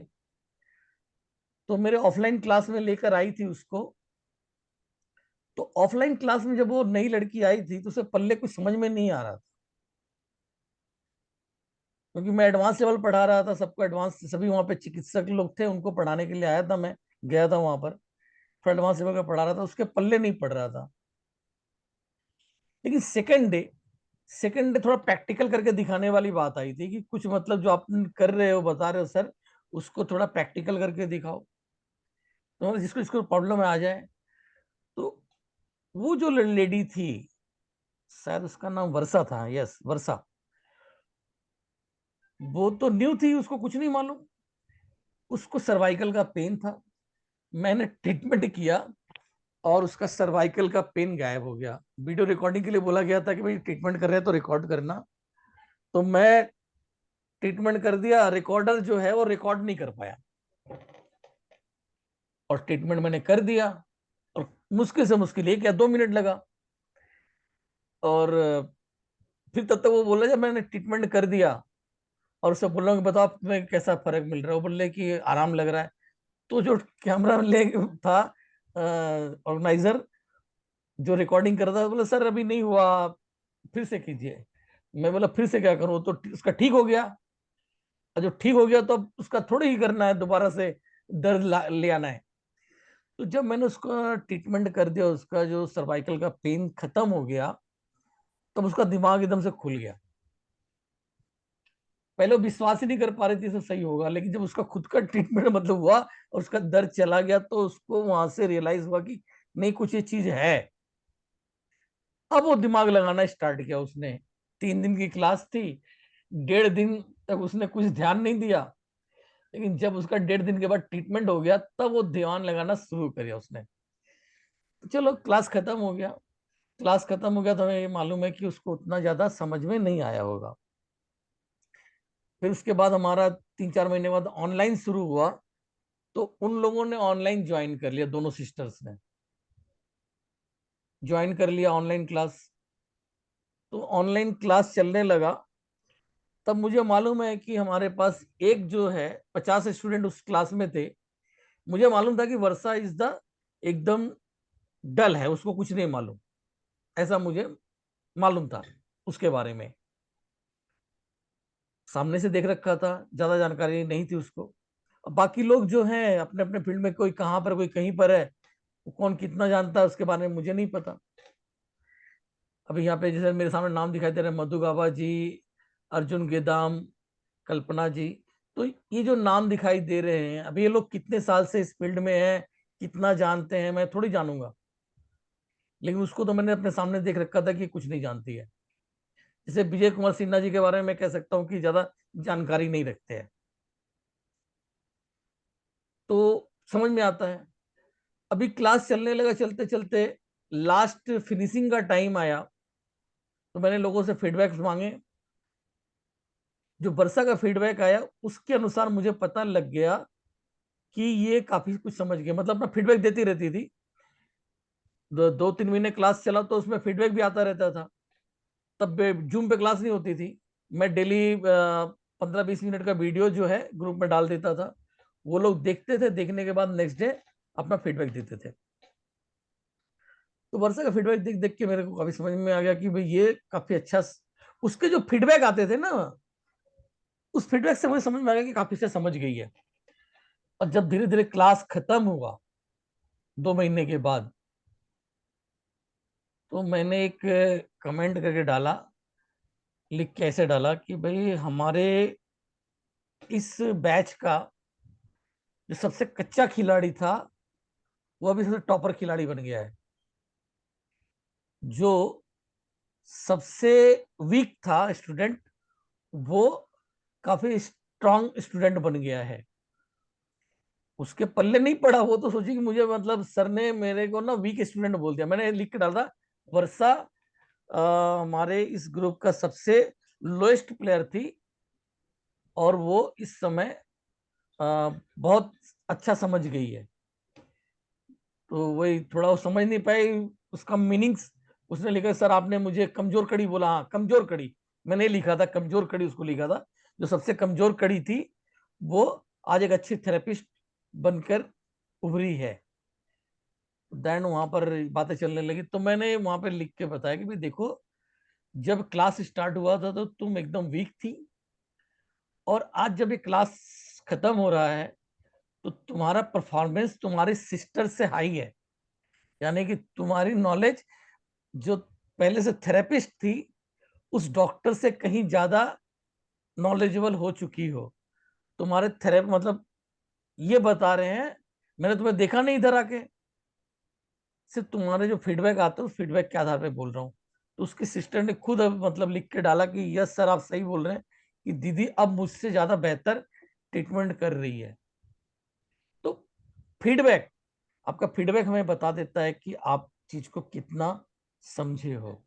तो मेरे ऑफलाइन क्लास में लेकर आई थी उसको। तो ऑफलाइन क्लास में जब वो नई लड़की आई थी तो उसे पल्ले कुछ समझ में नहीं आ रहा था, क्योंकि मैं एडवांस लेवल पढ़ा रहा था सबको, एडवांस, सभी वहां पे चिकित्सक लोग थे, उनको पढ़ाने के लिए आया था, मैं गया था वहां पर, फिर एडवांस लेवल का पढ़ा रहा था, उसके पल्ले नहीं पड़ रहा था। लेकिन सेकंड डे थोड़ा प्रैक्टिकल करके दिखाने वाली बात आई थी कि कुछ मतलब जो आप कर रहे हो, बता रहे हो सर, उसको थोड़ा प्रैक्टिकल करके दिखाओ, तो जिसको जिसको प्रॉब्लम आ जाए। तो वो जो लेडी थी, शायद उसका नाम वर्षा था, यस वर्षा, वो तो न्यू थी, उसको कुछ नहीं मालूम, उसको सर्वाइकल का पेन था। मैंने ट्रीटमेंट किया और उसका सर्वाइकल का पेन गायब हो गया। वीडियो रिकॉर्डिंग के लिए बोला गया था कि भाई ट्रीटमेंट कर रहे हैं तो रिकॉर्ड करना, तो मैं ट्रीटमेंट कर दिया, रिकॉर्डर जो है वो रिकॉर्ड नहीं कर पाया, और ट्रीटमेंट मैंने कर दिया, और मुश्किल से मुश्किल 1 या 2 मिनट लगा। और फिर तब तक वो बोला जब मैंने ट्रीटमेंट कर दिया, और उससे बोल रहा हूँ कि बताओ तुम्हें कैसा फर्क मिल रहा है, वो बोल रहे कि आराम लग रहा है। तो जो कैमरा ले था, ऑर्गेनाइजर जो रिकॉर्डिंग कर रहा था, बोला सर अभी नहीं हुआ, फिर से कीजिए। मैं बोला फिर से क्या करूं, तो उसका ठीक हो गया, और जो ठीक हो गया तो अब उसका थोड़ी ही करना है, दोबारा से दर्द ले आना है। तो जब मैंने उसका ट्रीटमेंट कर दिया, उसका जो सर्वाइकल का पेन खत्म हो गया, तब उसका दिमाग एकदम से खुल गया। पहले वो विश्वास ही नहीं कर पा रही थी सब सही होगा, लेकिन जब उसका खुद का ट्रीटमेंट मतलब हुआ और उसका दर्द चला गया, तो उसको वहां से रियलाइज हुआ कि नहीं, कुछ ये चीज है। अब वो दिमाग लगाना स्टार्ट किया उसने। 3 दिन की क्लास थी, 1.5 दिन तक उसने कुछ ध्यान नहीं दिया, लेकिन जब उसका 1.5 दिन के बाद ट्रीटमेंट हो गया, तब वो ध्यान लगाना शुरू किया उसने। चलो क्लास खत्म हो गया। क्लास खत्म हो गया तो हमें ये मालूम है कि उसको उतना ज्यादा समझ में नहीं आया होगा। फिर उसके बाद हमारा 3-4 महीने बाद ऑनलाइन शुरू हुआ, तो उन लोगों ने ऑनलाइन ज्वाइन कर लिया, दोनों सिस्टर्स ने ज्वाइन कर लिया ऑनलाइन क्लास। तो ऑनलाइन क्लास चलने लगा, तब मुझे मालूम है कि हमारे पास एक जो है 50 स्टूडेंट उस क्लास में थे। मुझे मालूम था कि वर्षा इज द एकदम डल है, उसको कुछ नहीं मालूम, ऐसा मुझे मालूम था उसके बारे में, सामने से देख रखा था, ज्यादा जानकारी नहीं थी उसको। बाकी लोग जो हैं अपने अपने फील्ड में, कोई कहाँ पर, कोई कहीं पर है, कौन कितना जानता है उसके बारे में मुझे नहीं पता। अभी यहाँ पे जैसे मेरे सामने नाम दिखाई दे रहे हैं, मधु गाबा जी, अर्जुन गेदाम, कल्पना जी, तो ये जो नाम दिखाई दे रहे हैं, अभी ये लोग कितने साल से इस फील्ड में हैं, कितना जानते हैं, मैं थोड़ी जानूंगा, लेकिन उसको तो मैंने अपने सामने देख रखा था कि कुछ नहीं जानती है। जैसे विजय कुमार सिन्हा जी के बारे में मैं कह सकता हूँ कि ज्यादा जानकारी नहीं रखते हैं। तो समझ में आता है। अभी क्लास चलने लगा, चलते चलते लास्ट फिनिशिंग का टाइम आया, तो मैंने लोगों से फीडबैक मांगे। जो वर्षा का फीडबैक आया उसके अनुसार मुझे पता लग गया कि ये काफी कुछ समझ गया, मतलब अपना फीडबैक देती रहती थी। 2-3 महीने क्लास चला तो उसमें फीडबैक भी आता रहता था। तब जूम पे क्लास नहीं होती थी, मैं डेली 15-20 मिनट का वीडियो जो है ग्रुप में डाल देता था, वो लोग देखते थे, देखने के बाद नेक्स्ट डे अपना फीडबैक देते थे। तो वर्षा का फीडबैक देख देख के मेरे को काफी समझ में आ गया कि भाई ये काफी अच्छा, उसके जो फीडबैक आते थे ना, उस फीडबैक से मुझे समझ में आ गया कि काफी अच्छा समझ गई है। और जब धीरे धीरे क्लास खत्म हुआ 2 महीने के बाद, तो मैंने एक कमेंट करके डाला, लिख के ऐसे डाला कि भाई हमारे इस बैच का जो सबसे कच्चा खिलाड़ी था वो अभी सबसे टॉपर खिलाड़ी बन गया है। जो सबसे वीक था स्टूडेंट, वो काफी स्ट्रांग स्टूडेंट बन गया है। उसके पल्ले नहीं पड़ा, वो तो सोची कि मुझे मतलब सर ने मेरे को ना वीक स्टूडेंट बोल दिया। मैंने लिख के डाला वर्षा हमारे इस ग्रुप का सबसे लोएस्ट प्लेयर थी और वो इस समय बहुत अच्छा समझ गई है। तो वही थोड़ा वो समझ नहीं पाई उसका मीनिंग्स। उसने लिखा सर आपने मुझे कमजोर कड़ी बोला। हाँ कमजोर कड़ी मैंने लिखा था, कमजोर कड़ी उसको लिखा था। जो सबसे कमजोर कड़ी थी वो आज एक अच्छी थेरेपिस्ट बनकर उभरी है। देन वहां पर बातें चलने लगी तो मैंने वहां पर लिख के बताया कि भाई देखो, जब क्लास स्टार्ट हुआ था तो तुम एकदम वीक थी और आज जब ये क्लास खत्म हो रहा है तो तुम्हारा परफॉर्मेंस तुम्हारे सिस्टर से हाई है। यानी कि तुम्हारी नॉलेज जो पहले से थेरेपिस्ट थी उस डॉक्टर से कहीं ज्यादा नॉलेजेबल हो चुकी हो। तुम्हारे थेरेपी मतलब ये बता रहे हैं, मैंने तुम्हें देखा नहीं इधर आके, सिर्फ तुम्हारे जो फीडबैक आते हैं उस फीडबैक के आधार पे बोल रहा हूँ। तो उसकी सिस्टर ने खुद मतलब लिख के डाला कि यस सर आप सही बोल रहे हैं कि दीदी अब मुझसे ज्यादा बेहतर ट्रीटमेंट कर रही है। तो फीडबैक, आपका फीडबैक हमें बता देता है कि आप चीज को कितना समझे हो।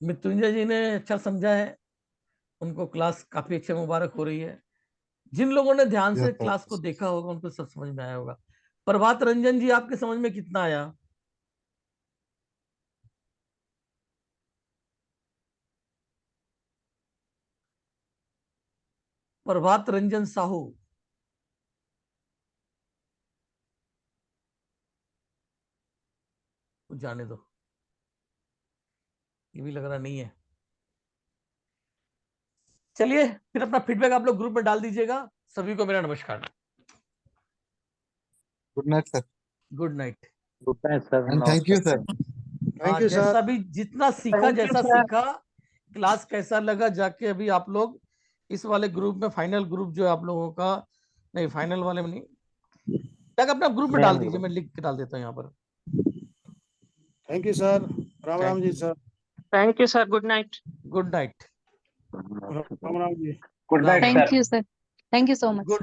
मृत्युंजय जी ने अच्छा समझा है, उनको क्लास काफी अच्छे मुबारक हो रही है। जिन लोगों ने ध्यान से क्लास को देखा होगा उनको सब समझ में आया होगा। प्रभात रंजन जी आपके समझ में कितना आया? प्रभात रंजन साहू, जाने दो, ये भी लग रहा नहीं है। चलिए फिर अपना फीडबैक आप लोग ग्रुप में डाल दीजिएगा। सभी को मेरा नमस्कार। Good night sir. Good night. Good night sir. And thank you sir. हाँ जैसा भी जितना सीखा जैसा सीखा, क्लास कैसा लगा जाके अभी आप लोग इस वाले ग्रुप में, फाइनल ग्रुप जो है आप लोगों का, नहीं फाइनल वाले में नहीं, तक अपना ग्रुप में डाल दीजिए, मैं लिख के डाल देता हूँ यहाँ पर। Thank you sir. Ram Ram ji sir. Thank you sir. Good night. Good night. Ram Ram ji. Good night sir. Thank you sir. Thank you so much. Good